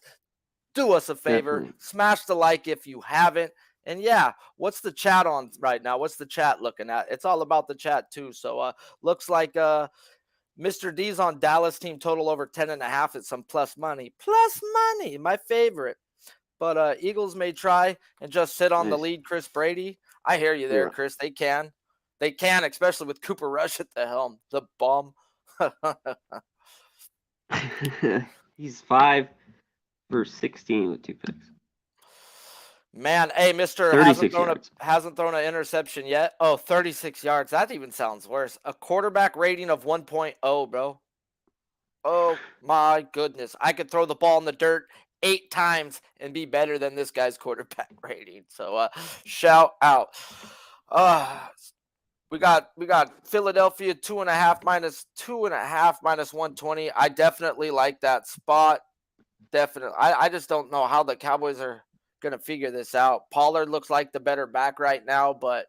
Do us a favor. Definitely. Smash the like if you haven't. And yeah, what's the chat on right now? What's the chat looking at? It's all about the chat too. So looks like Mr. D's on Dallas team total over 10.5 at some plus money. Plus money, my favorite. But Eagles may try and just sit on the lead, Chris Brady. I hear you there, Chris. They can. They can, especially with Cooper Rush at the helm. The bum. He's 5 for 16 with 2 picks. Man, hey, Mr. hasn't thrown an interception yet. Oh, 36 yards. That even sounds worse. A quarterback rating of 1.0, bro. Oh, my goodness. I could throw the ball in the dirt 8 times and be better than this guy's quarterback rating. So, shout out. We got Philadelphia 2.5 minus 2.5 minus 120. I definitely like that spot. Definitely. I just don't know how the Cowboys are going to figure this out. Pollard looks like the better back right now, but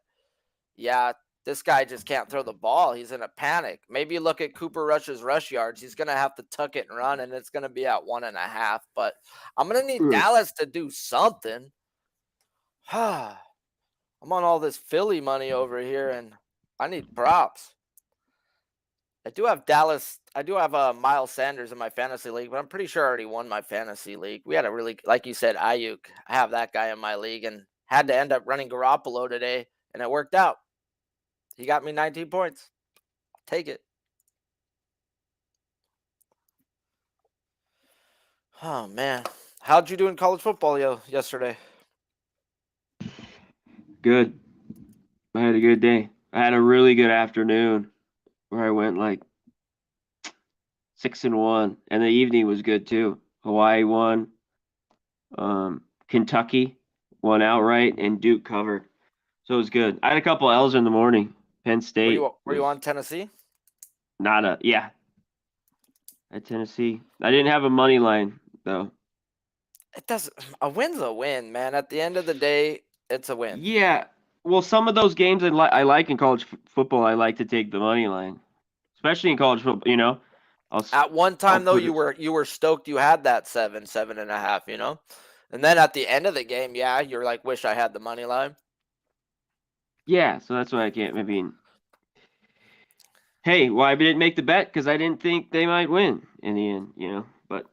yeah, this guy just can't throw the ball. He's in a panic. Maybe look at Cooper Rush's rush yards. He's going to have to tuck it and run, and it's going to be at 1.5. But I'm going to need Dallas to do something. I'm on all this Philly money over here, and I need props. I do have Miles Sanders in my fantasy league, but I'm pretty sure I already won my fantasy league. We had a really, like you said, Ayuk. I have that guy in my league and had to end up running Garoppolo today, and it worked out. He got me 19 points. I'll take it. Oh, man. How'd you do in college football yesterday? Good. I had a good day. I had a really good afternoon where I went like 6-1, and the evening was good too. Hawaii won, Kentucky won outright, and Duke covered, so it was good. I had a couple L's in the morning. Penn State. Were you on Tennessee? Yeah. At Tennessee, I didn't have a money line though. It doesn't. A win's a win, man. At the end of the day, it's a win. Yeah. Well, some of those games I like in college football, I like to take the money line, especially in college football. You know, at one time though, you were stoked you had that 7.5. You know, and then at the end of the game, yeah, you're like, wish I had the money line. Yeah, so that's why I can't. I mean, hey, why didn't make the bet? Because I didn't think they might win in the end. You know, but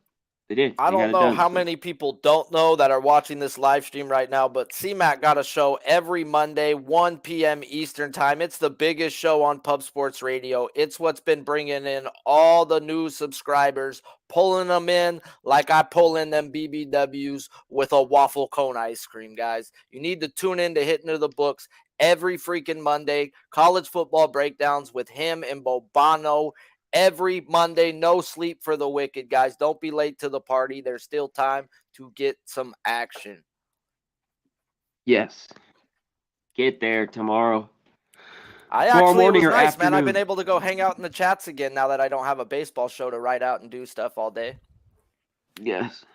they did. I don't know how many people don't know that are watching this live stream right now, but CMAC got a show every Monday, 1 p.m. Eastern time. It's the biggest show on Pub Sports Radio. It's what's been bringing in all the new subscribers, pulling them in like I pull in them BBWs with a waffle cone ice cream, guys. You need to tune in to Hit Into the Books every freaking Monday. College football breakdowns with him and Bobano. Every Monday, no sleep for the wicked, guys. Don't be late to the party. There's still time to get some action. Yes. Get there tomorrow. Tomorrow morning or nice, afternoon. Man. I've been able to go hang out in the chats again now that I don't have a baseball show to write out and do stuff all day. Yes.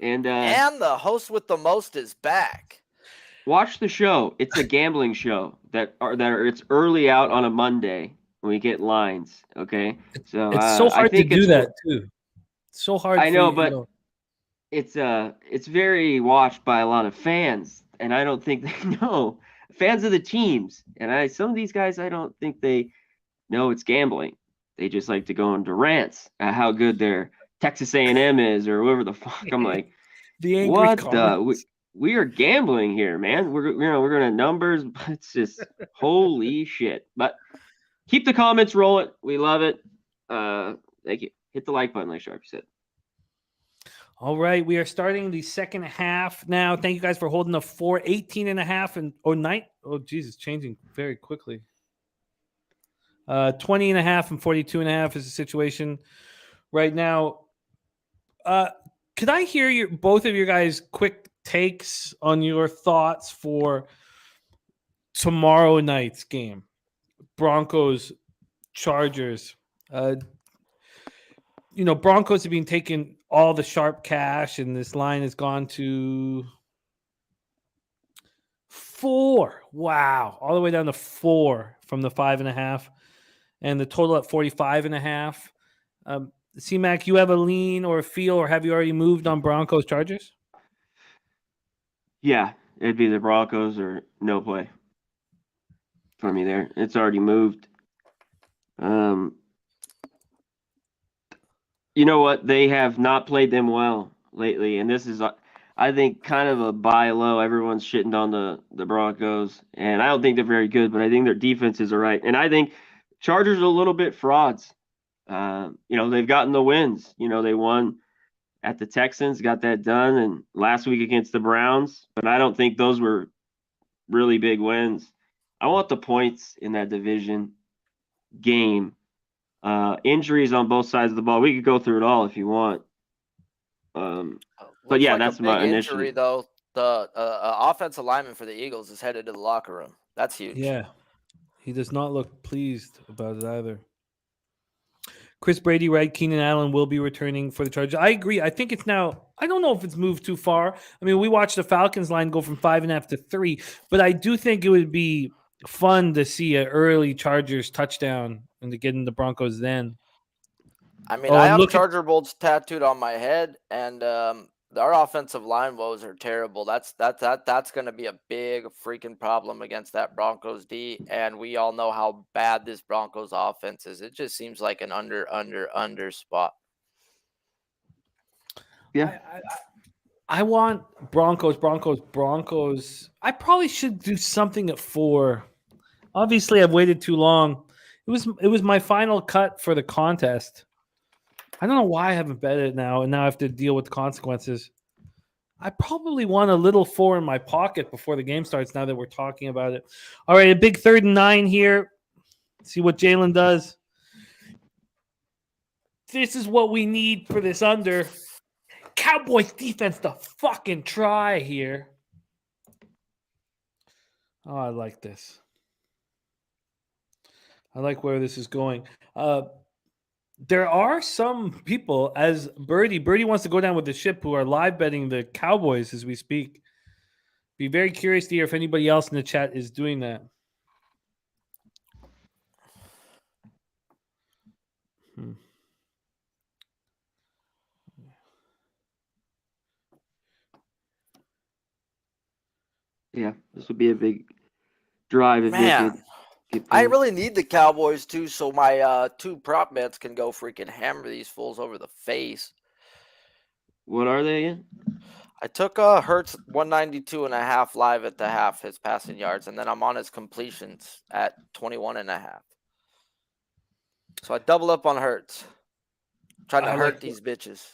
And the host with the most is back. Watch the show. It's a gambling show it's early out on a Monday. We get lines, okay? So it's so hard to do that too. It's so hard. I know, but it's very watched by a lot of fans, and I don't think they know. fans of the teams. And some of these guys, I don't think they know it's gambling. They just like to go into rants at how good their Texas A&M is or whoever the fuck. I'm like, The angry what comments. we are gambling here, man. We're going to numbers. But it's just holy shit. But keep the comments rolling. We love it. Thank you. Hit the like button, like Sharpie said. All right, we are starting the second half now. Thank you guys for holding the 18.5 and night. Oh, Jesus, changing very quickly. 20.5 and 42.5 is the situation right now. Could I hear both of your guys' quick takes on your thoughts for tomorrow night's game? Broncos, Chargers. Broncos have been taking all the sharp cash, and this line has gone to 4. Wow. All the way down to 4 from the 5.5. And the total at 45.5. C-Mac, you have a lean or a feel, or have you already moved on Broncos Chargers? Yeah, it'd be the Broncos or no play for me there. It's already moved. You know what? They have not played them well lately, and this is, I think, kind of a buy low. Everyone's shitting on the Broncos, and I don't think they're very good, but I think their defenses are right. And I think Chargers are a little bit frauds. They've gotten the wins. They won at the Texans, got that done, and last week against the Browns, but I don't think those were really big wins. I want the points in that division game. Injuries on both sides of the ball. We could go through it all if you want. But yeah, that's my initial. Injury, though. The offensive lineman for the Eagles is headed to the locker room. That's huge. Yeah. He does not look pleased about it either. Chris Brady, right? Keenan Allen will be returning for the Chargers. I agree. I think it's now, I don't know if it's moved too far. I mean, we watched the Falcons line go from 5.5 to 3, but I do think it would be fun to see an early Chargers touchdown and to get in the Broncos then. I mean, I have Charger bolts tattooed on my head, and our offensive line woes are terrible. That's going to be a big freaking problem against that Broncos D, and we all know how bad this Broncos offense is. It just seems like an under spot. Yeah. I want Broncos. I probably should do something at 4. Obviously, I've waited too long. It was my final cut for the contest. I don't know why I haven't bet it now, and now I have to deal with the consequences. I probably want a little 4 in my pocket before the game starts now that we're talking about it. All right, a big 3rd and 9 here. See what Jalen does. This is what we need for this under. Cowboys defense to fucking try here. Oh, I like this. I like where this is going. There are some people, as Birdie wants to go down with the ship, who are live betting the Cowboys as we speak. Be very curious to hear if anybody else in the chat is doing that. Yeah, this would be a big drive if Man, they could. I really need the Cowboys too, so my 2 prop bets can go freaking hammer these fools over the face. What are they again? I took Hurts 192.5 live at the half, his passing yards, and then I'm on his completions at 21.5. So I double up on Hurts. Trying to hurt these bitches.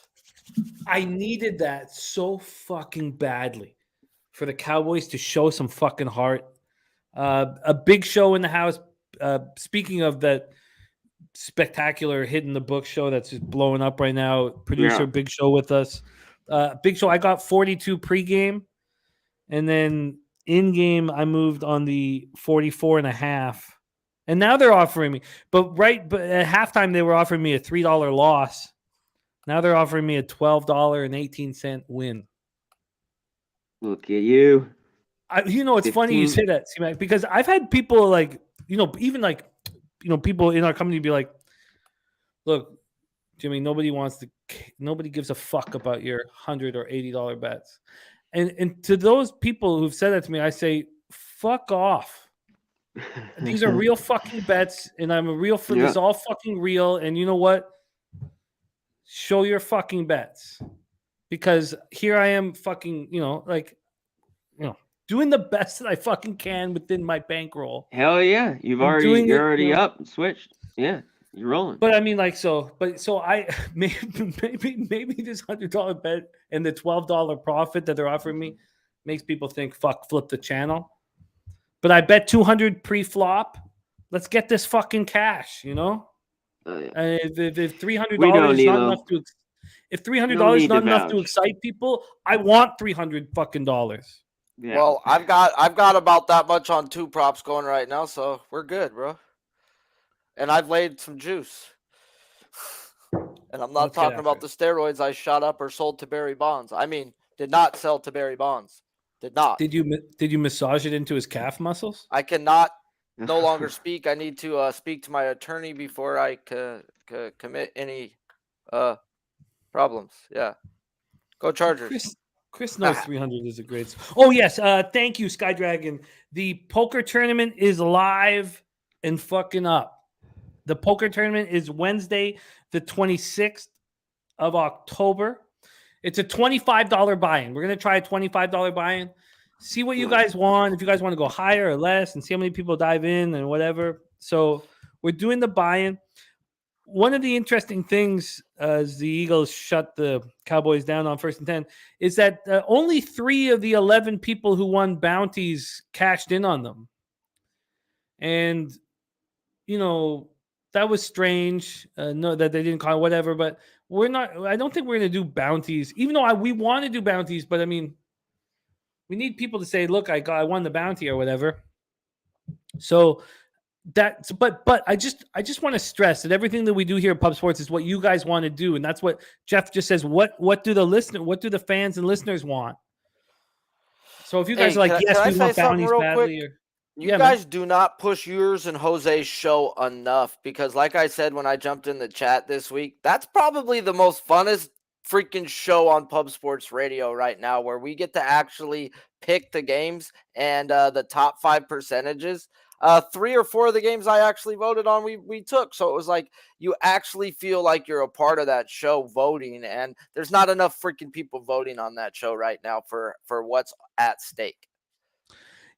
I needed that so fucking badly for the Cowboys to show some fucking heart. A big show in the house. Speaking of that spectacular hit in the book show that's just blowing up right now, producer Big Show with us. Big Show, I got 42 pregame, and then in game I moved on the 44.5, and now they're offering me. But at halftime they were offering me a $3 loss. Now they're offering me a $12.18 win. Look at you. It's 15. Funny you say that, C-Mac, because I've had people even people in our company be like, look, Jimmy, nobody gives a fuck about your $100 or $80 bets. And to those people who've said that to me, I say, fuck off. These are real fucking bets, and I'm a real for this. All fucking real. And you know what? Show your fucking bets, because here I am, fucking, doing the best that I fucking can within my bankroll. Hell yeah, you're already up, switched. Yeah, you're rolling. But I mean, so I maybe this $100 bet and the $12 profit that they're offering me makes people think, fuck, flip the channel. But I bet 200 pre-flop. Let's get this fucking cash, you know. If $300 is not enough to, if $300 is not enough to excite people, I want $300 fucking dollars. Yeah. Well, I've got about that much on 2 props going right now, so we're good, bro. And I've laid some juice. And I'm not talking about the steroids I shot up or sold to Barry Bonds. I mean, did not sell to Barry Bonds. Did not. Did you massage it into his calf muscles? I cannot no longer speak. I need to speak to my attorney before I commit any problems. Yeah. Go Chargers. Chris knows 300 is a great. Oh yes, thank you, Sky Dragon. The poker tournament is live and fucking up. The poker tournament is Wednesday, the 26th of October. It's a $25 buy-in. We're gonna try a $25 buy-in. See what you guys want. If you guys want to go higher or less, and see how many people dive in and whatever. So we're doing the buy-in. One of the interesting things as the Eagles shut the Cowboys down on 1st and 10 is that only 3 of the 11 people who won bounties cashed in on them. And, that was strange. No, that they didn't call it, whatever. But I don't think we're going to do bounties, even though we want to do bounties. But I mean, we need people to say, look, I won the bounty or whatever. So but I just want to stress that everything that we do here at Pub Sports is what you guys want to do, and that's what Jeff just says. What do the fans and listeners want? So if you guys are like, yes, we want bounties badly, you guys do not push yours and Jose's show enough, because like I said when I jumped in the chat this week, that's probably the most funnest freaking show on Pub Sports Radio right now, where we get to actually pick the games and the top 5 percentages. 3 or 4 of the games I actually voted on, we took. So it was like you actually feel like you're a part of that show voting, and there's not enough freaking people voting on that show right now for what's at stake.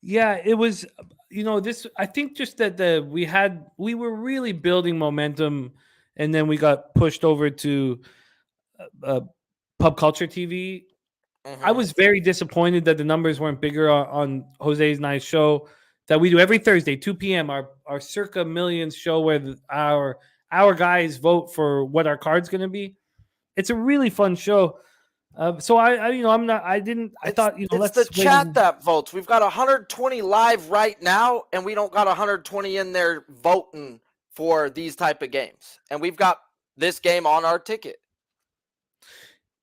Yeah, it was, this, I think just that we were really building momentum, and then we got pushed over to Pub Culture TV. I was very disappointed that the numbers weren't bigger on Jose's nice show that we do every Thursday, 2 p.m. Our circa millions show where our guys vote for what our card's going to be. It's a really fun show. So I thought, it's the chat that votes. We've got 120 live right now, and we don't got 120 in there voting for these type of games. And we've got this game on our ticket.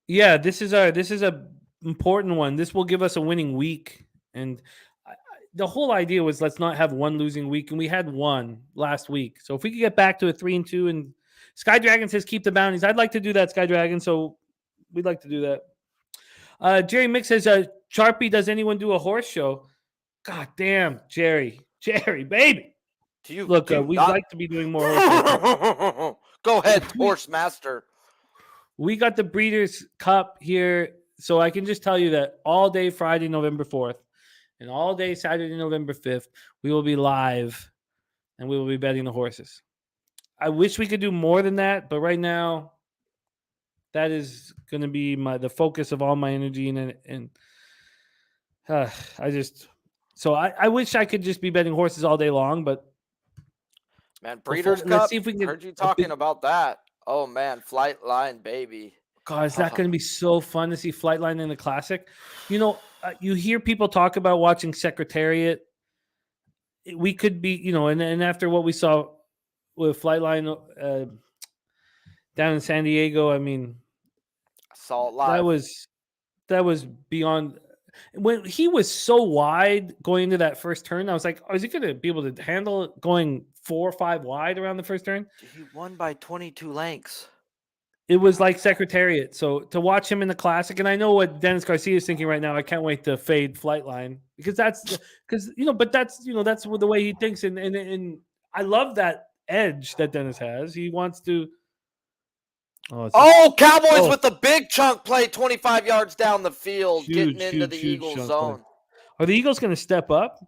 Yeah, this is a important one. This will give us a winning week. And the whole idea was let's not have one losing week, and we had one last week. So if we could get back to a 3-2, and Sky Dragon says keep the bounties, I'd like to do that, Sky Dragon. So we'd like to do that. Jerry Mick says, Sharpie, does anyone do a horse show? God damn, Jerry, baby. We'd like to be doing more horse Go ahead, horse master. We got the Breeders' Cup here, so I can just tell you that all day Friday, November 4th, and all day Saturday, November 5th, we will be live, and we will be betting the horses. I wish we could do more than that, but right now, that is going to be the focus of all my energy, and I wish I could just be betting horses all day long, but man, Breeders' Cup. Let's see if we can heard you talking about that. Oh man, Flightline, baby. God, is that going to be so fun to see Flightline in the Classic? You hear people talk about watching Secretariat. We could be, and after what we saw with Flightline down in San Diego, I mean, saw it live. That was beyond. When he was so wide going into that first turn, I was like, is he going to be able to handle it going 4 or 5 wide around the first turn? He won by 22 lengths. It was like Secretariat. So to watch him in the Classic, and I know what Dennis Garcia is thinking right now. I can't wait to fade Flightline because but that's the way he thinks, and I love that edge that Dennis has. He wants to. Cowboys with the big chunk play 25 yards down the field, getting into the Eagles zone. Are the Eagles going to step up?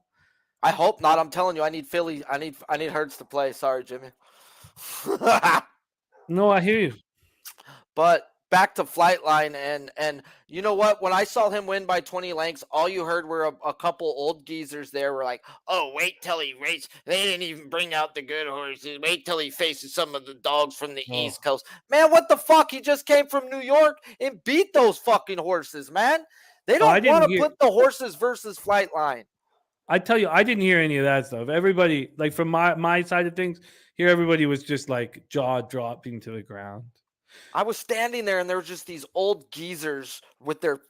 I hope not. I'm telling you, I need Philly. I need Hurts to play. Sorry, Jimmy. No, I hear you. But back to Flightline, and you know what? When I saw him win by 20 lengths, all you heard were a couple old geezers there were like, "Oh, wait till he races. They didn't even bring out the good horses. Wait till he faces some of the dogs from the East Coast." Man, what the fuck? He just came from New York and beat those fucking horses, man. They don't want to put the horses versus Flightline. I tell you, I didn't hear any of that stuff. Everybody, like from my side of things, here everybody was just like jaw dropping to the ground. I was standing there and there were just these old geezers with their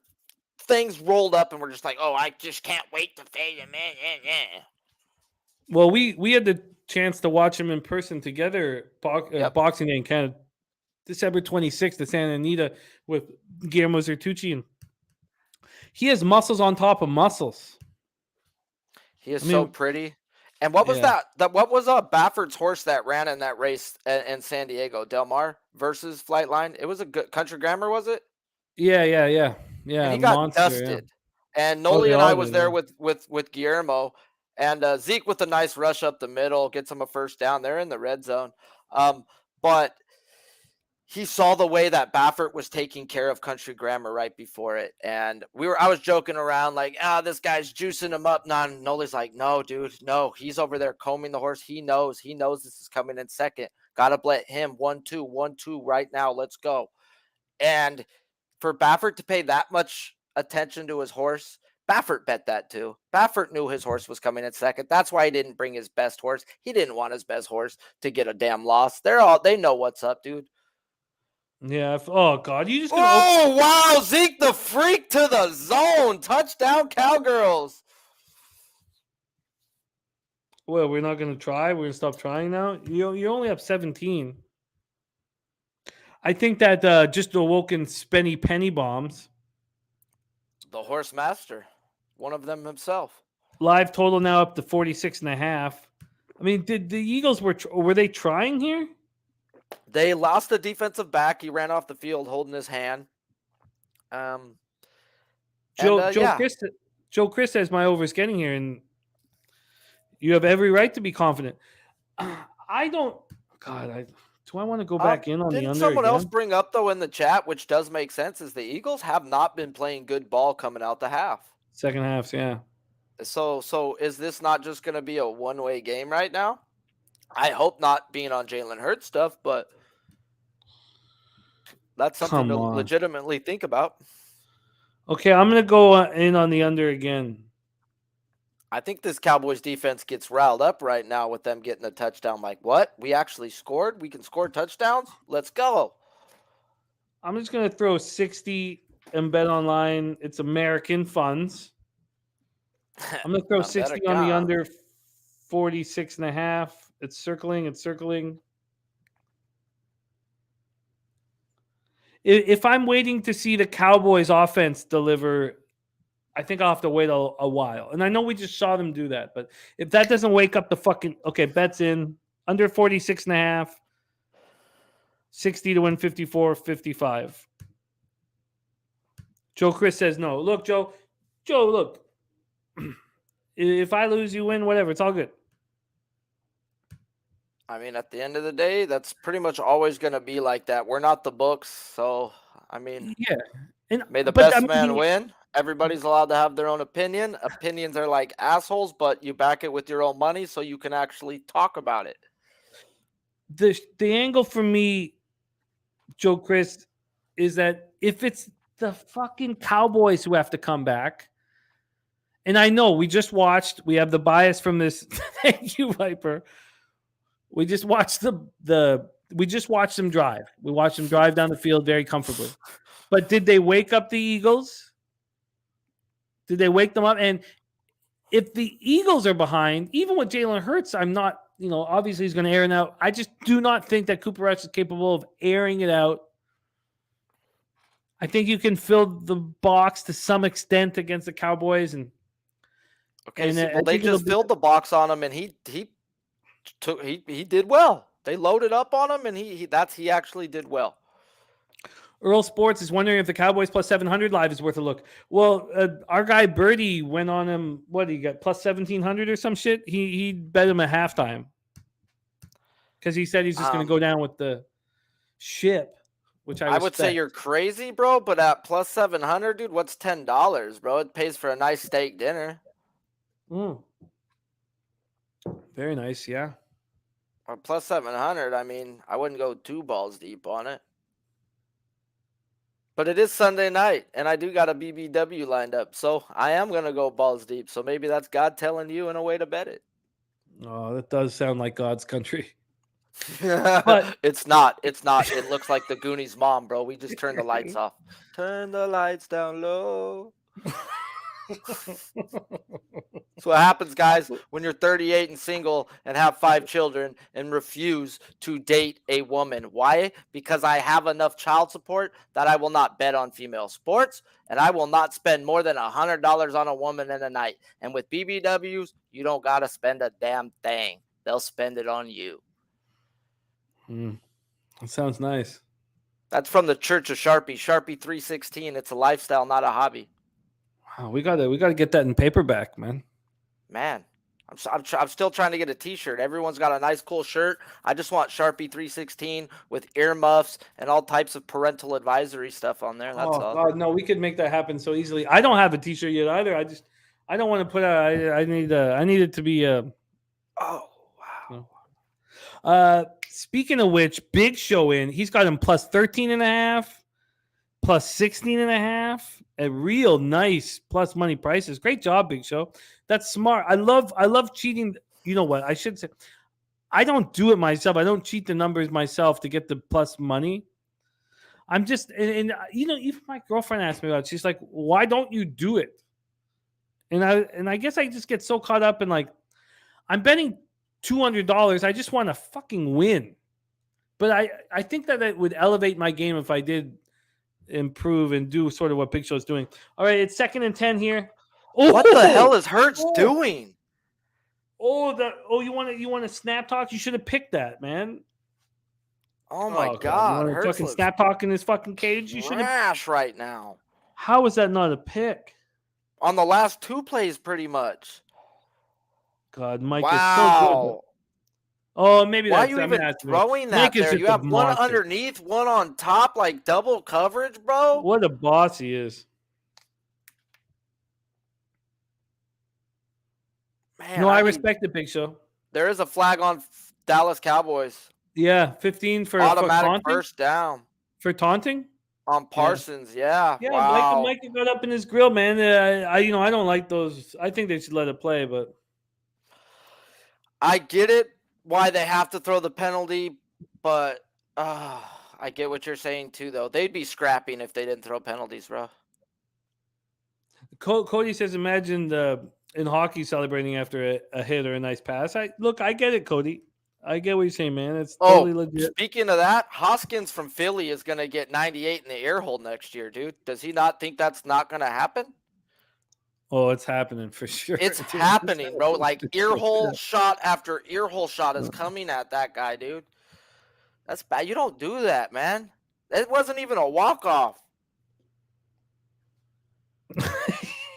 things rolled up and we're just like, "Oh, I just can't wait to fade him in." Well, we had the chance to watch him in person together, Boxing Day in Canada, December 26th at Santa Anita with Guillermo Zertucci, and he has muscles on top of muscles. He is so pretty. And what was that? What was Baffert's horse that ran in that race in San Diego? Del Mar versus Flightline. It was a good Country Grammar, was it? Yeah. And he got dusted. Yeah. And Noli and I was there with Guillermo, and Zeke with a nice rush up the middle gets him a first down. They're in the red zone, but he saw the way that Baffert was taking care of Country Grammar right before it. And I was joking around like, this guy's juicing him up. Noli's like, no, dude, no, he's over there combing the horse. He knows this is coming in second. Got to let him 1-2, 1-2 right now. Let's go. And for Baffert to pay that much attention to his horse, Baffert bet that too. Baffert knew his horse was coming in second. That's why he didn't bring his best horse. He didn't want his best horse to get a damn loss. They know what's up, dude. Yeah. Oh God, you just. Wow, Zeke the Freak to the zone, touchdown Cowgirls. Well, we're not going to try. We're going to stop trying now. You're only up 17. I think that just awoken Spenny Penny bombs. The horse master, one of them himself. Live total now up to 46.5. I mean, did the Eagles were they trying here? They lost the defensive back. He ran off the field holding his hand. Joe Chris says my over is getting here, and you have every right to be confident. I don't. God, do I want to go back in on the under? Someone else bring up though in the chat, which does make sense, is the Eagles have not been playing good ball coming out the half. Second halves, yeah. So is this not just going to be a one-way game right now? I hope not, being on Jalen Hurts stuff, but that's something to legitimately think about. Okay, I'm going to go in on the under again. I think this Cowboys defense gets riled up right now with them getting a touchdown. Like, what? We actually scored? We can score touchdowns? Let's go. I'm just going to throw 60 and bet online. It's American funds. I'm going to throw 60 on the under, 46.5. It's circling. If I'm waiting to see the Cowboys offense deliver, I think I'll have to wait a while. And I know we just saw them do that, but if that doesn't wake up the fucking bets in under 46.5, 60 to win 54-55. Joe Chris says no. Look, Joe, look. If I lose, you win, whatever. It's all good. I mean, at the end of the day, that's pretty much always going to be like that. We're not the books, so I mean, yeah. May the best man win. Everybody's allowed to have their own opinion. Opinions are like assholes, but you back it with your own money so you can actually talk about it. The angle for me, Joe Chris, is that if it's the fucking Cowboys who have to come back, and I know we have the bias from this. Thank you, Viper. We just watched we just watched them drive. We watched them drive down the field very comfortably. But did they wake up the Eagles? Did they wake them up? And if the Eagles are behind, even with Jalen Hurts, I'm not, obviously he's going to air it out. I just do not think that Cooper Rush is capable of airing it out I think you can fill the box to some extent against the Cowboys, and Okay, And, see, I well, they think it'll just be- filled the box on him, and he did well. They loaded up on him, and he actually did well. Earl Sports is wondering if the Cowboys plus 700 live is worth a look. Well, our guy Birdie went on him. What he got plus 1700 or some shit. He bet him at halftime because he said he's just going to go down with the ship, which I would say respect. you're crazy, bro. But at plus 700, dude, what's $10, bro? It pays for a nice steak dinner. Very nice, yeah. Or plus 700. I mean, I wouldn't go 2 balls deep on it. But it is Sunday night, and I do got a BBW lined up, so I am gonna go balls deep. So maybe that's God telling you in a way to bet it. Oh, that does sound like God's country. But It's not. It's not. It looks like the Goonies' mom, bro. We just turned the lights off. Turn the lights down low. So what happens, guys, when you're 38 and single and have 5 children and refuse to date a woman? Why? Because I have enough child support that I will not bet on female sports, and I will not spend more than $100 on a woman in a night. And with BBWs, you don't got to spend a damn thing. They'll spend it on you. That sounds nice. That's from the Church of Sharpie. Sharpie 316. It's a lifestyle, not a hobby. Wow, we gotta get that in paperback, man. Man, I'm still trying to get a T-shirt. Everyone's got a nice, cool shirt. I just want Sharpie 316 with earmuffs and all types of parental advisory stuff on there. That's all. God, no, we could make that happen so easily. I don't have a T-shirt yet either. I don't want to put out. I need it to be. Oh wow. Speaking of which, Big Show he's got him plus 13.5, plus 16.5 at real nice plus money prices. Great job, Big Show. That's smart. I love cheating. You know what? I should say I don't do it myself. I don't cheat the numbers myself to get the plus money. I'm just and even my girlfriend asked me about it. She's like, why don't you do it? And I guess I just get so caught up in like I'm betting $200. I just want to fucking win. But I think that it would elevate my game if I did improve and do sort of what Big Show's doing. All right, it's 2nd and 10 here. Oh, what the hell is Hurts doing? You want to snap talk? You should have picked that, man. Oh my God! You fucking snap talk in his fucking cage. You should have right now. How is that not a pick? On the last 2 plays, pretty much. God, Mike is so good. Oh, maybe why that's are you even throwing that there? You have one underneath, one on top, like double coverage, bro. What a boss he is. Man, no, I respect the Big Show. There is a flag on Dallas Cowboys. Yeah, 15 for automatic first down. For taunting? On Parsons, yeah. Yeah, wow. Mike got up in his grill, man. I don't like those. I think they should let it play, but I get it why they have to throw the penalty, but I get what you're saying too, though. They'd be scrapping if they didn't throw penalties, bro. Cody says, imagine in hockey celebrating after a hit or a nice pass. I get it, Cody. I get what you're saying, man. It's totally legit. Speaking of that, Hoskins from Philly is going to get 98 in the air hole next year, dude. Does he not think that's not going to happen? Oh, it's happening for sure. It's happening, bro. Like ear hole shot after ear hole shot is coming at that guy, dude. That's bad. You don't do that, man. It wasn't even a walk-off.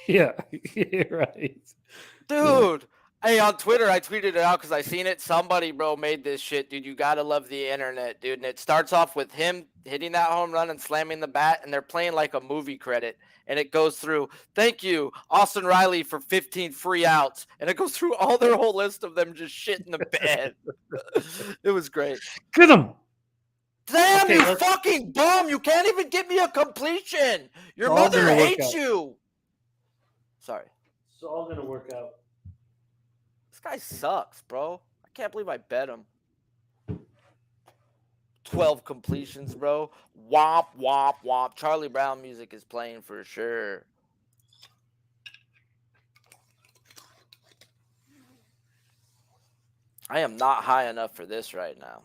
Yeah, you're right. Dude. Hey, on Twitter, I tweeted it out because I seen it. Somebody, bro, made this shit, dude. You got to love the internet, dude. And it starts off with him hitting that home run and slamming the bat, and they're playing like a movie credit. And it goes through, thank you, Austin Riley, for 15 free outs. And it goes through all their whole list of them just shit in the bed. It was great. Get him. Damn, okay, you fucking bum. You can't even get me a completion. Your mother hates you. Sorry. It's all going to work out. This guy sucks, bro. I can't believe I bet him. 12 completions, bro. Womp, womp, womp. Charlie Brown music is playing for sure. I am not high enough for this right now.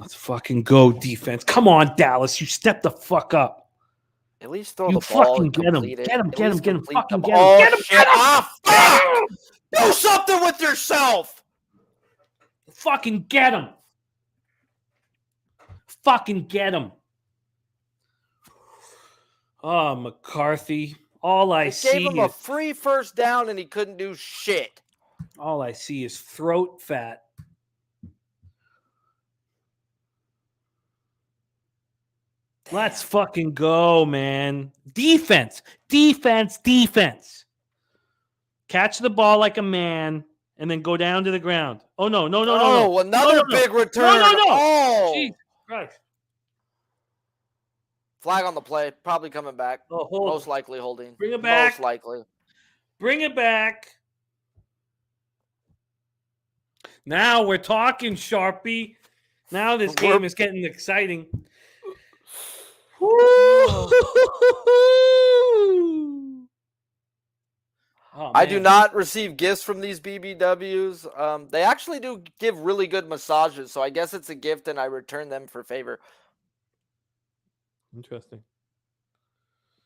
Let's fucking go, defense. Come on, Dallas. You step the fuck up. At least throw You the ball fucking and get him. complete it. Get him, At get him, least get him. complete the Fucking ball. get him. Oh, Get him, shit. get him. Ah, fuck! Do something with yourself. Fucking get him. Fucking get him. Oh, McCarthy. All I Gave see him a is free first down and he couldn't do shit. all I see is throat fat. Let's fucking go, man. Defense. Catch the ball like a man and then go down to the ground. Oh, no. Oh, another big return. No. Oh, Jesus Christ. flag on the play. Probably coming back. Oh, hold. Most likely holding. Bring it back. Most likely. Bring it back. Now we're talking, Sharpie. Now this game is getting exciting. Oh, I do not receive gifts from these BBWs. They actually do give really good massages, so I guess it's a gift and I return them for favor. Interesting.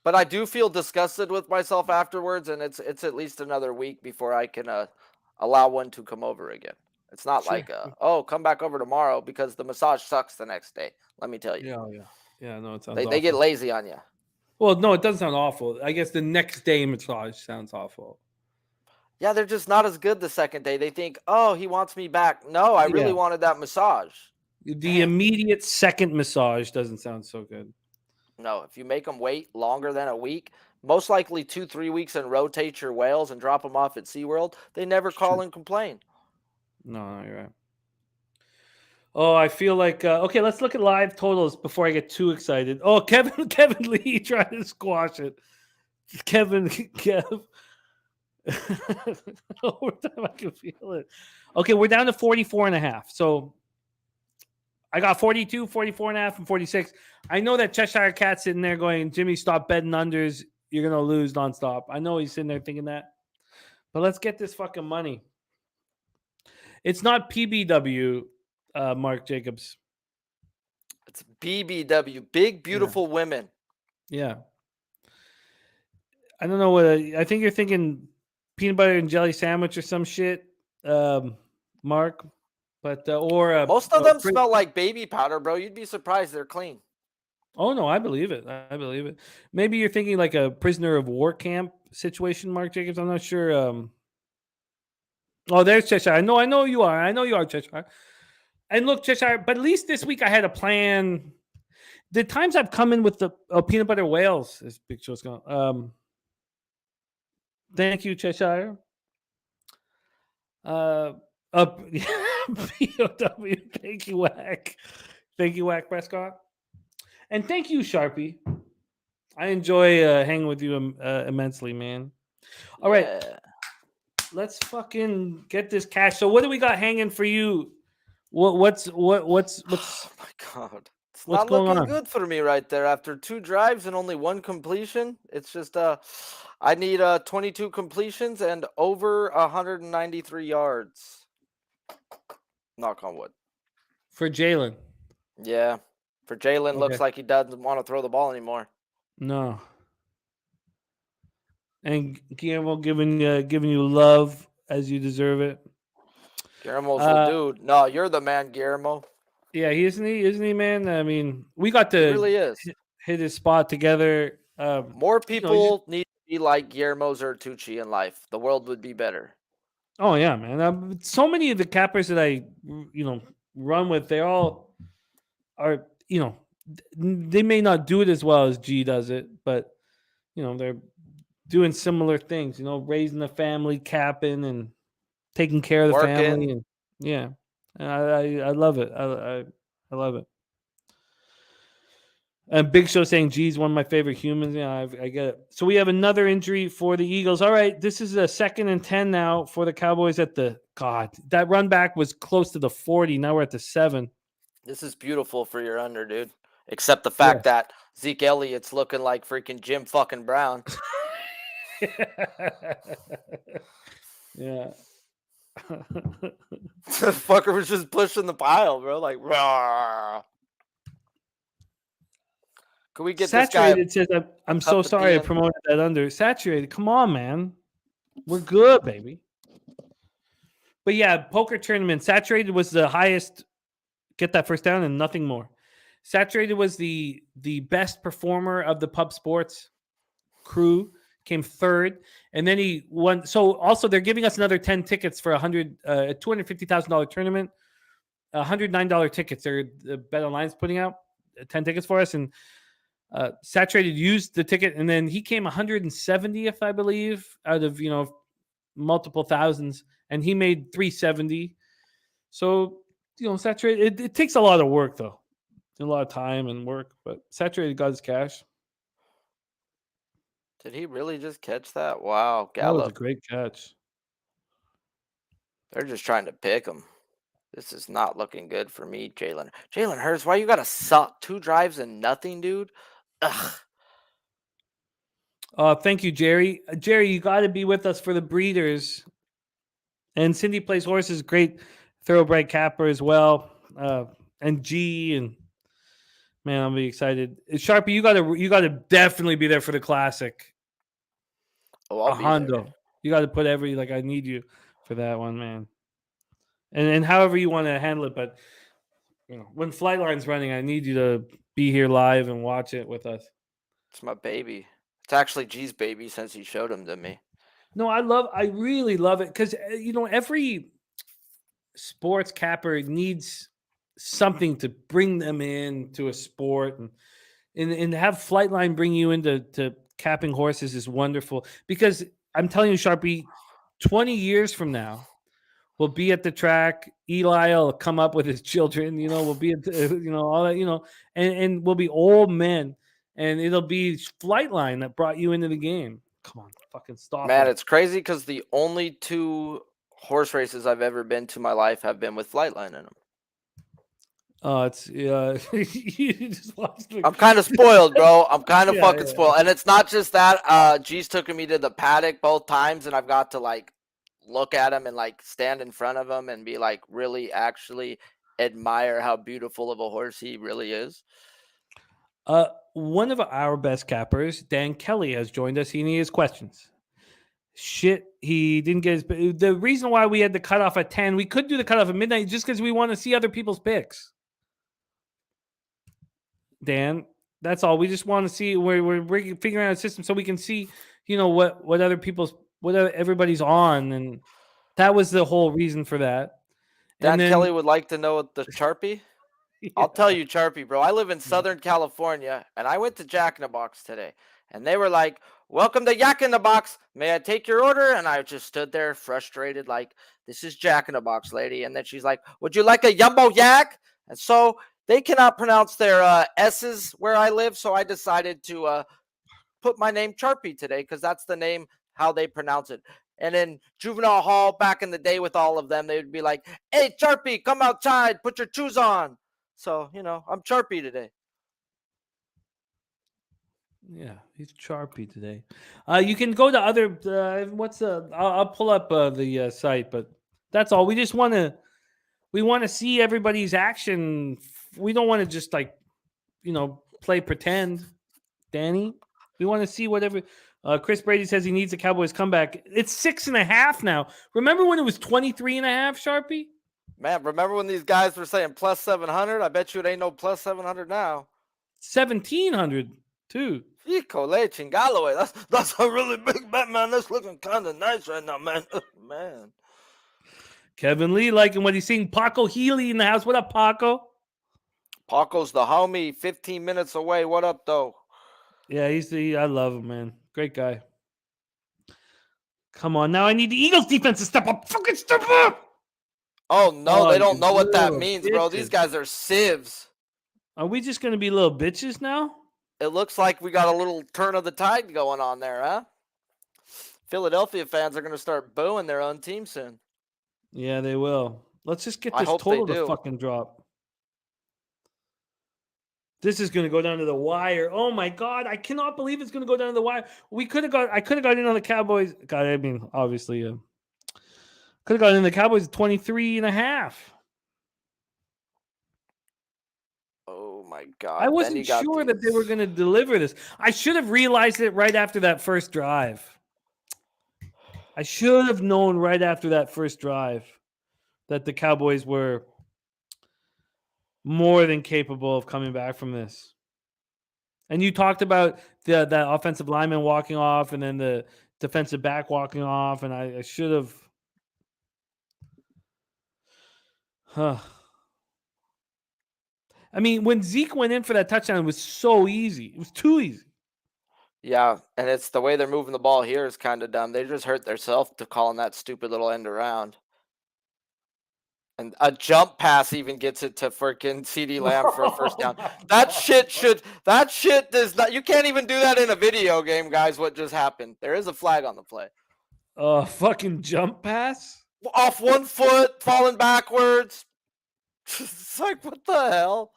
But I do feel disgusted with myself afterwards, and it's at least another week before I can allow one to come over again. It's not like, come back over tomorrow, because the massage sucks the next day. Let me tell you. Yeah. No, it sounds. They get lazy on you. Well, no, it doesn't sound awful. I guess the next day massage sounds awful. Yeah, they're just not as good the second day. They think, oh, he wants me back. No, I really wanted that massage. The immediate second massage doesn't sound so good. No, if you make them wait longer than a week, most likely 2-3 weeks, and rotate your whales and drop them off at SeaWorld, they never call and complain. No, you're right. Oh, I feel like okay. Let's look at live totals before I get too excited. Oh, Kevin Lee tried to squash it. Kev. Overtime, I can feel it. Okay, we're down to 44.5. So I got 42, 44.5, and 46. I know that Cheshire Cat's sitting there going, Jimmy, stop betting unders. You're going to lose nonstop. I know he's sitting there thinking that. But let's get this fucking money. It's not PBW, Mark Jacobs. It's BBW, Big Beautiful Women. Yeah. I don't know what. I think you're thinking peanut butter and jelly sandwich or some shit, Mark. But or most of them smell like baby powder, bro. You'd be surprised they're clean. Oh no, I believe it. I believe it. Maybe you're thinking like a prisoner of war camp situation, Mark Jacobs. I'm not sure. Oh, there's Cheshire. I know you are. I know you are, Cheshire. And look, Cheshire, but at least this week I had a plan. The times I've come in with the peanut butter whales, this big show's gone. Thank you, Cheshire. POW. Thank you, Whack. Thank you, Whack Prescott. And thank you, Sharpie. I enjoy hanging with you immensely, man. All right. Let's fucking get this cash. So what do we got hanging for you? What's Oh my God. It's what's not going looking on? good for me right there. After 2 drives and only 1 completion, it's just I need 22 completions and over 193 yards. Knock on wood. For Jalen. Yeah. For Jalen, Okay. looks like he doesn't want to throw the ball anymore. No. And Guillermo giving you love as you deserve it. Guillermo's the dude. No, you're the man, Guillermo. Yeah, isn't he, man? I mean, we got to He really is. hit his spot together. More people need to be like Guillermo Zertucci in life. The world would be better. Oh yeah, man. So many of the cappers that I run with, they all are, they may not do it as well as G does it, but they're doing similar things, raising the family, capping and taking care of the family. And yeah. I love it. I love it. And Big Show saying, G's one of my favorite humans. Yeah, I get it. So we have another injury for the Eagles. All right, this is a 2nd and 10 now for the Cowboys at the that run back was close to the 40. Now we're at the 7. This is beautiful for your under, dude. Except the fact that Zeke Elliott's looking like freaking Jim fucking Brown. Yeah. The fucker was just pushing the pile, bro. Like, rah. Can we get Saturated this guy? says, I'm cup so at sorry the I end? promoted that under. Saturated, come on, man. We're good, baby. But yeah, poker tournament. Saturated was the highest. Get that first down and nothing more. Saturated was the best performer of the pub sports crew. Came third, and then he won. So also they're giving us another 10 tickets for a $250,000 tournament. $109 tickets. They're the Bet Online's putting out 10 tickets for us, and Saturated used the ticket, and then he came 170th, I believe, out of multiple thousands, and he made 370. So Saturated. It takes a lot of work though, a lot of time and work, but Saturated got his cash. Did he really just catch that? Wow, That was a Gallup. great catch. They're just trying to pick him. This is not looking good for me, Jalen. Jalen Hurts, why you gotta suck 2 drives and nothing, dude? Ugh. Thank you, Jerry. Jerry, you got to be with us for the breeders. And Cindy plays horses, great thoroughbred capper as well. And G and man, I'll be excited. Sharpie, you gotta definitely be there for the classic. Oh, I'll be there. Hondo. You got to put I need you for that one, man. And however you want to handle it, but when Flightline's running, I need you to be here live and watch it with us. It's my baby. It's actually G's baby since he showed him to me. No, I really love it because every sports capper needs something to bring them into a sport, and have Flightline bring you into capping horses is wonderful, because I'm telling you, Sharpie, 20 years from now, we'll be at the track. Eli will come up with his children, we'll be at all that, and we'll be old men, and it'll be Flightline that brought you into the game. Come on, fucking stop. Man, it's crazy because the only 2 horse races I've ever been to in my life have been with Flightline in them. Oh, it's you just watched I'm kind of spoiled, bro. I'm kind of Yeah, fucking yeah. spoiled. And it's not just that. G's took me to the paddock both times, and I've got to look at him and stand in front of him and be really actually admire how beautiful of a horse he really is. One of our best cappers, Dan Kelly, has joined us. He has questions. Shit, he didn't get his. The reason why we had the cutoff at 10, we could do the cutoff at midnight just because we want to see other people's picks. Dan, that's all. We just want to see we're figuring out a system so we can see, what other everybody's on, and that was the whole reason for that. Dan Kelly would like to know the Charpie. Yeah. I'll tell you, Charpie, bro. I live in Southern California, and I went to Jack in the Box today, and they were like, "Welcome to Yak in the Box. May I take your order?" And I just stood there frustrated, like, "This is Jack in the Box, lady." And then she's like, "Would you like a Yumbo Yak?" And so they cannot pronounce their S's where I live, so I decided to put my name Charpie today because that's the name how they pronounce it. And in juvenile hall back in the day with all of them, they would be like, "Hey, Charpie, come outside, put your shoes on." So, I'm Charpie today. Yeah, he's Charpie today. You can go to other. I'll pull up the site, but that's all. We just want to see everybody's action. We don't want to just play pretend, Danny. We want to see whatever. Chris Brady says he needs a Cowboys comeback. It's 6.5 now. Remember when it was 23.5, Sharpie? Man, remember when these guys were saying plus 700? I bet you it ain't no plus 700 now. 1,700 too. Híjole, chingalo. That's a really big bet, man. That's looking kind of nice right now, man. Man. Kevin Lee liking what he's seeing. Paco Healy in the house. What up, Paco? Paco's the homie, 15 minutes away. What up, though? Yeah, I love him, man. Great guy. Come on, now I need the Eagles defense to step up. Fucking step up! Oh, no, they don't know what that little means, bro. These guys are sieves. Are we just going to be little bitches now? It looks like we got a little turn of the tide going on there, huh? Philadelphia fans are going to start booing their own team soon. Yeah, they will. Let's just get this total to fucking drop. This is going to go down to the wire. Oh my God, I cannot believe it's going to go down to the wire. I could have got in on the Cowboys. God, I mean, obviously, Could have gotten in the Cowboys 23.5. Oh my God. I Then wasn't you got sure that they were these- going to deliver this. I should have realized it right after that first drive. I should have known right after that first drive that the Cowboys were more than capable of coming back from this. And you talked about the offensive lineman walking off and then the defensive back walking off, and I should have. Huh. I mean, when Zeke went in for that touchdown, it was so easy. It was too easy. Yeah, and it's the way they're moving the ball here is kind of dumb. They just hurt themselves to calling that stupid little end around. And a jump pass even gets it to freaking CD Lamb for a first down. That shit does not, you can't even do that in a video game, guys. What just happened? There is a flag on the play. Fucking jump pass? Off 1 foot, falling backwards. It's like, what the hell?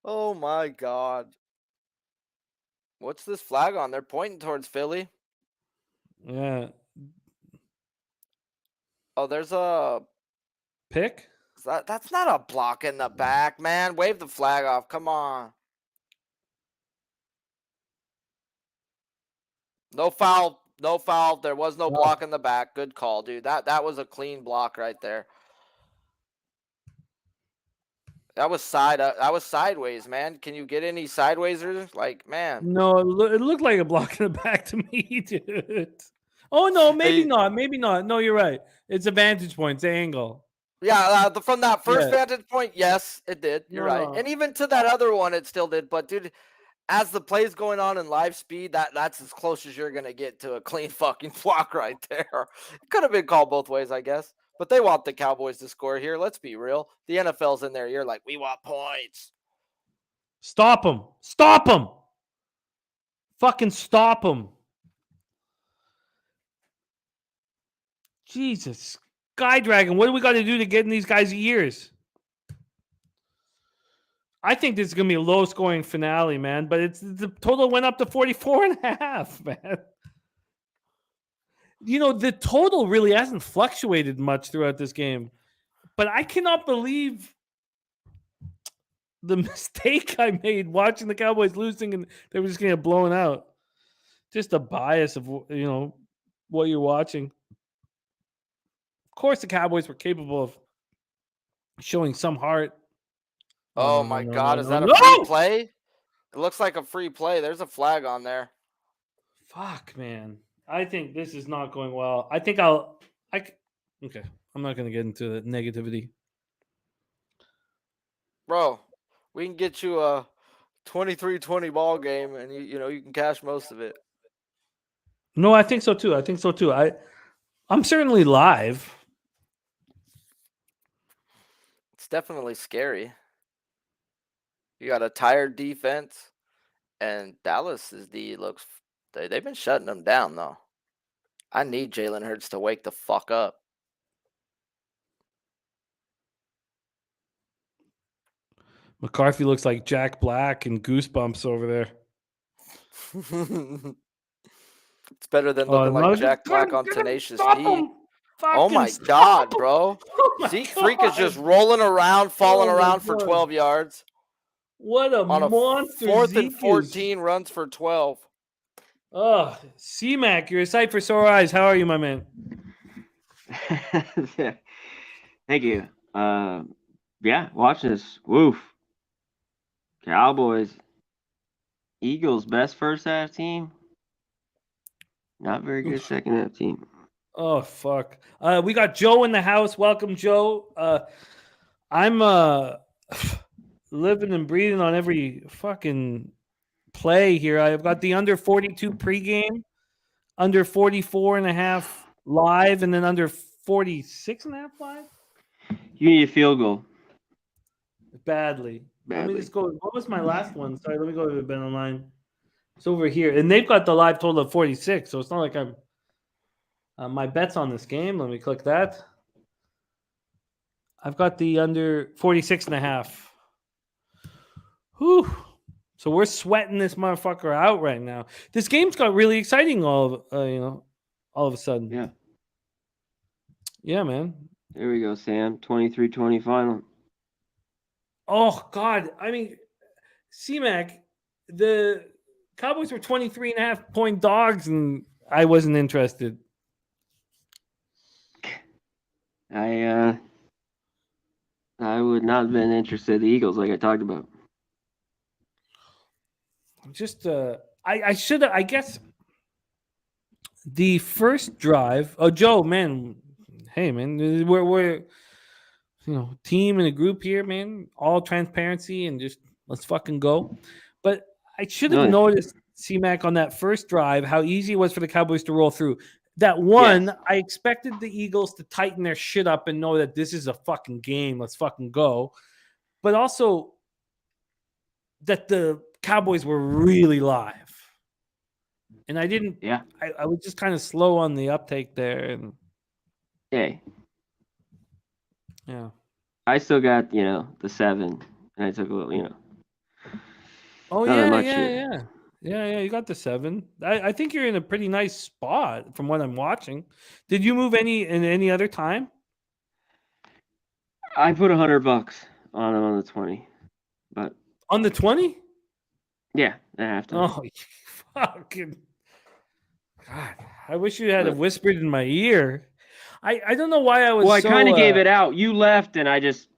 Oh my God. What's this flag on? They're pointing towards Philly. Yeah. Oh, there's a Pick? that's not a block in the back, man. Wave the flag off. Come on. No foul. No foul. There was no block in the back. Good call, dude. That was a clean block right there. That was sideways, man. Can you get any sidewaysers? Like, man. No, it looked like a block in the back to me, dude. Oh, no, maybe not. Maybe not. No, you're right. It's a vantage point. It's an angle. Yeah, from that first Yeah. vantage point, yes, it did. You're right. No. And even to that other one, it still did. But, dude, as the play's going on in live speed, that's as close as you're going to get to a clean fucking block right there. It could have been called both ways, I guess. But they want the Cowboys to score here. Let's be real. The NFL's in there. You're like, we want points. Stop him. Stop him. Fucking stop him. Jesus. Sky Dragon, what do we got to do to get in these guys' ears? I think this is going to be a low-scoring finale, man. But the total went up to 44.5, man. You know, the total really hasn't fluctuated much throughout this game. But I cannot believe the mistake I made watching the Cowboys losing and they were just going to get blown out. Just a bias of, what you're watching. Of course, the Cowboys were capable of showing some heart. Oh, my God. Is that a free play? It looks like a free play. There's a flag on there. Fuck, man. I think this is not going well. I think okay. I'm not going to get into the negativity. Bro, we can get you a 23-20 ball game, and you can cash most of it. No, I think so too. I'm certainly live. It's definitely scary. You got a tired defense, and Dallas's D looks. They've been shutting them down though. I need Jalen Hurts to wake the fuck up. McCarthy looks like Jack Black and Goosebumps over there. It's better than looking like Jack Black on Tenacious D. Oh my God, bro. Zeke Freak is just rolling around, falling around for 12 yards. What a on a monster. 4th and 14 runs for 12. Oh, C-Mac, you're a sight for sore eyes. How are you, my man? Thank you. Yeah, watch this. Woof. Cowboys. Eagles, best first half team. Not very good second half team. Oh, fuck. We got Joe in the house. Welcome, Joe. I'm living and breathing on every fucking play here. I've got the under 42 pregame, under 44.5 live, and then under 46.5 live. You need a field goal. Badly. Let me just go. What was my last one? Sorry, let me go to the Bet Online. It's over here. And they've got the live total of 46, so it's not like I'm my bet's on this game. Let me click that. I've got the under 46.5. Whew. So we're sweating this motherfucker out right now. This game's got really exciting all of a sudden. Yeah. Yeah, man. There we go, Sam. 23-20 final. Oh God. I mean, CMAC, the Cowboys were 23.5-point dogs, and I wasn't interested. I would not have been interested in the Eagles like I talked about. Just I should have, I guess the first drive. Oh, Joe, man. Hey, man, we're team and a group here, man. All transparency and just let's fucking go. But I should have No, noticed C-Mac on that first drive how easy it was for the Cowboys to roll through. That one, Yes. I expected the Eagles to tighten their shit up and know that this is a fucking game. Let's fucking go. But also that the Cowboys were really live. And I didn't, yeah. I was just kind of slow on the uptake there. And Hey, yeah. I still got, the 7. And I took a little, Oh, not that yeah, much yeah, here. yeah. Yeah, you got the 7. I think you're in a pretty nice spot from what I'm watching. Did you move any other time? I put $100 on them on the 20. But On the 20? yeah, at halftime. Oh, you fucking God. I wish you had But, whispered in my ear. I don't know why I was well, I so kind of gave it out. You left, and I just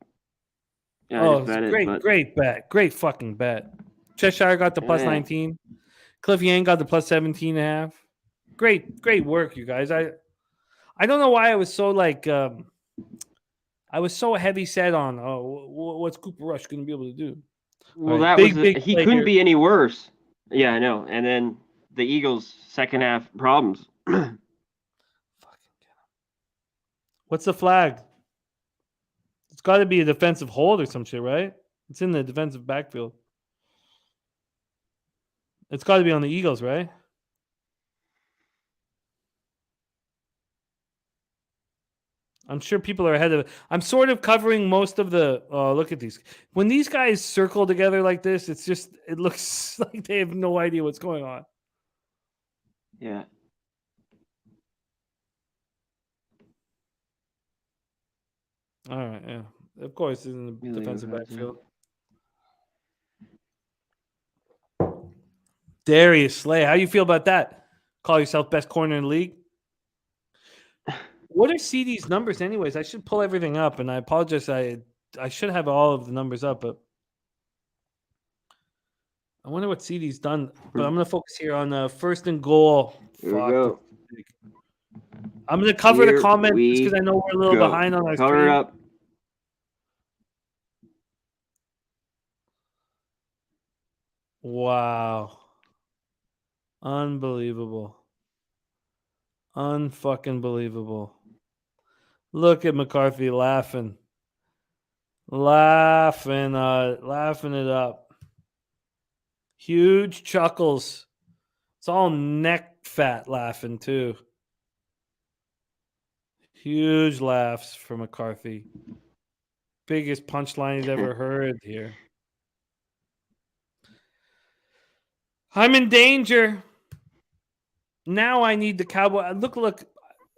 it's bet it. But great bet. Great fucking bet. Cheshire got the plus Yeah. 19. Cliff Yang got the plus 17.5. Great work, you guys. I don't know why I was so I was so heavy set on what's Cooper Rush going to be able to do. well, right, that big he play couldn't here. be any worse. Yeah, I know. And then the Eagles' second half problems. What's the flag? It's got to be a defensive hold or some shit, right? It's in the defensive backfield. It's got to be on the Eagles, right? I'm sure people are ahead of it. I'm sort of covering most of the. Oh, look at these. When these guys circle together like this, it looks like they have no idea what's going on. Yeah. All right, yeah. Of course, it's in the Really defensive hard, backfield. Darius Slay, how you feel about that? Call yourself best corner in the league? What are CD's numbers, anyways? I should pull everything up, and I apologize. I should have all of the numbers up, but I wonder what CD's done. But I'm going to focus here on first and goal. Here we Fuck. go. I'm going to cover the comments we because I know we're a little go. behind on our Cover stream. it up. Wow. Unbelievable. Unfucking believable. Look at McCarthy laughing. Laughing it up. Huge chuckles. It's all neck fat laughing too. Huge laughs for McCarthy. Biggest punchline he's ever heard here. I'm in danger. Now I need the Cowboys. Look.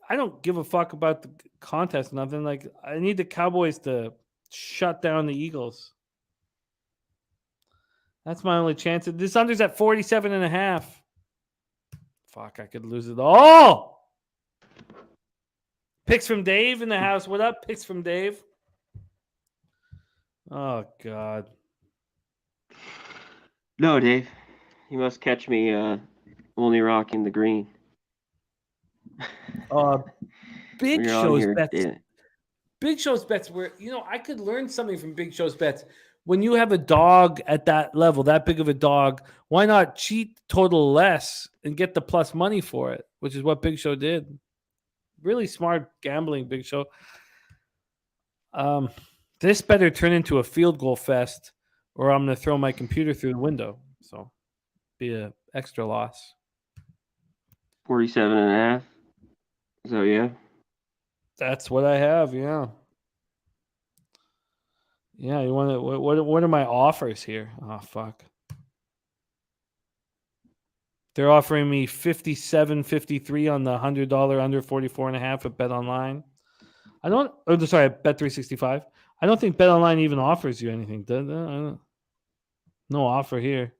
I don't give a fuck about the contest. Nothing. Like, I need the Cowboys to shut down the Eagles. That's my only chance. This under's at 47.5. Fuck, I could lose it all. Picks from Dave in the house. What up? Picks from Dave. Oh, God. No, Dave. You must catch me only rocking the green. Big You're on Show's here, bets. yeah. Big Show's bets were, I could learn something from Big Show's bets. When you have a dog at that level, that big of a dog, why not cheat total less and get the plus money for it, which is what Big Show did. Really smart gambling, Big Show. This better turn into a field goal fest, or I'm going to throw my computer through the window. So, be an extra loss. 47.5. So, yeah. That's what I have, yeah. Yeah, you want to? What are my offers here? Oh, fuck. They're offering me 57.53 on the $100 under 44.5 at Bet Online. I don't. Oh, sorry, Bet365. I don't think BetOnline even offers you anything. No offer here.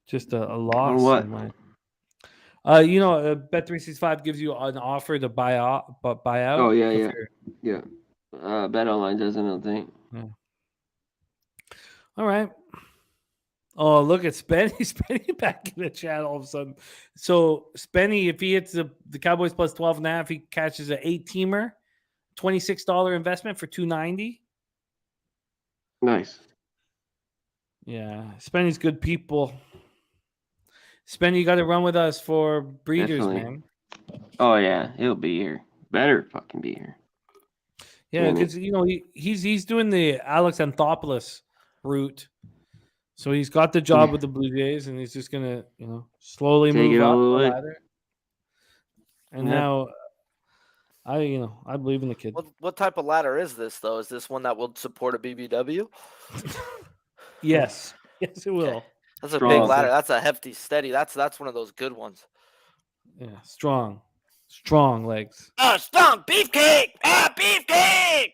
Just a loss what? in my. Bet365 gives you an offer to buy out, Oh yeah, if yeah, you're- yeah. Bet Online doesn't, I don't think. All right. Oh, look at Spenny. Spenny back in the chat all of a sudden. So Spenny, if he hits the Cowboys plus 12.5, he catches an 8-teamer, $26 investment for $290. Nice. Yeah, Spenny's good people. Spenny, you got to run with us for breeders, Definitely. man. Oh yeah, he'll be here. Better fucking be here. Yeah, Damn it. because he's doing the Alex Anthopoulos route. So he's got the job with the Blue Jays, and he's just gonna, slowly Take move it up all the the way. ladder. And Yeah. now, I believe in the kid. What type of ladder is this though? Is this one that will support a BBW? Yes, yes, it will. Okay. That's a Strong. big ladder. That's a hefty, steady. That's one of those good ones. Yeah, strong legs. Strong beefcake. Beefcake.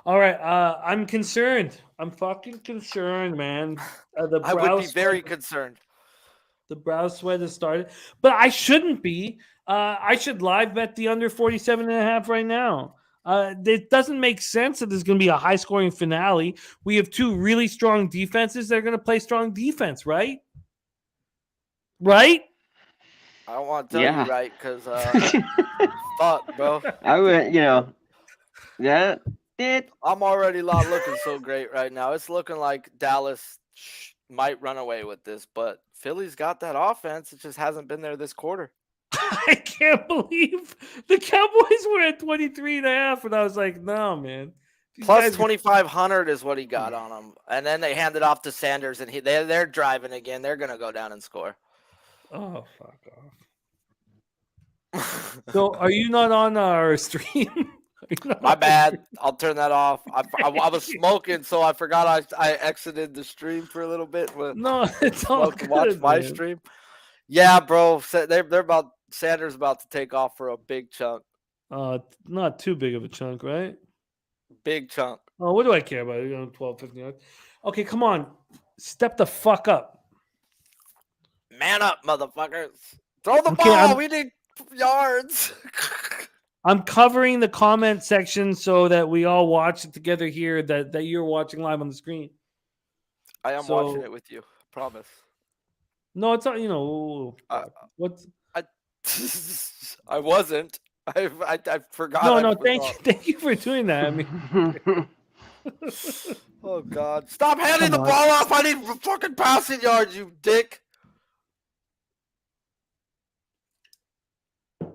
All right, I'm concerned. I'm fucking concerned, man. The I brow would be very sweat- concerned. The brow sweat has started, but I shouldn't be. I should live bet the under 47.5 right now. It doesn't make sense that there's going to be a high scoring finale. We have two really strong defenses that are going to play strong defense, right? Right? I don't want to tell Yeah. you right because fuck, bro. I would, that it. I'm already not looking so great right now. It's looking like Dallas might run away with this, but Philly's got that offense. It just hasn't been there this quarter. I can't believe the Cowboys were at 23.5, and I was like, no, man. These Plus guys- 2,500 is what he got on him, and then they hand it off to Sanders, and they're driving again. They're gonna go down and score. Oh, fuck off. So, are you not on our stream? My bad. I'll turn that off. I was smoking, so I forgot I exited the stream for a little bit. No, it's all To watch good, my man. stream. Yeah, bro. They're about Sanders about to take off for a big chunk. Not too big of a chunk, right? Big chunk. Oh, what do I care about? 12, 15 yards. Okay, come on. Step the fuck up. Man up, motherfuckers. Throw the Okay, ball. We need yards. I'm covering the comment section so that we all watch it together here, that you're watching live on the screen. I am watching it with you. Promise. No, it's not, what's I wasn't. I forgot. no, thank you for doing that. I mean, Oh God! Stop handing the Come on. ball off. I need fucking passing yards, you dick.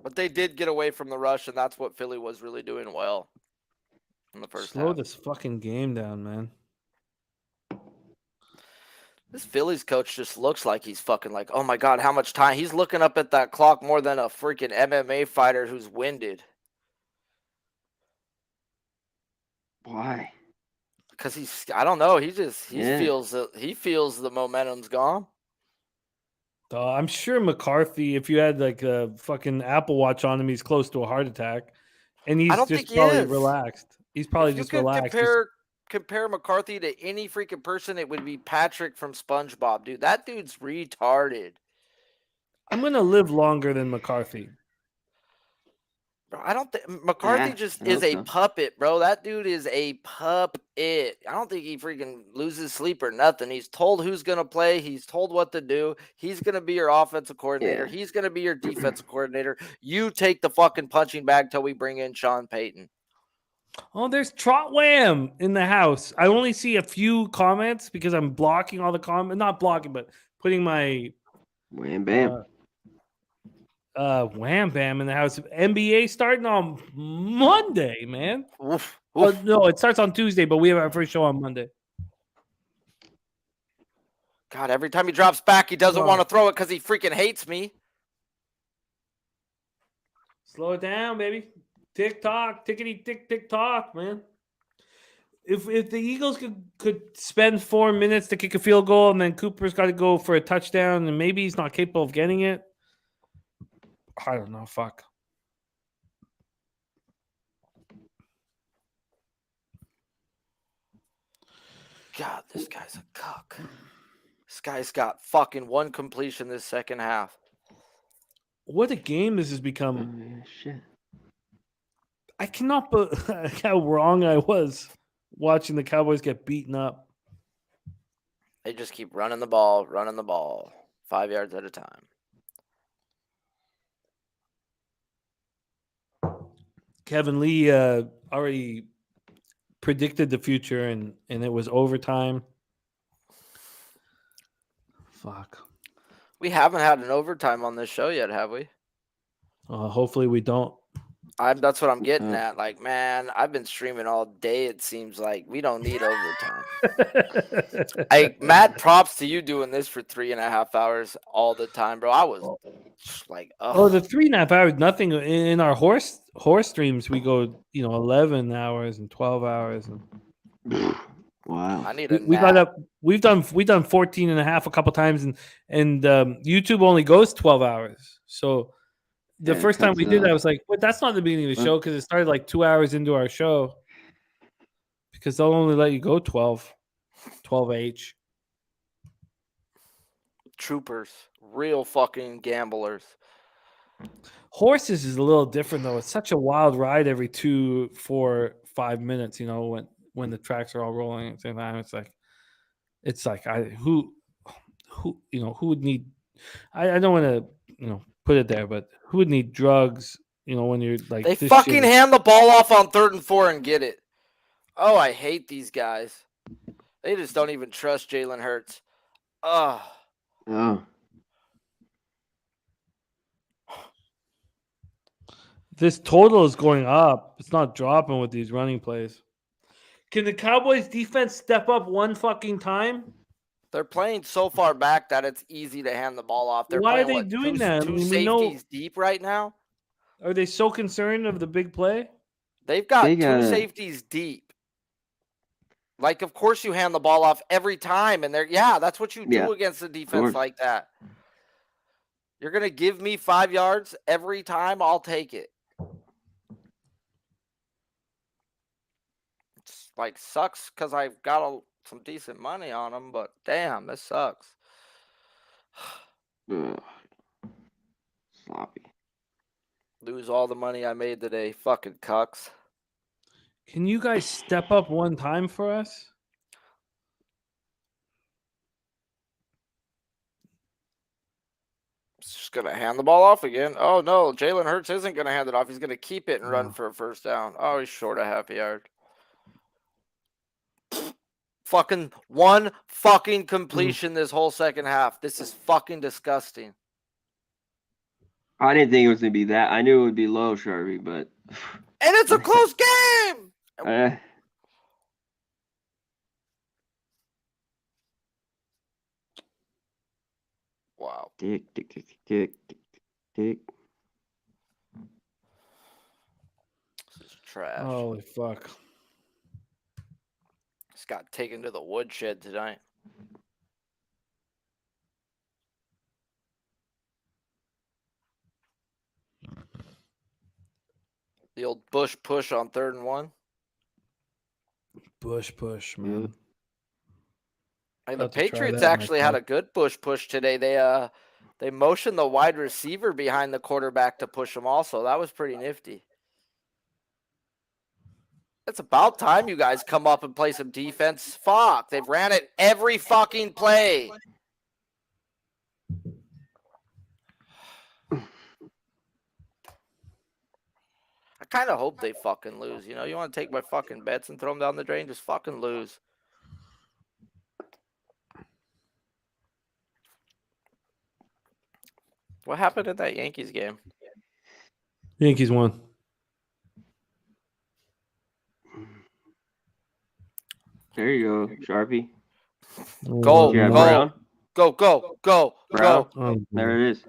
But they did get away from the rush, and that's what Philly was really doing well in the first slow half. this fucking game down, man. This Phillies coach just looks like he's fucking like, oh my God, how much time? He's looking up at that clock more than a freaking MMA fighter who's winded. Why? Because I don't know, he Yeah. feels the momentum's gone. I'm sure McCarthy, if you had like a fucking Apple Watch on him, he's close to a heart attack, and he's don't just think he probably is. relaxed. He's probably If you just could relaxed. compare McCarthy to any freaking person, it would be Patrick from SpongeBob, dude. That dude's retarded. I'm gonna live longer than McCarthy. Bro, I don't think McCarthy Yeah, just I is hope a so. puppet, bro. That dude is a puppet. I don't think he freaking loses sleep or nothing. He's told who's gonna play. He's told what to do. He's gonna be your offensive coordinator. Yeah. He's gonna be your defensive coordinator. You take the fucking punching bag till we bring in Sean Payton. Oh, there's Trot Wham in the house. I only see a few comments because I'm blocking all the comments. Not blocking, but putting my Wham bam. Wham Bam in the house. NBA starting on Monday, man. Oof, Oh, oof. no, it starts on Tuesday, but we have our first show on Monday. God, every time he drops back, he doesn't Oh. want to throw it because he freaking hates me. Slow it down, baby. Tick tock, tickety tick tick tock, man. If the Eagles could spend 4 minutes to kick a field goal, and then Cooper's got to go for a touchdown, and maybe he's not capable of getting it. I don't know. Fuck. God, this guy's a cuck. This guy's got fucking one completion this second half. What a game this has become. Oh, shit. I cannot believe how wrong I was watching the Cowboys get beaten up. They just keep running the ball, 5 yards at a time. Kevin Lee already predicted the future, and it was overtime. Fuck. We haven't had an overtime on this show yet, have we? Hopefully we don't. That's what I'm getting at. Like, man, I've been streaming all day. It seems like we don't need overtime. Mad props to you doing this for 3.5 hours all the time, bro. I was just like, oh, the 3.5 hours, nothing in our horse streams. We go, 11 hours and 12 hours. And Wow. I need we got up. We've done 14 and a half a couple times, and YouTube only goes 12 hours. So the first time we did that, I was like, "But that's not the beginning of the show," because it started like 2 hours into our show. Because they'll only let you go 12 H. Troopers, real fucking gamblers. Horses is a little different though. It's such a wild ride every 2, 4, 5 minutes. When the tracks are all rolling at the same time, it's like who would need. I don't want to put it there, but who would need drugs? When you're like They this fucking shit. hand the ball off on 3rd and 4 and get it. Oh, I hate these guys. They just don't even trust Jalen Hurts. Oh. This total is going up. It's not dropping with these running plays. Can the Cowboys defense step up one fucking time? They're playing so far back that it's easy to hand the ball off. They're Why playing, are they doing that? Two I mean, safeties deep right now. Are they so concerned of the big play? They've got two safeties deep. Like, of course you hand the ball off every time. And that's what you do against a defense like that. You're going to give me 5 yards every time, I'll take it. It's like sucks because I've got some decent money on them, but damn, this sucks. Sloppy. Lose all the money I made today. Fucking cucks. Can you guys step up one time for us? Just going to hand the ball off again. Oh, no. Jalen Hurts isn't going to hand it off. He's going to keep it and run for a first down. Oh, he's short a half a yard. Fucking one fucking completion this whole second half. This is fucking disgusting. I didn't think it was going to be that. I knew it would be low, Sharpie, but... And it's a close game! Wow. Tick, tick, tick, tick, tick, tick. This is trash. Holy fuck. Just got taken to the woodshed tonight. The old Bush push on 3rd and 1. Bush push, man. And the Patriots actually had a good Bush push today. They motioned the wide receiver behind the quarterback to push him also. That was pretty nifty. It's about time you guys come up and play some defense. Fuck, they've ran it every fucking play. I kind of hope they fucking lose. You want to take my fucking bets and throw them down the drain? Just fucking lose. What happened in that Yankees game? Yankees won. There you go, Sharpie. Go, Yeah, go, Brown. go. Oh, there it is.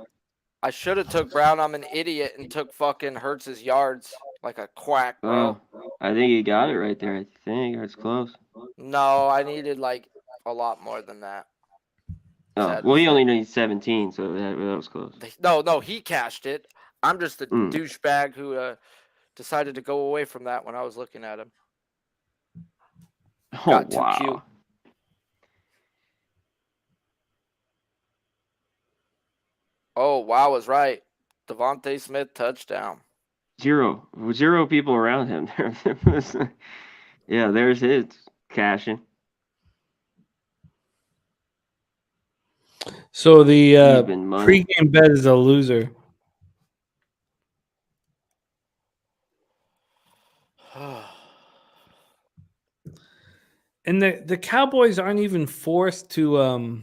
I should have took Brown. I'm an idiot and took fucking Hurts' yards like a quack, bro. I think you got it right there. I think it's close. No, I needed like a lot more than that. Oh, well, he only needs 17, so that was close. No, he cashed it. I'm just a douchebag who decided to go away from that when I was looking at him. Got too cute. Oh, wow, was right. Devontae Smith touchdown. Zero people around him. Yeah, there's his cashing. So the pregame bet is a loser. And the Cowboys aren't even forced to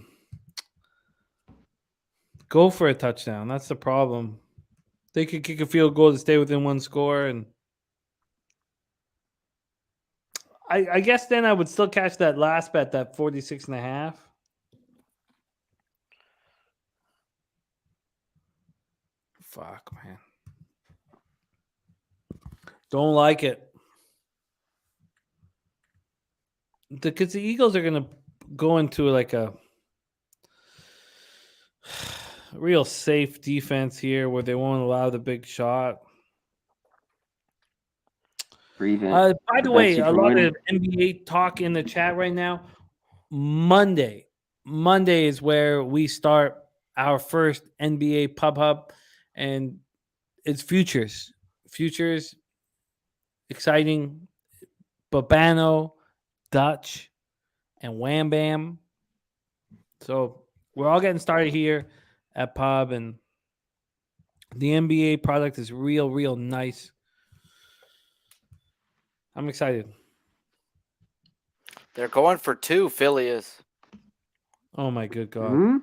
go for a touchdown. That's the problem. They could kick a field goal to stay within one score, and I guess then I would still catch that last bet, that 46.5. Fuck, man. Don't like it. Because the Eagles are going to go into like a real safe defense here where they won't allow the big shot. By the way, a lot of NBA talk in the chat right now. Monday is where we start our first NBA pub hub, and it's futures, exciting. Babano, Dutch, and Wham Bam. So we're all getting started here at pub, and the NBA product is real nice. I'm excited. They're going for 2. Philly is. Oh my good God.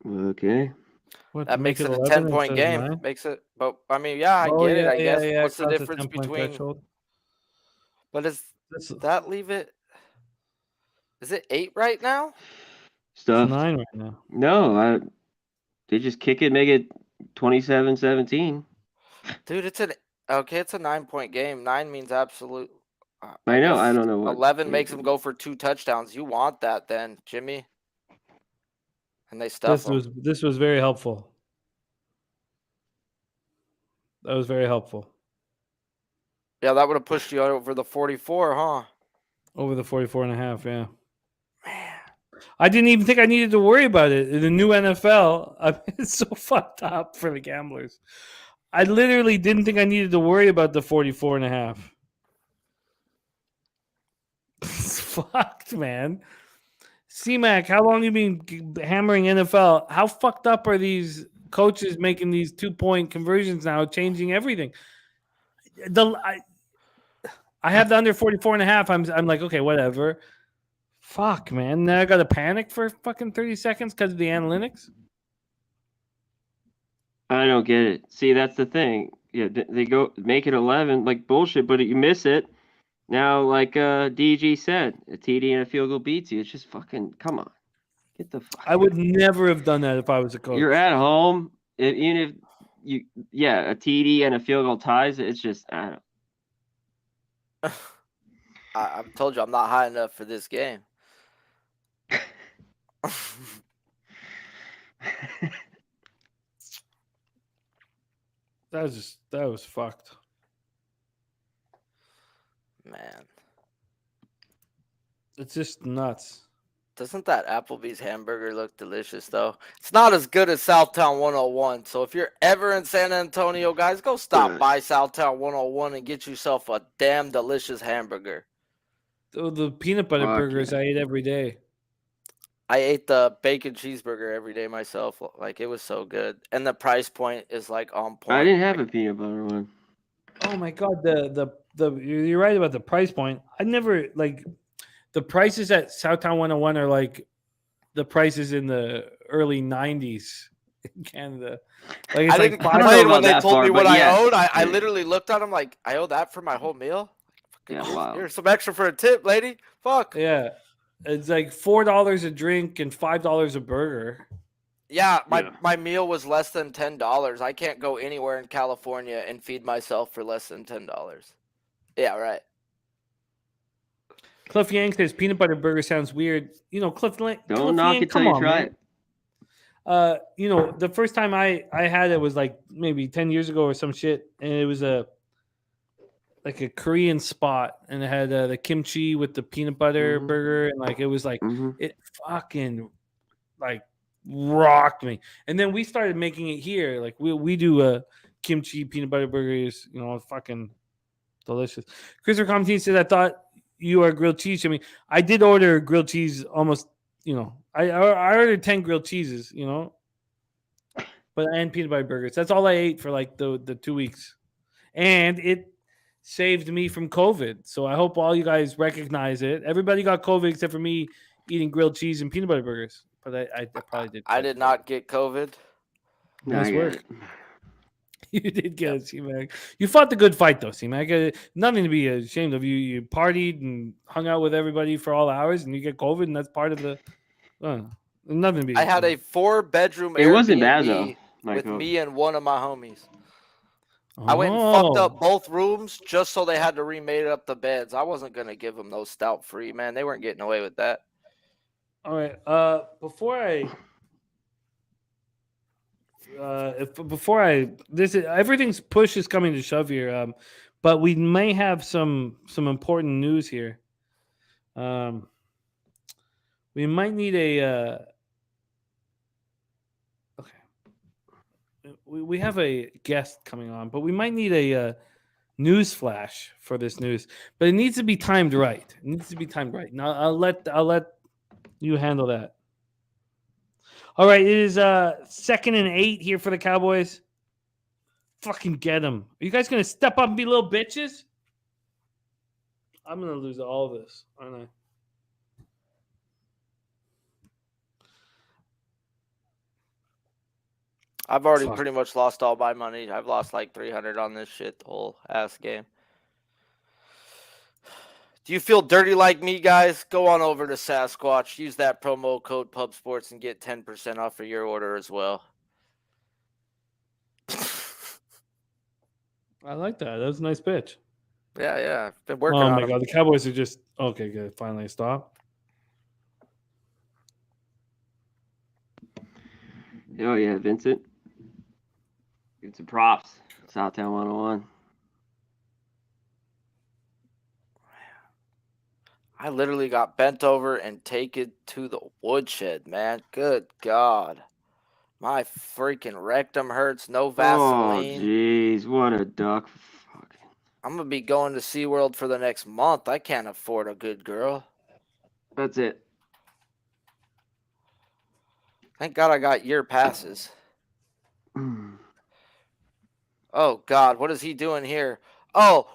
Okay. What, that makes it a 10-point game. Makes it, but I mean, yeah, I get it. I guess. Yeah, what's the difference between? Threshold. But does that leave it? Is it 8 right now? Stuff. It's 9 right now. No, they just kick it, make it 27-17. Dude, it's a 9-point game. 9 means absolute. I know. I don't know what. 11 makes them go for 2 touchdowns. You want that then, Jimmy? And they stuff them. This was very helpful. That was very helpful. Yeah, that would have pushed you over the 44, huh? Over the 44.5, yeah. Man. I didn't even think I needed to worry about it. In the new NFL, it's so fucked up for the gamblers. I literally didn't think I needed to worry about the 44.5. It's fucked, man. C-Mac, how long you been hammering NFL? How fucked up are these coaches making these 2-point conversions now, changing everything? I have the under 44.5. I'm like, okay, whatever. Fuck, man. Now I got to panic for fucking 30 seconds because of the analytics? I don't get it. See, that's the thing. Yeah, they go make it 11, like bullshit, but you miss it. Now, like DG said, a TD and a field goal beats you. It's just fucking, come on. Get the fuck. I would never have done that if I was a coach. You're at home. Even if a TD and a field goal ties it, it's just, I don't. I told you I'm not high enough for this game. That was fucked. Man. It's just nuts. Doesn't that Applebee's hamburger look delicious, though? It's not as good as Southtown 101. So if you're ever in San Antonio, guys, go stop by Southtown 101 and get yourself a damn delicious hamburger. The peanut butter burgers I eat every day. I ate the bacon cheeseburger every day myself. Like, it was so good. And the price point is, like, on point. I didn't have a peanut butter one. Oh, my God. You're right about the price point. I never, like, the prices at Southtown 101 are like the prices in the early 90s in Canada. Like, it's I didn't complain when they told me what I owed. I literally looked at them like, I owe that for my whole meal? Yeah, wow. Here's some extra for a tip, lady. Fuck. Yeah. It's like $4 a drink and $5 a burger. Yeah, my meal was less than $10. I can't go anywhere in California and feed myself for less than $10. Yeah, right. Cliff Yang says peanut butter burger sounds weird. You know, Cliff Don't knock it till you try it. The first time I had it was like maybe 10 years ago or some shit, and it was a Korean spot, and it had the kimchi with the peanut butter Mhm. burger, and like it was like Mhm. it fucking like rocked me. And then we started making it here. Like we do kimchi peanut butter burgers, fucking delicious. Christopher Comtine said, I thought you are grilled cheese. I mean, I did order grilled cheese almost, I ordered 10 grilled cheeses, and peanut butter burgers. That's all I ate for like the 2 weeks. And it saved me from COVID. So I hope all you guys recognize it. Everybody got COVID except for me eating grilled cheese and peanut butter burgers. But I probably did. I did not get COVID. Nice I work. got it. You did get it, C-Mac. You fought the good fight, though, C-Mac. Nothing to be ashamed of. You partied and hung out with everybody for all hours, and you get COVID, and that's part of the. Nothing to be. I had a 4-bedroom It wasn't bad though. Airbnb with me and one of my homies. Oh. I went and fucked up both rooms just so they had to remade up the beds. I wasn't gonna give them no stout free, man. They weren't getting away with that. All right. Everything's push is coming to shove here. But we may have some important news here. We might need a. Okay. We have a guest coming on, but we might need a news flash for this news. But it needs to be timed right. It needs to be timed right. Now I'll let you handle that. All right, it is 2nd and 8 here for the Cowboys. Fucking get them. Are you guys going to step up and be little bitches? I'm going to lose all of this, aren't I? I've already pretty much lost all my money. I've lost like 300 on this shit the whole ass game. Do you feel dirty like me, guys? Go on over to Sasquatch. Use that promo code PubSports and get 10% off of your order as well. I like that. That was a nice pitch. Yeah. I've been working on Oh, my them. God. The Cowboys are just... Okay, good. Finally stop. Oh, yeah, Vincent. Get some props. Southtown 101. I literally got bent over and taken to the woodshed, man. Good God. My freaking rectum hurts. No Vaseline. Oh, jeez. What a duck. Fuck. I'm going to be going to SeaWorld for the next month. I can't afford a good girl. That's it. Thank God I got year passes. Oh, God. What is he doing here? Oh.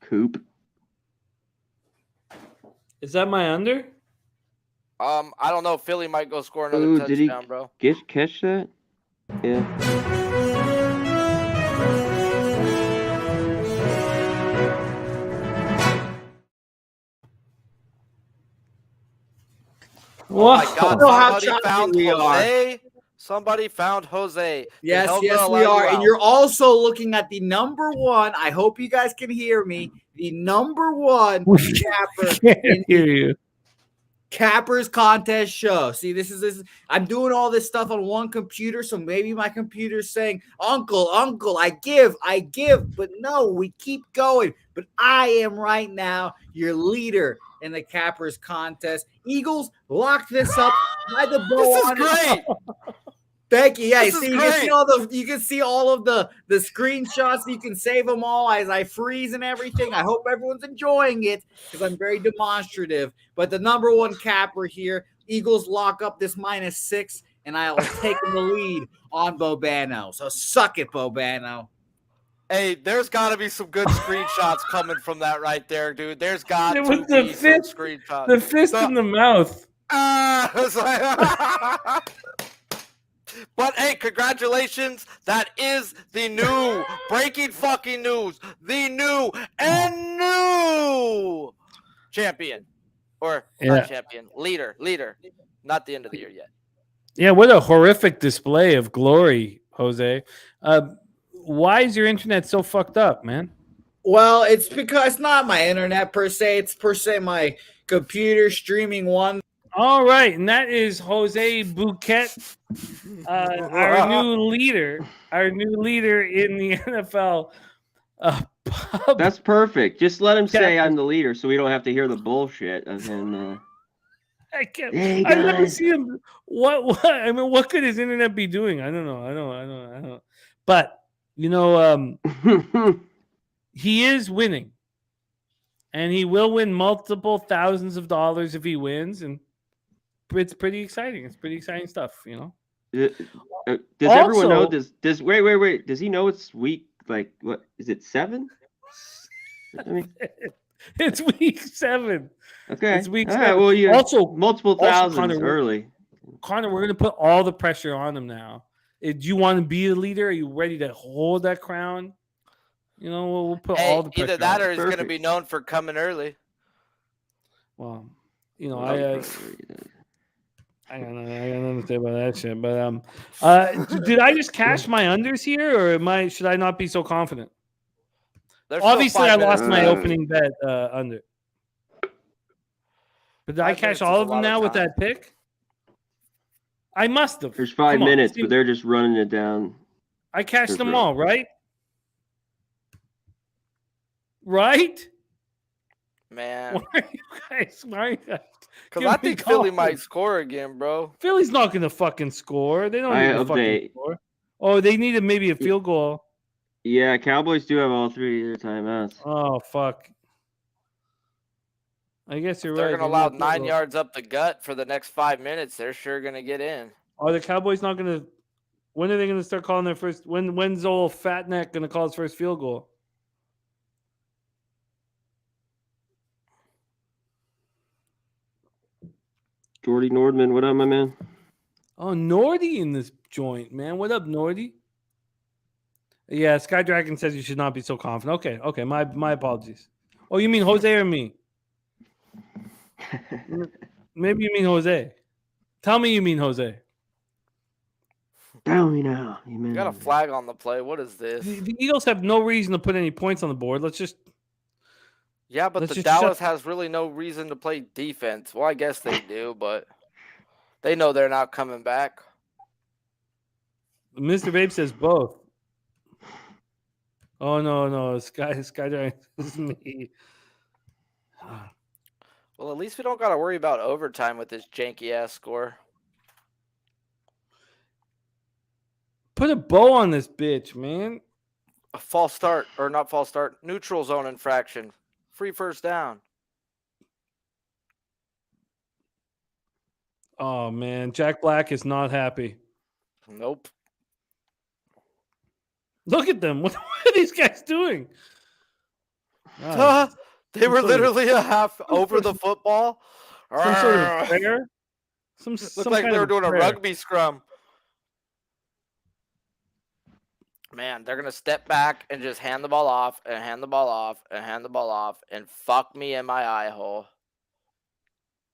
Coop. Is that my under? I don't know. Philly might go score another touchdown, bro. Catch that? Yeah. Oh my God! know how Somebody found we Jose. Somebody found Jose. Yes, we are. And you're also looking at the number one. I hope you guys can hear me. The number one capper Can't hear you. Cappers contest show. See, this is I'm doing all this stuff on one computer, so maybe my computer's saying, Uncle, I give, but no, we keep going. But I am right now your leader in the Cappers contest. Eagles locked this up by the bow. This is great. Thank you. Yeah, This see, is you can see all of the screenshots. You can save them all as I freeze and everything. I hope everyone's enjoying it because I'm very demonstrative. But the number one capper here, Eagles lock up this -6, and I'll take the lead on Bobano. So suck it, Bobano. Hey, there's got to be some good screenshots coming from that right there, dude. There's got to It was be some screenshots. The fist in the mouth. But hey, congratulations. That is the new breaking fucking news. The new champion. Or not champion. Leader. Not the end of the year yet. Yeah, what a horrific display of glory, Jose. Why is your internet so fucked up, man? Well, it's because it's not my internet per se. It's per se my computer streaming one. All right, and that is Jose Bouquet, our new leader in the NFL. Pub. That's perfect. Just let him say Captain. I'm the leader, so we don't have to hear the bullshit of him. I can't. Hey, I've never guys. seen him. What? I mean, what could his internet be doing? I don't know. But he is winning, and he will win multiple thousands of dollars if he wins, and it's pretty exciting. It's pretty exciting stuff, Does Also- everyone know? Does wait? Does he know it's week? Like, what is it? 7? I mean, It's week 7. okay. It's week All 7. right, well, you Also, multiple thousands Connor, early. Connor, we're gonna put all the pressure on him now. Do you want to be the leader? Are you ready to hold that crown? We'll put all the pressure. Either that on or him. he's going to be known for coming early. Well, I got nothing to say about that shit. But did I just cash my unders here, or should I not be so confident? There's still Obviously, 5 I minutes. lost my opening bet under. But did I 5 cash minutes all is of a them lot now of with time. that pick? I must have. There's 5 Come on, minutes, see- but they're just running it down. I cashed them for- all, right? Right? Man. Why are you guys? Because Give I me think Philly confidence. might score again, bro. Philly's not going to fucking score. They don't I need to hope fucking they- score. Oh, they needed maybe a field goal. Yeah, Cowboys do have all 3 of their timeouts. Oh, fuck. I guess you're They're right. going to They need allow a field 9 goal. yards up the gut for the next 5 minutes. They're sure going to get in. Are the Cowboys not going to? When are they going to start calling their first? When's old fat neck going to call his first field goal? Jordy Nordman, what up, my man? Oh, Nordy in this joint, man. What up, Nordy? Yeah, Sky Dragon says you should not be so confident. Okay. My apologies. Oh, you mean Jose or me? Maybe you mean Jose. Tell me you mean Jose. Tell me now. You You got a flag on the play. What is this? The Eagles have no reason to put any points on the board. Let's just. Yeah, but Let's the just Dallas shut- has really no reason to play defense. Well, I guess they do, but they know they're not coming back. Mr. Vape says both. Oh no, Sky Dragon is me. Well, at least we don't got to worry about overtime with this janky ass score. Put a bow on this bitch, man. A false start, or not false start, neutral zone infraction. Free first down. Oh man, Jack Black is not happy. Nope. Look at them. What are these guys doing? God, They were sort of- literally a half over the football. some sort of Arrgh. prayer. Looked like they were doing a rugby scrum. Man, they're going to step back and just hand the ball off and hand the ball off and hand the ball off and fuck me in my eye hole.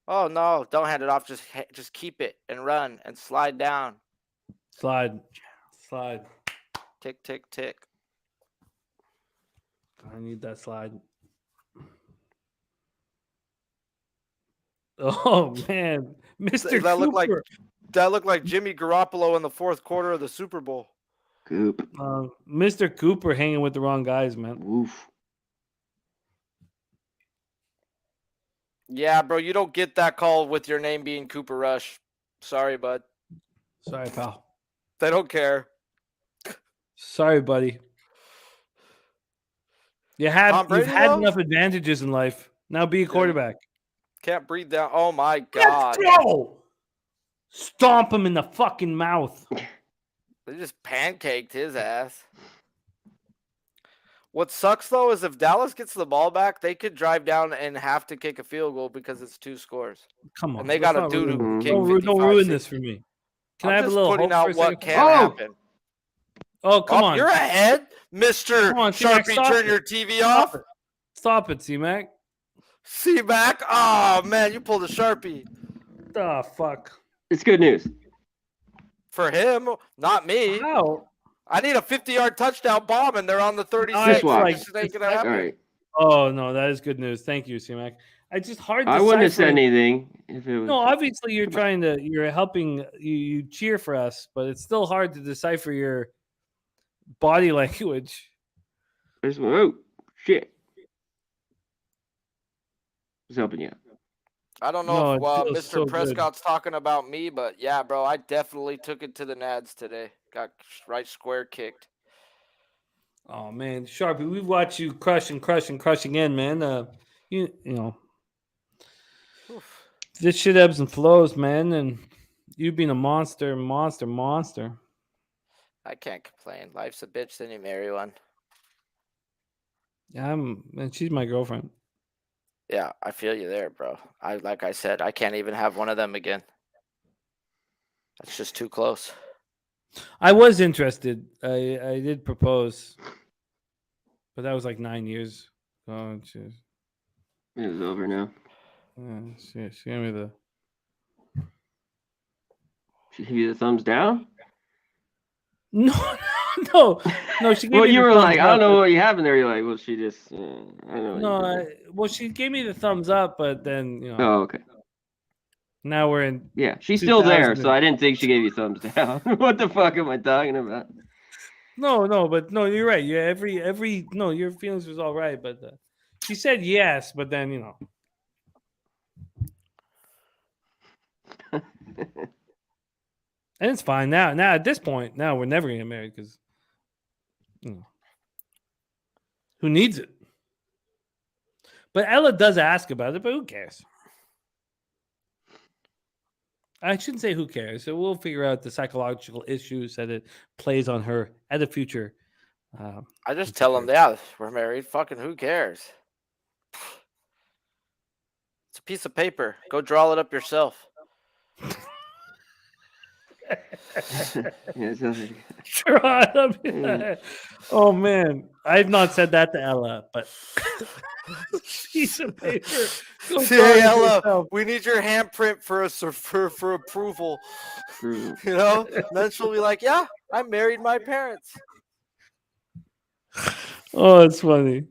Oh, no, don't hand it off. Just keep it and run and slide down. Slide. Tick, tick, tick. I need that slide. Oh man, Mr. That looked Cooper. That looked like Jimmy Garoppolo in the fourth quarter of the Super Bowl. Goop. Mr. Cooper hanging with the wrong guys, man. Oof. Yeah, bro, you don't get that call with your name being Cooper Rush. Sorry, bud. Sorry, pal. They don't care. Sorry, buddy. You've Tom Brady, had though? enough advantages in life. Now be a quarterback. Can't breathe down. Oh my God. Let's go! Stomp him in the fucking mouth. They just pancaked his ass. What sucks though is if Dallas gets the ball back, they could drive down and have to kick a field goal because it's 2 scores. Come on. And they let's got a not dude ruin- who kicked Don't 55, ruin this 60. for me. Can I'm I have a just little putting hope out for a what second? can Oh! happen. Oh, come on. You're ahead, Mr. Come on, T-Mac, Sharpie. stop Turn it. your TV Stop off. it. Stop it, C-Mac. See back. Oh man, you pulled a Sharpie. Oh, fuck. It's good news. For him, not me. How? I need a 50-yard touchdown bomb, and they're on the 36. Just watch. This ain't gonna All happen. right. Oh, no, that is good news. Thank you, C-Mac. It's just hard to I wouldn't have said decipher. anything if it was. No, obviously you're helping you cheer for us, but it's still hard to decipher your body language. Oh shit! Who's helping you? I don't No, know it if feels Mr. so good. Prescott's talking about me, but yeah, bro, I definitely took it to the nads today. Got right square kicked. Oh man, Sharpie, we've watched you crush and crush and crush again, man. You know, Oof. this shit ebbs and flows, man, and you being a monster. I can't complain. Life's a bitch, then you marry one. Yeah, and she's my girlfriend. Yeah, I feel you there, bro. Like I said, I can't even have one of them again. That's just too close. I was interested. I did propose, but that was like 9 years. Oh, jeez. It was over now. She gave me the. She give you the thumbs down? No, no. She gave Well, me you the were thumbs like, I don't up, know but- what you have in there. You're like, well, she just, I don't know. What No, you did. well, she gave me the thumbs up, but then Oh, okay. now we're in. Yeah, she's still there, 2000 so I didn't think she gave you thumbs down. What the fuck am I talking about? No, but no, you're right. Yeah, every no, your feelings was all right, but she said yes, but then and it's fine now. Now at this point, now we're never gonna get married because who needs it? But Ella does ask about it, but who cares? I shouldn't say who cares. So we'll figure out the psychological issues that it plays on her at the future. I just tell them, yeah, we're married. Fucking who cares? It's a piece of paper. Go draw it up yourself. Yeah, sounds like- Oh man, I've not said that to Ella, but piece of paper. Go draw Hey it Ella, yourself. we need your handprint for approval. True. You know? And then she'll be like, yeah, I married my parents. Oh, it's funny.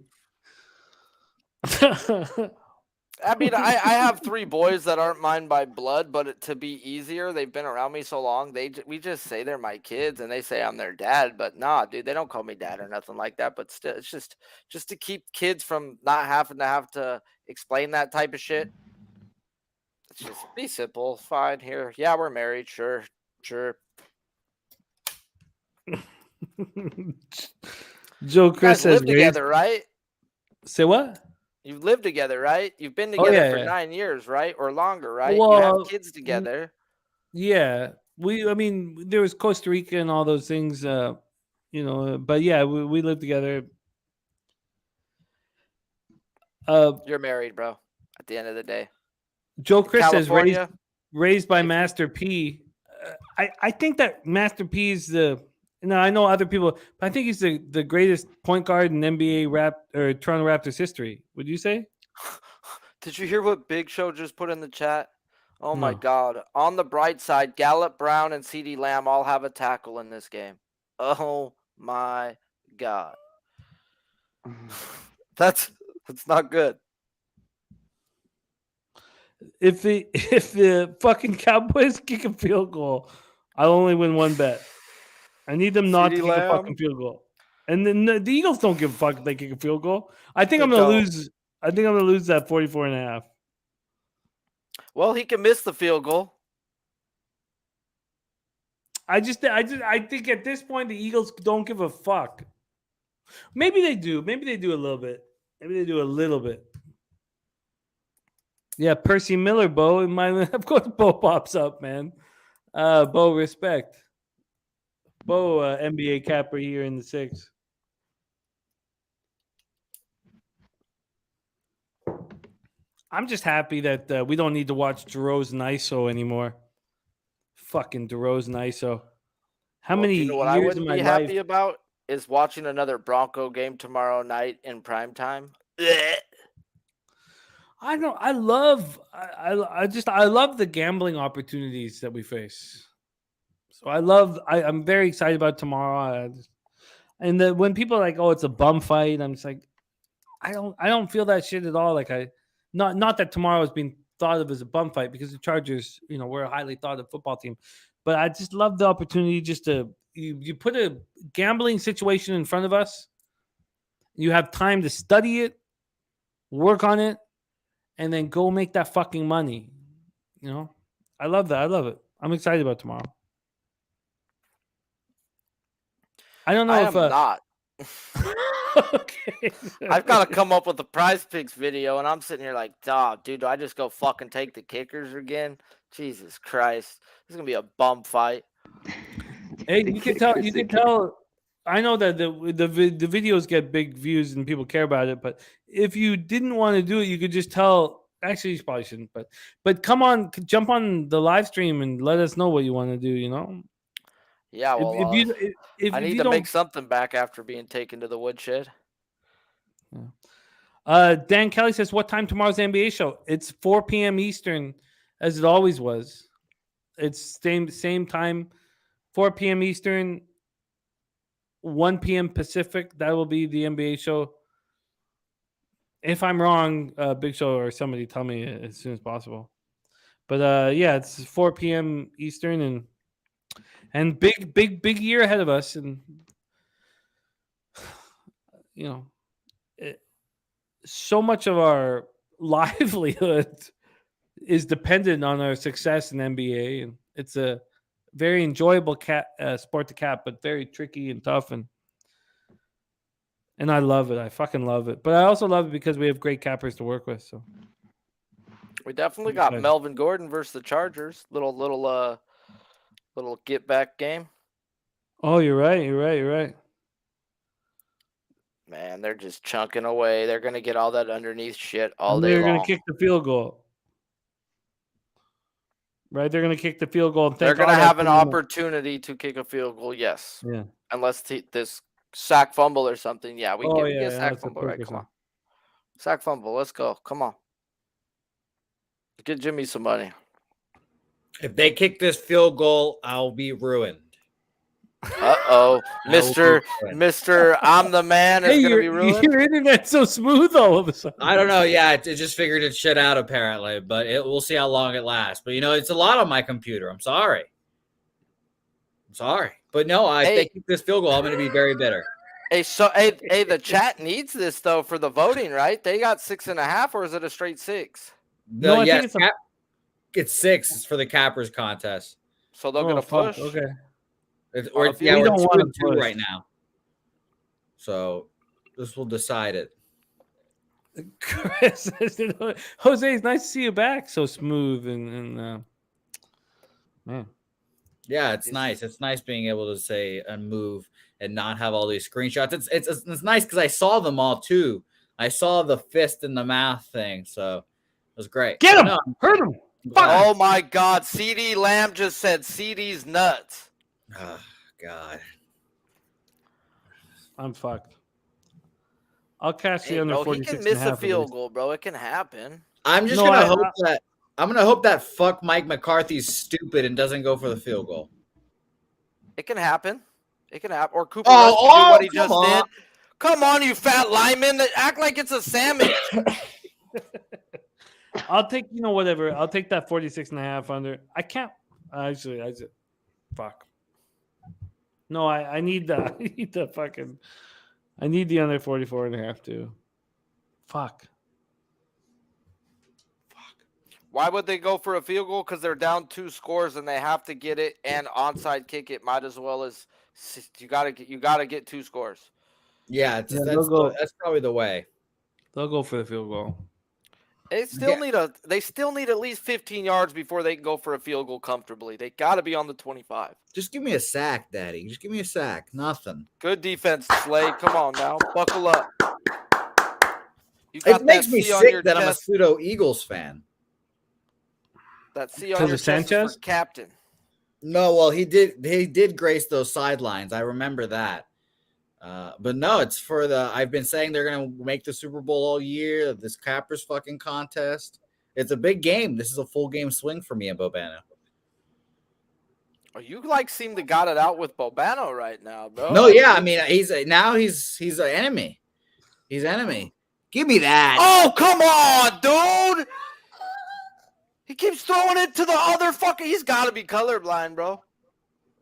I mean, I have 3 boys that aren't mine by blood, but to be easier, they've been around me so long. We just say they're my kids, and they say I'm their dad. But nah, dude, they don't call me dad or nothing like that. But still, it's just to keep kids from not having to explain that type of shit. It's just be simple. Fine here. Yeah, we're married. Sure. Joe You Chris guys says live together, right? Say what? You've lived together, right? You've been Oh, together yeah, for yeah. 9 years, right? Or longer, right? You Well, have kids together. Yeah, I mean, there was Costa Rica and all those things, but yeah, we lived together. You're married, bro. At the end of the day, Joe Chris says California. raised by if- Master P. I think that Master P is I know other people, but I think he's the greatest point guard in NBA Toronto Raptors history. Would you say? Did you hear what Big Show just put in the chat? Oh my No. God. On the bright side, Gallup, Brown, and CeeDee Lamb all have a tackle in this game. Oh my God. That's not good. If the fucking Cowboys kick a field goal, I'll only win one bet. I need them not to CeeDee kick a fucking Lamb? field goal. And then the Eagles don't give a fuck if they kick a field goal. I think They I'm gonna don't. lose. I think I'm gonna lose that 44.5. Well, he can miss the field goal. I think at this point the Eagles don't give a fuck. Maybe they do. Maybe they do a little bit. Yeah, Percy Miller, Bo. Of course, Bo pops up, man. Bo, respect. Bo, NBA capper here in the 6. I'm just happy that we don't need to watch DeRozan ISO anymore. Fucking DeRozan ISO. How Well, many you know what I years wouldn't of my be life? happy about is watching another Bronco game tomorrow night in prime time. I know. I love the gambling opportunities that we face. So I'm very excited about tomorrow. When people are like, "Oh, it's a bum fight," I'm just like, I don't feel that shit at all. Like Not that tomorrow is being thought of as a bum fight because the Chargers, we're a highly thought of football team. But I just love the opportunity just to you put a gambling situation in front of us. You have time to study it, work on it, and then go make that fucking money. I love that. I love it. I'm excited about tomorrow. I don't know I if am not. Okay. I've got to come up with a Prize Picks video, and I'm sitting here like, dude, do I just go fucking take the kickers again? Jesus Christ, this is gonna be a bum fight. Hey, you can tell. You can tell. I know that the videos get big views and people care about it, but if you didn't want to do it, you could just tell. Actually, you probably shouldn't. But come on, jump on the live stream and let us know what you want to do. Yeah, well, I need you to make something back after being taken to the woodshed. Dan Kelly says, "What time tomorrow's NBA show?" It's 4 p.m. Eastern, as it always was. It's same time, 4 p.m. Eastern, 1 p.m. Pacific. That will be the NBA show. If I'm wrong, Big Show or somebody tell me as soon as possible. But yeah, it's 4 p.m. Eastern, and big year ahead of us, and so much of our livelihood is dependent on our success in NBA, and it's a very enjoyable sport to cap, but very tricky and tough, and I love it. I fucking love it. But I also love it because we have great cappers to work with. So we definitely got Melvin Gordon versus the Chargers. Little get back game. Oh, you're right. Man, they're just chunking away. They're gonna get all that underneath shit all day long. They're gonna kick the field goal. Right, they're going to kick the field goal. They're going to have an opportunity to kick a field goal, yes. Yeah. Unless this sack fumble or something. Yeah, we get sack fumble, right? Come on. Sack fumble, let's go. Come on. Get Jimmy some money. If they kick this field goal, I'll be ruined. Uh-oh. Mr. I'm the man is going to be ruined. Your internet's so smooth all of a sudden. I don't know. Yeah, it just figured its shit out apparently, but we'll see how long it lasts. But, it's a lot on my computer. I'm sorry. But no, if they keep this field goal, I'm going to be very bitter. Hey, the chat needs this, though, for the voting, right? They got 6.5, or is it a straight 6? No, I think it's 6. It's for the Cappers contest. So they're going to push? Okay. We're 2-2 right now. So this will decide it. Chris, Jose, it's nice to see you back. So smooth and man. Yeah, it's nice. It's nice being able to say and move and not have all these screenshots. It's nice because I saw them all too. I saw the fist and the mouth thing, so it was great. Get him! Hurt him! Oh my God! CD Lamb just said CD's nuts. Oh, God. I'm fucked. I'll catch the under 46. He can miss a field goal, bro. It can happen. I'm just gonna hope that fuck Mike McCarthy's stupid and doesn't go for the field goal. It can happen. Or Cooper Rush can do what he just did. Come on, you fat lineman. Act like it's a sandwich. I'll take, whatever. I'll take that 46.5 under. I can't. Actually, fuck. No, I need that. I need the under 44.5 too. Fuck. Why would they go for a field goal? Because they're down 2 scores and they have to get it and onside kick it. Might as well as you gotta get 2 scores. Yeah, that's probably the way. They'll go for the field goal. They still need at least 15 yards before they can go for a field goal comfortably. They got to be on the 25. Just give me a sack, Daddy. Just give me a sack. Nothing. Good defense, Slade. Come on now, buckle up. It makes me sick that I'm a pseudo Eagles fan. That C on your chest is for captain. No, well, he did grace those sidelines. I remember that. But no, it's for I've been saying they're going to make the Super Bowl all year. This Cappers fucking contest. It's a big game. This is a full game swing for me and Bobano. Oh, you seem to got it out with Bobano right now, bro. No, yeah. I mean, he's an enemy. He's enemy. Give me that. Oh, come on, dude. He keeps throwing it to the other fucking. He's got to be colorblind, bro.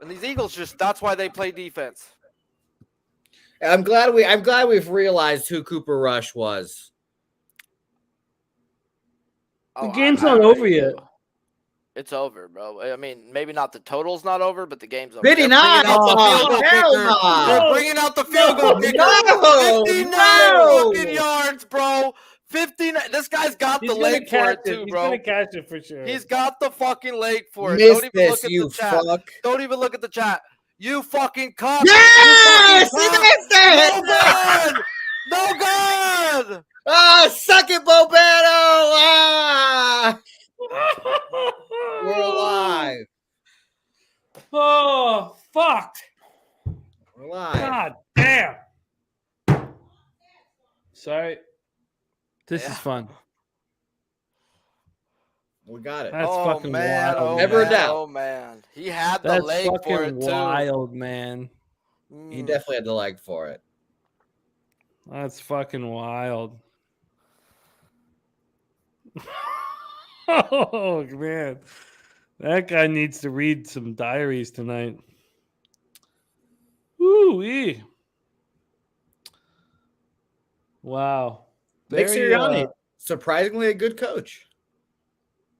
And these Eagles that's why they play defense. I'm glad we've realized who Cooper Rush was. The game's not over yet. It's over, bro. I mean, maybe not the total's not over, but the game's over. 59. They're bringing out the field goal kicker. No, 59 no. fucking yards, bro. 59. This guy's got He's the gonna leg for catch it too, He's bro. gonna catch it for sure. He's got the fucking leg for it. Missed Don't even this, look at you the chat. fuck. Don't even look at the chat. You fucking cock. Yes! You He fucking missed cock. it! No good. No good. Ah, suck it, Bobano! Ah! We're alive. Oh, fuck. We're alive. God damn. Sorry. This is fun. We got it. That's fucking wild. Oh, Never a man, doubt. Oh, man. He had the That's leg for it, fucking too. wild, man. He definitely had the leg for it. That's fucking wild. Oh, man. That guy needs to read some diaries tonight. Ooh-wee. Wow. Nick Very, Sirianni, surprisingly a good coach.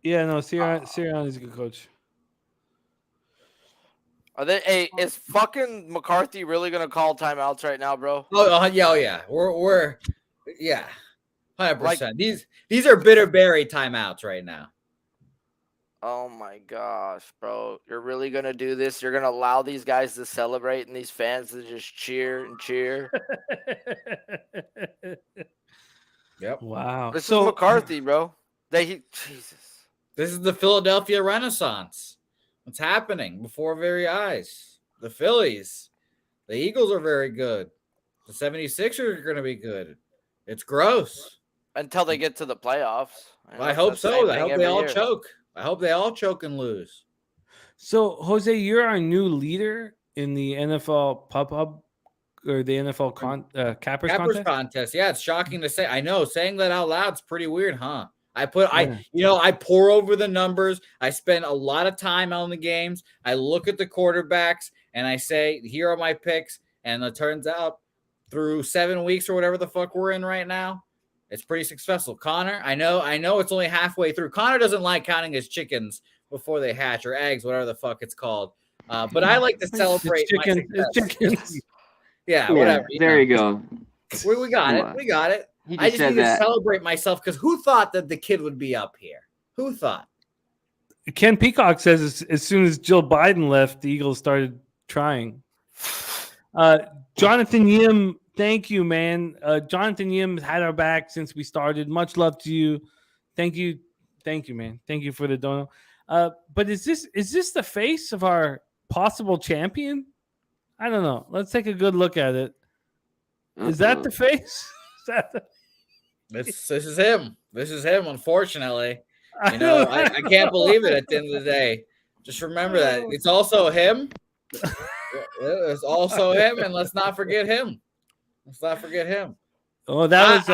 Yeah, no, Sirianni's a good coach. Are they? Hey, is fucking McCarthy really gonna call timeouts right now, bro? Oh yeah. We're 100%. These are bitter berry timeouts right now. Oh my gosh, bro! You're really gonna do this? You're gonna allow these guys to celebrate and these fans to just cheer and cheer? Yep. Wow. This is McCarthy, bro. Jesus. This is the Philadelphia Renaissance. What's happening before our very eyes? The Phillies, the Eagles are very good. The 76ers are going to be good. It's gross. Until they get to the playoffs. I hope so. I hope they all choke. I hope they all choke and lose. So, Jose, you're our new leader in the NFL Pub Hub or the NFL Cappers contest? Yeah, it's shocking to say. I know. Saying that out loud is pretty weird, huh? I pour over the numbers. I spend a lot of time on the games. I look at the quarterbacks and I say, here are my picks. And it turns out through 7 weeks or whatever the fuck we're in right now, it's pretty successful. Connor, I know it's only halfway through. Connor doesn't like counting his chickens before they hatch or eggs, whatever the fuck it's called. But I like to celebrate my success. It's chickens. Yeah, whatever. There you go. We got it. We got it. I just need to celebrate myself because who thought that the kid would be up here? Who thought? Ken Peacock says as soon as Jill Biden left, the Eagles started trying. Jonathan Yim, thank you, man. Jonathan Yim had our back since we started. Much love to you. Thank you, man. Thank you for the dono. But is this the face of our possible champion? I don't know. Let's take a good look at it. Is that the face? This is him. This is him, unfortunately. You know, I can't believe it at the end of the day. Just remember that. It's also him. It's also him, and let's not forget him. Oh, that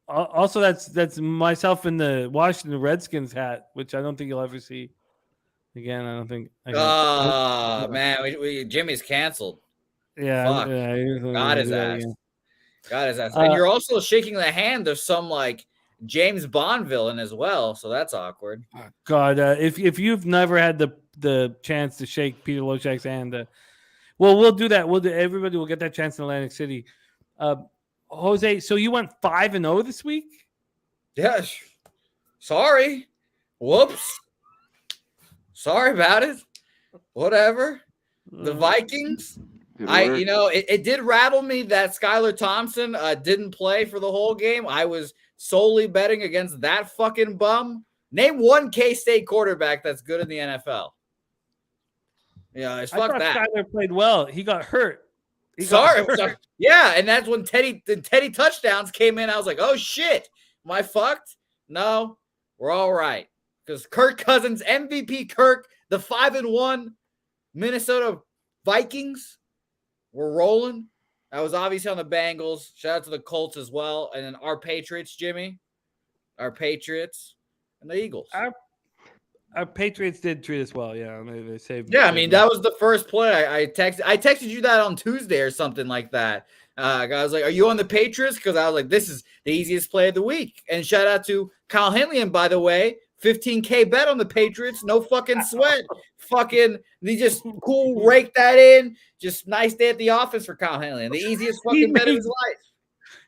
was that's myself in the Washington Redskins hat, which I don't think you'll ever see again. I don't think. Oh man, Jimmy's canceled. Yeah, got his ass. And you're also shaking the hand of some like James Bond villain as well, so that's awkward. God, if you've never had the chance to shake Peter Lochak's hand, well, we'll do that. Everybody will get that chance in Atlantic City. Jose, so you went 5-0 this week? Yes. Sorry. Whoops. Sorry about it. Whatever. The Vikings. It did rattle me that Skylar Thompson didn't play for the whole game. I was solely betting against that fucking bum. Name one K-State quarterback that's good in the NFL. Yeah, I thought Skylar played well. He got hurt. Sorry. Yeah, and that's when the Teddy touchdowns came in. I was like, oh shit, am I fucked? No, we're all right. Because Kirk Cousins, MVP Kirk, the 5-1 Minnesota Vikings. We're rolling. I was obviously on the Bengals. Shout out to the Colts as well. And then our Patriots, Jimmy. Our Patriots and the Eagles. Our Patriots did treat us well. Yeah, they saved. Yeah, I saved mean, them. that was the first play. I texted you that on Tuesday or something like that. I was like, "Are you on the Patriots?" Because I was like, "This is the easiest play of the week." And shout out to Kyle Henley, and by the way, 15K bet on the Patriots, no fucking sweat. Fucking, they just cool rake that in. Just nice day at the office for Kyle Henley, and the easiest fucking bet of his life.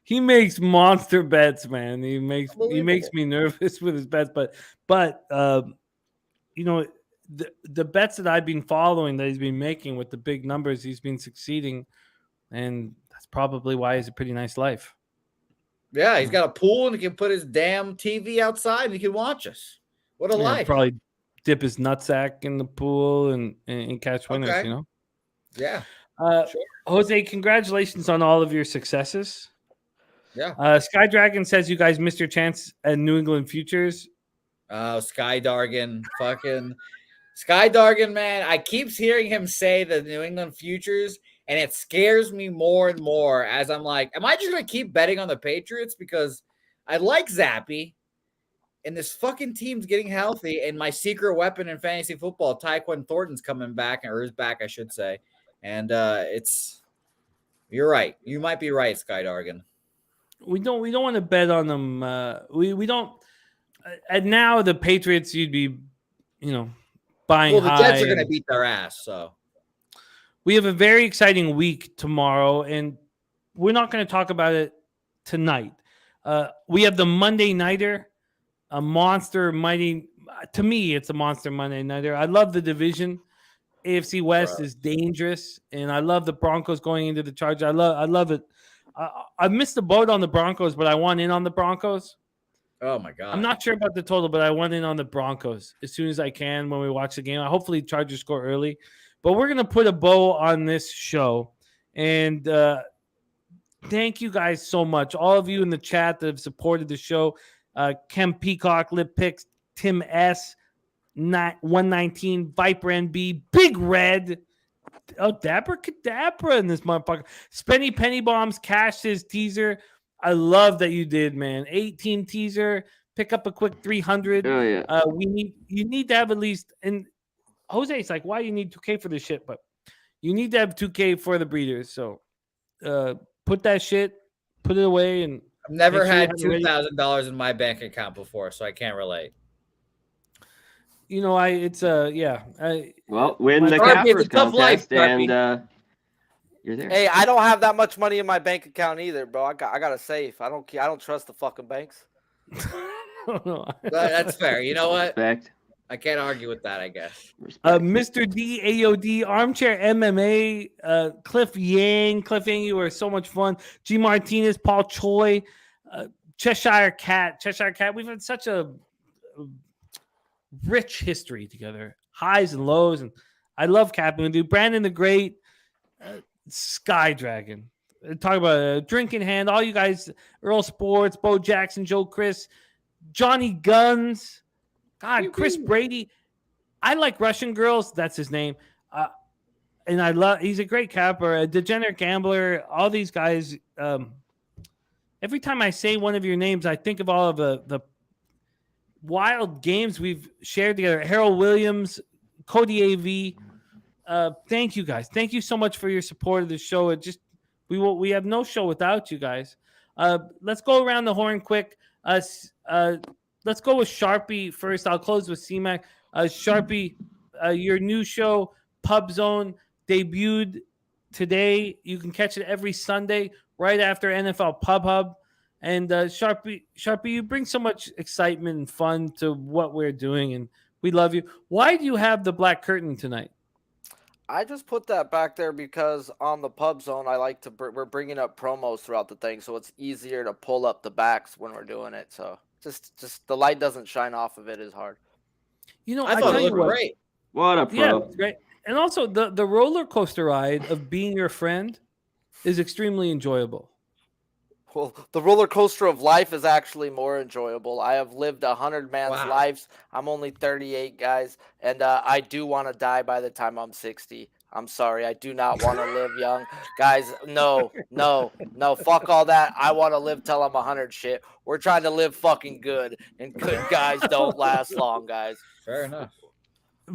He makes monster bets, man. He makes Unbelievable. me nervous with his bets, but you know, the bets that I've been following that he's been making with the big numbers, he's been succeeding, and that's probably why he's a pretty nice life. Yeah, he's got a pool and he can put his damn TV outside and he can watch us. What a life. Probably dip his nutsack in the pool and catch winners, Okay. you know? Yeah. Sure. Sure. Jose, congratulations on all of your successes. Yeah. Sky Dragon says you guys missed your chance at New England Futures. Sky Dargan, fucking Sky Dargan, man. I keep hearing him say the New England Futures, and it scares me more and more as I'm like, am I just going to keep betting on the Patriots? Because I like Zappy, and this fucking team's getting healthy, and my secret weapon in fantasy football, Tyquan Thornton's coming back, or is back, I should say. And you're right. You might be right, Sky Dargan. We don't want to bet on them. We don't. And now the Patriots, you'd be, buying. Well, the Jets are high going to beat their ass. So we have a very exciting week tomorrow, and we're not going to talk about it tonight. We have the Monday Nighter, a monster mighty. To me, it's a monster Monday Nighter. I love the division. AFC West is dangerous, and I love the Broncos going into the Chargers. I love it. I missed the boat on the Broncos, but I want in on the Broncos. Oh my God. I'm not sure about the total, but I want in on the Broncos as soon as I can when we watch the game. Hopefully Chargers score early, but we're going to put a bow on this show. And thank you guys so much. All of you in the chat that have supported the show. Kem Peacock, Lip Picks, Tim S, 119, Viper NB, Big Red. Oh, Dapper Cadabra in this motherfucker. Spenny Penny Bombs cashed his teaser. I love that you did, man. 8-team teaser. Pick up a quick 300. Oh yeah. You need to have at least. And Jose's like, why you need 2K for this shit? But you need to have 2K for the breeders. So put that shit, put it away, and I've never make sure had you have it ready. $2,000 in my bank account before, so I can't relate. Well, Win the It's Cappers a tough life, contest, and you're there. Hey, I don't have that much money in my bank account either, bro. I got a safe. I don't trust the fucking banks. That's fair. You know what? Respect. I can't argue with that, I guess. Mr. D, AOD, Armchair MMA, Cliff Yang, you were so much fun. G Martinez, Paul Choi, Cheshire Cat. We've had such a rich history together, highs and lows, and I love capping. Dude, Brandon the Great, Sky Dragon. Talk about a drinking hand. All you guys, Earl Sports, Bo Jackson, Joe Chris, Johnny Guns. God, Chris Brady. I like Russian girls. That's his name. And I love, he's a great capper, a degenerate gambler. All these guys. Every time I say one of your names, I think of all of the wild games we've shared together. Harold Williams, Cody AV. Thank you guys. Thank you so much for your support of the show. We have no show without you guys. Let's go around the horn quick. Let's go with Sharpie first. I'll close with CMAC. Sharpie, your new show, Pub Zone, debuted today. You can catch it every Sunday right after NFL Pub Hub. And Sharpie, you bring so much excitement and fun to what we're doing, and we love you. Why do you have the black curtain tonight? I just put that back there because on the Pub Zone, I like to we're bringing up promos throughout the thing, so it's easier to pull up the backs when we're doing it. So just the light doesn't shine off of it as hard. I thought it looked great. What a pro! Yeah, it's great. And also the roller coaster ride of being your friend is extremely enjoyable. Well, the roller coaster of life is actually more enjoyable. I have lived 100 man's lives. I'm only 38, guys, and I do want to die by the time I'm 60. I'm sorry. I do not want to live young. Guys, no. Fuck all that. I want to live till I'm 100 shit. We're trying to live fucking good. And good guys don't last long, guys. Fair enough.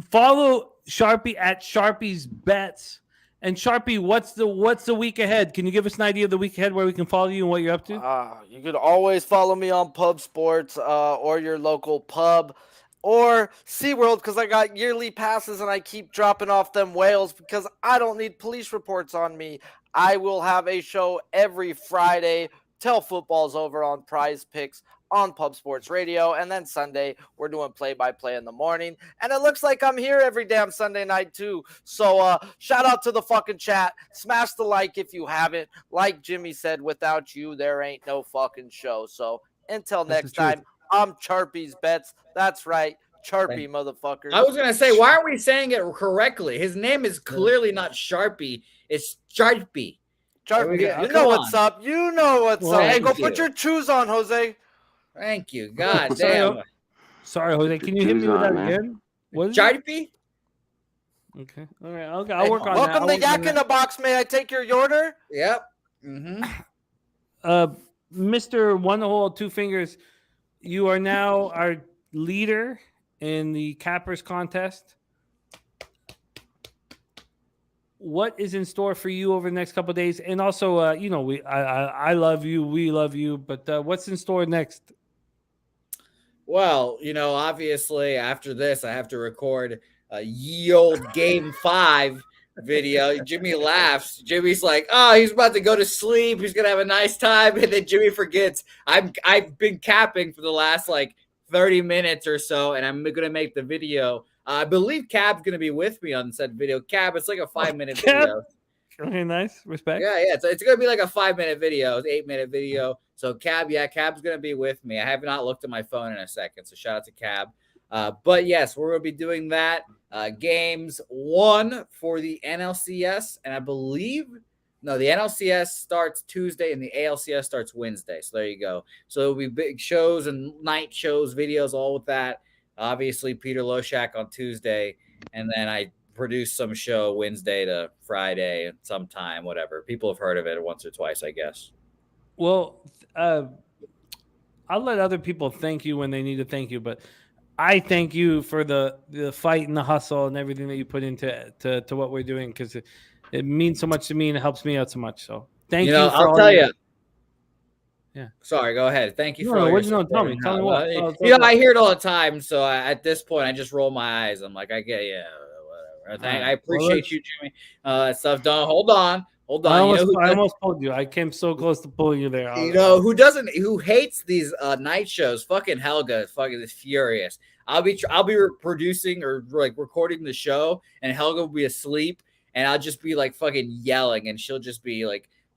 Follow Sharpie at Sharpie's Bets. And Sharpie, what's the week ahead? Can you give us an idea of the week ahead where we can follow you and what you're up to? You can always follow me on Pub Sports or your local pub or SeaWorld because I got yearly passes and I keep dropping off them whales because I don't need police reports on me. I will have a show every Friday till football's over on Prize Picks on Pub Sports Radio, and then Sunday we're doing play-by-play in the morning, and it looks like I'm here every damn Sunday night too. So shout out to the fucking chat. Smash the like if you haven't. Like Jimmy said, without you there ain't no fucking show. So until next time, I'm Sharpie's Bets. That's right, Sharpie, motherfucker. I was gonna say, why aren't we saying it correctly? His name is clearly not Sharpie, it's Sharpie. Sharpie, you know what's up. You know what's up. Hey, go put your shoes on, Jose. Thank you. God damn. Sorry, Jose. Can you hit me with that again? What is Sharpie? Okay. All right. I'll work on that. Welcome to Yak in the Box. May I take your order? Yep. Mm-hmm. Mr. One Hole, Two Fingers, you are now our leader in the Cappers contest. What is in store for you over the next couple of days? And also, I love you. We love you. But what's in store next? Well, obviously after this, I have to record a ye old Game 5 video. Jimmy laughs. Jimmy's like, oh, he's about to go to sleep. He's going to have a nice time. And then Jimmy forgets. I've been capping for the last 30 minutes or so, and I'm going to make the video. I believe Cab's going to be with me on said video. Cab, it's like a 5-minute video. Okay, nice. Respect. Yeah. It's going to be like a 5-minute video, 8-minute video. So Cab's going to be with me. I have not looked at my phone in a second, so shout out to Cab. But yes, we're going to be doing that. Games 1 for the NLCS, and I believe the NLCS starts Tuesday and the ALCS starts Wednesday. So there you go. So it'll be big shows and night shows, videos, all with that. Obviously, Peter Loshak on Tuesday, and then I produce some show Wednesday to Friday sometime, whatever. People have heard of it once or twice, I guess. Well, I'll let other people thank you when they need to thank you, but I thank you for the fight and the hustle and everything that you put into to what we're doing because it means so much to me and it helps me out so much. So thank you. I'll tell you. Yeah. Sorry, go ahead. Thank you for all your support. Tell me what. I hear it all the time. So at this point, I just roll my eyes. I'm like, I get, whatever. I appreciate you, Jimmy. Stuff done. Hold on. I almost pulled you. I came so close to pulling you there. Who hates these night shows? Fucking Helga fucking is furious. I'll be producing or recording the show, and Helga will be asleep, and I'll just be fucking yelling, and she'll just be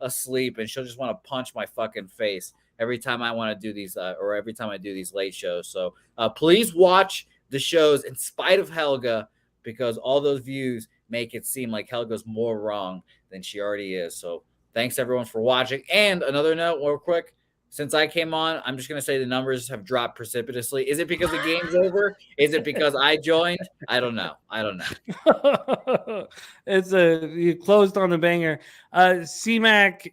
asleep, and she'll just want to punch my fucking face every time I want to do these or every time I do these late shows. So please watch the shows in spite of Helga, because all those views make it seem like Helga's more wrong than she already is. So thanks everyone for watching. And another note real quick, since I came on, I'm just going to say the numbers have dropped precipitously. Is it because the game's over? Is it because I joined? I don't know. You closed on a banger. C-Mac,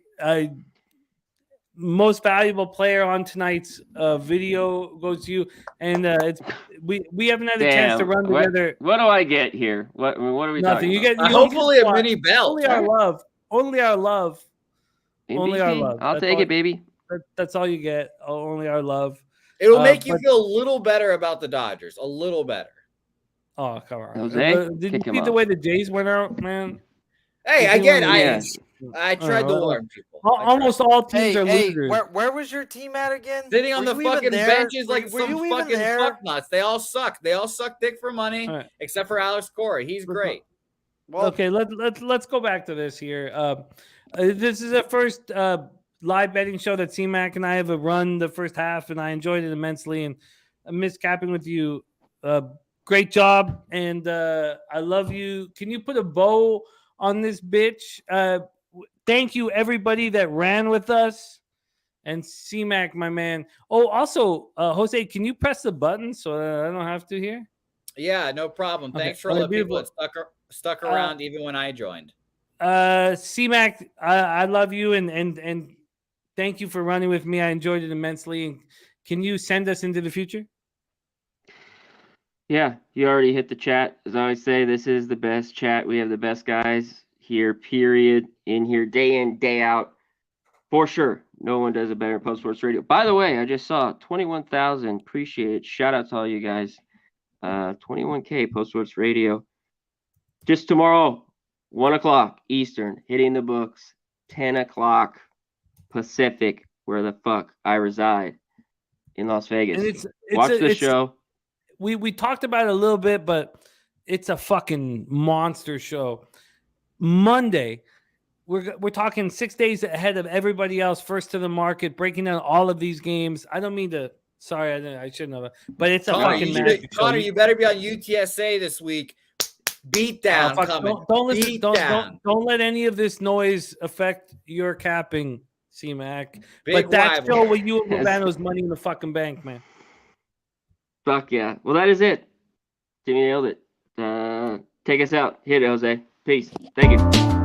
most valuable player on tonight's video goes to you. And we haven't had a chance to run together. What do I get here? What are we Nothing. talking about? Hopefully a mini belt. Only our love. Only our love. Only our love. I'll take it, baby. That's all you get. Only our love. It'll make you feel a little better about the Dodgers. A little better. Oh, come on. Jose, did you see the way the Jays went out, man? Hey, again, I tried to warn people. Almost all teams are losers. Where was your team at again? Sitting on the fucking benches like some fucking fucknuts. They all suck. They all suck dick for money, except for Alex Cora. He's great. Well, okay, let's go back to this here. This is the first live betting show that C-Mac and I have run the first half, and I enjoyed it immensely. And I miss capping with you. Great job, and I love you. Can you put a bow on this bitch? Thank you, everybody that ran with us. And C-Mac, my man. Oh, also, Jose, can you press the button so I don't have to here? Yeah, no problem. Thanks for all the people that stuck around even when I joined. C-Mac, I love you and thank you for running with me. I enjoyed it immensely. Can you send us into the future? Yeah, you already hit the chat. As I always say, this is the best chat. We have the best guys here, period, in here, day in, day out. For sure. No one does it better than Post Sports Radio. By the way, I just saw 21,000. Appreciate it. Shout out to all you guys. 21K Post Sports Radio. Just tomorrow, 1 o'clock Eastern, hitting the books, 10 o'clock Pacific, where the fuck I reside in Las Vegas. And Watch the show. We talked about it a little bit, but it's a fucking monster show. Monday, we're talking 6 days ahead of everybody else, first to the market, breaking down all of these games. I don't mean to. Sorry, I shouldn't have. But it's a fucking magic show. Connor, you better be on UTSA this week. Beat down coming. Don't listen. Beat down. Don't let any of this noise affect your capping, C-Mac. Big But that rival. show with you and Lobano's money in the fucking bank, man. Fuck yeah. Well, that is it. Timmy nailed it. Take us out. Hit it, Jose. Peace. Thank you.